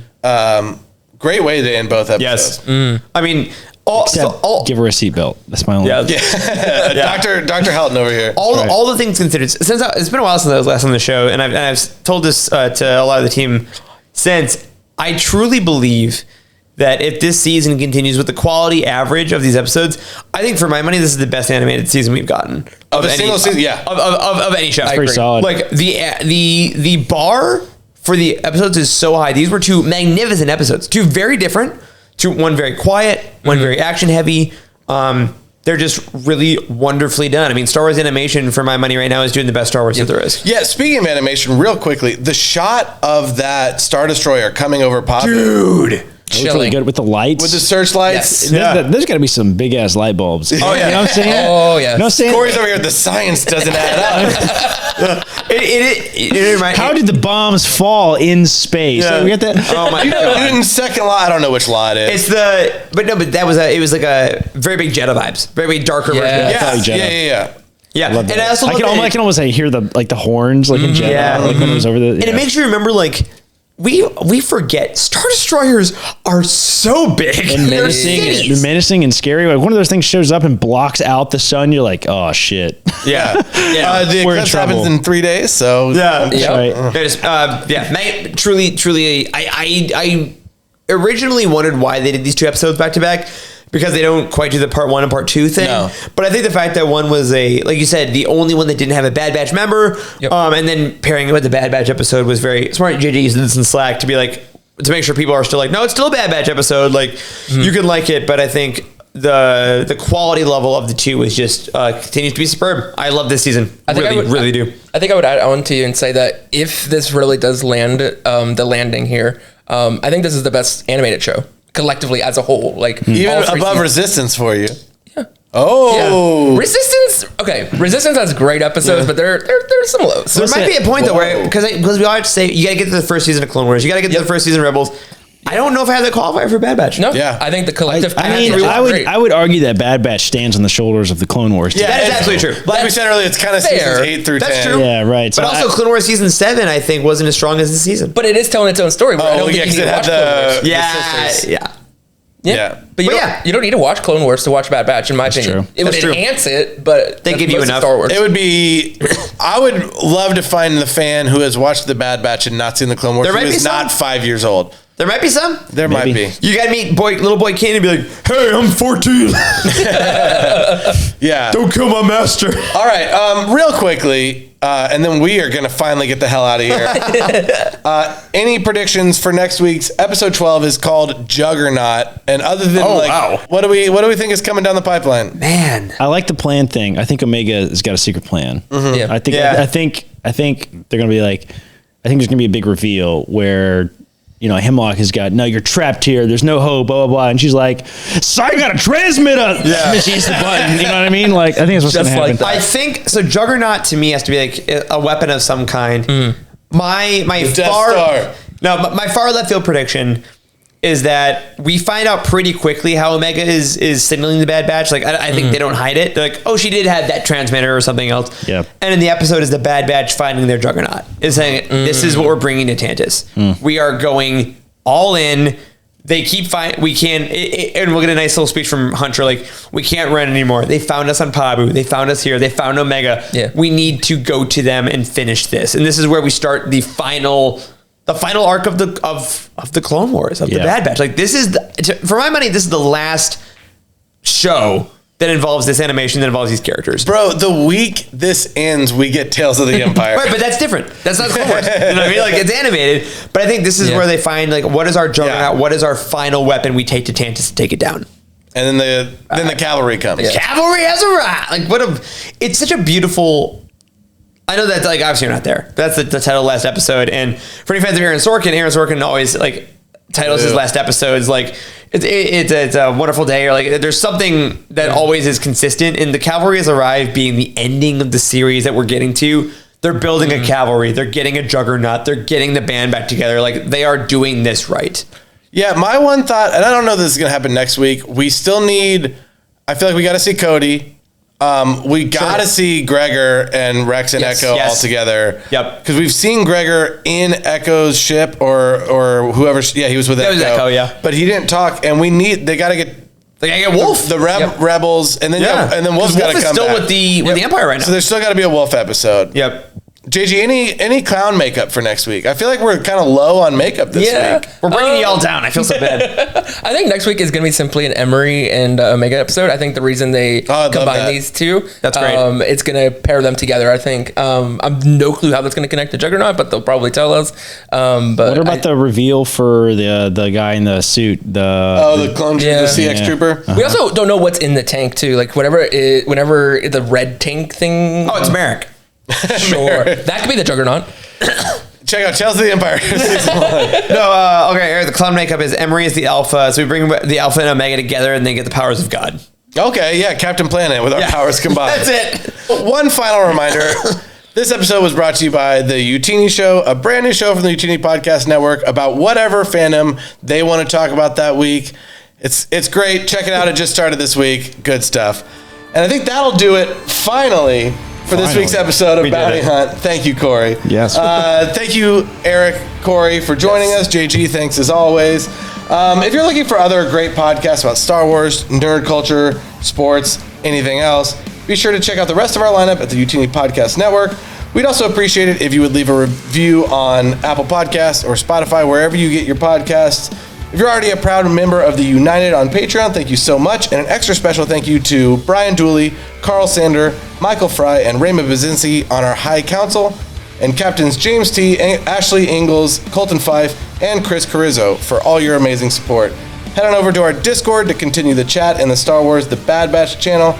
Speaker 1: Great way to end both episodes.
Speaker 3: Yes. I mean.
Speaker 4: Give her a seatbelt. That's my only.
Speaker 1: Dr. Helton over here.
Speaker 3: All the things considered. Since it's been a while since I was last on the show, and I've told this to a lot of the team since. I truly believe that if this season continues with the quality average of these episodes, I think for my money, this is the best animated season we've gotten
Speaker 1: of a single season. Yeah,
Speaker 3: of any show.
Speaker 4: It's pretty solid.
Speaker 3: Like the bar for the episodes is so high. These were two magnificent episodes. Two very different. One very quiet, one very action heavy. They're just really wonderfully done. I mean, Star Wars animation, for my money right now, is doing the best Star Wars that there is.
Speaker 1: Yeah, speaking of animation, real quickly, the shot of that Star Destroyer coming over Pabu.
Speaker 3: Dude.
Speaker 4: It looks really good with the lights.
Speaker 1: With the searchlights.
Speaker 4: Yes. There's got to be some big ass light bulbs.
Speaker 1: Oh, yeah.
Speaker 4: You know what I'm saying?
Speaker 2: Oh, yeah.
Speaker 4: You know what I'm saying?
Speaker 1: Corey's over here, the science doesn't add up.
Speaker 4: How did the bombs fall in space?
Speaker 3: Yeah.
Speaker 4: We got that?
Speaker 3: Oh my god!
Speaker 1: Newton's second law. I don't know which law it is.
Speaker 3: It was like a very big Jedi vibes, very big darker version. Yeah.
Speaker 4: I love that.
Speaker 3: And I also
Speaker 4: I can almost hear the horns like in Jedi, like when it was over the.
Speaker 3: And it makes you remember like. We forget Star Destroyers are so big
Speaker 4: and menacing and scary. Like one of those things shows up and blocks out the sun. You're like, oh shit.
Speaker 3: Yeah.
Speaker 1: The eclipse happens in 3 days, so Truly. I originally wondered why they did these two episodes back to back. Because they don't quite do the part 1 and part 2 thing. No.
Speaker 3: But I think the fact that one was like you said, the only one that didn't have a Bad Batch member, and then pairing it with the Bad Batch episode was very smart. JJ used this in Slack to be like, to make sure people are still like, no, it's still a Bad Batch episode. Like, you can like it, but I think the quality level of the two is just continues to be superb. I love this season. I really do.
Speaker 2: I think I would add on to you and say that if this really does land, the landing here, I think this is the best animated show. Collectively as a whole, like
Speaker 1: even above Resistance for you.
Speaker 2: Yeah.
Speaker 1: Oh.
Speaker 2: Yeah. Resistance has great episodes, but there are some lows.
Speaker 3: So there might be a point though where because we always say you got to get to the first season of Clone Wars, you got to get to the first season of Rebels. I don't know if I have the qualifier for Bad Batch.
Speaker 2: No, I think the collective.
Speaker 4: I would argue that Bad Batch stands on the shoulders of the Clone Wars.
Speaker 3: Yeah, that is absolutely true.
Speaker 1: Like we said earlier, it's kind of seasons 8 through 10.
Speaker 3: That's true.
Speaker 4: Yeah, right.
Speaker 3: But also, Clone Wars season 7, I think, wasn't as strong as this season.
Speaker 2: But it is telling its own story. But I don't think you need to watch Clone Wars.
Speaker 1: Yeah.
Speaker 2: But you don't need to watch Clone Wars to watch Bad Batch, in my opinion.
Speaker 4: True.
Speaker 2: It would enhance it, but
Speaker 3: they give you enough.
Speaker 2: Star Wars.
Speaker 1: It would be. I would love to find the fan who has watched the Bad Batch and not seen the Clone Wars. Who is not 5 years old.
Speaker 3: There might be some.
Speaker 1: There might be.
Speaker 3: You gotta meet little boy Kane and be like, "Hey, I'm 14."
Speaker 1: Yeah.
Speaker 3: Don't kill my master.
Speaker 1: All right. Real quickly, and then we are gonna finally get the hell out of here. Any predictions for next week's episode 12 is called Juggernaut, and other than what do we think is coming down the pipeline?
Speaker 3: Man,
Speaker 4: I like the plan thing. I think Omega has got a secret plan.
Speaker 2: Mm-hmm. Yeah.
Speaker 4: I think they're gonna be like. I think there's gonna be a big reveal where. Hemlock has got, no, you're trapped here. There's no hope, blah, blah, blah. And she's like, so I got a transmitter. Yeah. And she hits the button. You know what I mean? Like, I think that's what's going to happen.
Speaker 3: I think, so Juggernaut to me has to be like a weapon of some kind. My far left field prediction is that we find out pretty quickly how Omega is signaling the Bad Batch. Like, I think they don't hide it. They're like, oh, she did have that transmitter or something else.
Speaker 4: Yeah.
Speaker 3: And in the episode is the Bad Batch finding their Juggernaut. Is saying, this is what we're bringing to Tantus. We are going all in. They keep fighting. We can, and we'll get a nice little speech from Hunter. Like, we can't run anymore. They found us on Pabu. They found us here. They found Omega.
Speaker 2: Yeah.
Speaker 3: We need to go to them and finish this. And this is where we start the final the final arc of the Clone Wars, of the Bad Batch. Like, this is for my money, this is the last show that involves this animation, that involves these characters.
Speaker 1: Bro, the week this ends, we get Tales of the Empire.
Speaker 3: Right, but that's different. That's not Clone Wars. You know what I mean? Like, it's animated, but I think this is where they find, like, what is our juggernaut? What is our final weapon we take to Tantus to take it down?
Speaker 1: And then the cavalry comes.
Speaker 3: The cavalry has arrived. Like, it's such a beautiful. I know that, like, obviously you're not there. That's the title of last episode. And for any fans of Aaron Sorkin always, like, titles his last episodes, like, it's a wonderful day, or like there's something that always is consistent. And the cavalry has arrived being the ending of the series that we're getting to. They're building a cavalry. They're getting a juggernaut. They're getting the band back together. Like, they are doing this right.
Speaker 1: Yeah, my one thought, and I don't know if this is going to happen next week. We still need. I feel like we got to see Cody. We got to see Gregor and Rex and Echo all together.
Speaker 3: Yep.
Speaker 1: Because we've seen Gregor in Echo's ship or whoever. Yeah, he was with Echo.
Speaker 3: It was Echo, yeah.
Speaker 1: But he didn't talk, and they got to get.
Speaker 3: They gotta get Wolf.
Speaker 1: The rebels, and then and then Wolf's got to come
Speaker 3: still
Speaker 1: back.
Speaker 3: with the Empire right now.
Speaker 1: So there's still got to be a Wolf episode.
Speaker 3: Yep.
Speaker 1: JG, any clown makeup for next week? I feel like we're kind of low on makeup this week.
Speaker 3: We're bringing y'all down. I feel so bad.
Speaker 2: I think next week is going to be simply an Emerie and Omega episode. I think the reason they combine these two,
Speaker 3: that's great.
Speaker 2: It's going to pair them together. I think. I've no clue how that's going to connect to Juggernaut, but they'll probably tell us. But
Speaker 4: what about the reveal for the guy in the suit?
Speaker 1: The clone, the CX trooper.
Speaker 2: We also don't know what's in the tank too. Like whenever the red tank thing.
Speaker 3: Oh, it's Merrick.
Speaker 2: Sure, that could be the Juggernaut.
Speaker 1: Check out Tales of the Empire.
Speaker 3: Okay. The clown makeup is Emerie is the Alpha, so we bring the Alpha and Omega together, and they get the powers of God.
Speaker 1: Okay, yeah, Captain Planet with our powers combined.
Speaker 3: That's it.
Speaker 1: One final reminder: this episode was brought to you by the Utini Show, a brand new show from the Utini Podcast Network about whatever fandom they want to talk about that week. It's great. Check it out. It just started this week. Good stuff. And I think that'll do it. Finally. For this week's episode of Bounty Hunt. Thank you, Corey.
Speaker 4: Yes.
Speaker 1: Thank you, Eric, Corey, for joining us. JG, thanks as always. If you're looking for other great podcasts about Star Wars, nerd culture, sports, anything else, be sure to check out the rest of our lineup at the Utini Podcast Network. We'd also appreciate it if you would leave a review on Apple Podcasts or Spotify, wherever you get your podcasts. If you're already a proud member of the United on Patreon, thank you so much. And an extra special thank you to Brian Dooley, Carl Sander, Michael Fry, and Raymond Bazinski on our High Council, and Captains James T., Ashley Ingalls, Colton Fife, and Chris Carrizzo for all your amazing support. Head on over to our Discord to continue the chat in the Star Wars The Bad Batch channel.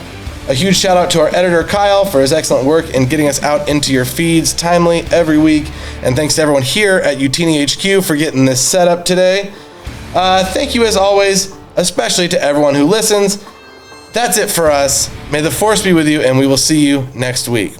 Speaker 1: A huge shout out to our editor Kyle for his excellent work in getting us out into your feeds timely every week. And thanks to everyone here at Utini HQ for getting this set up today. Thank you as always, especially to everyone who listens. That's it for us. May the Force be with you, and we will see you next week.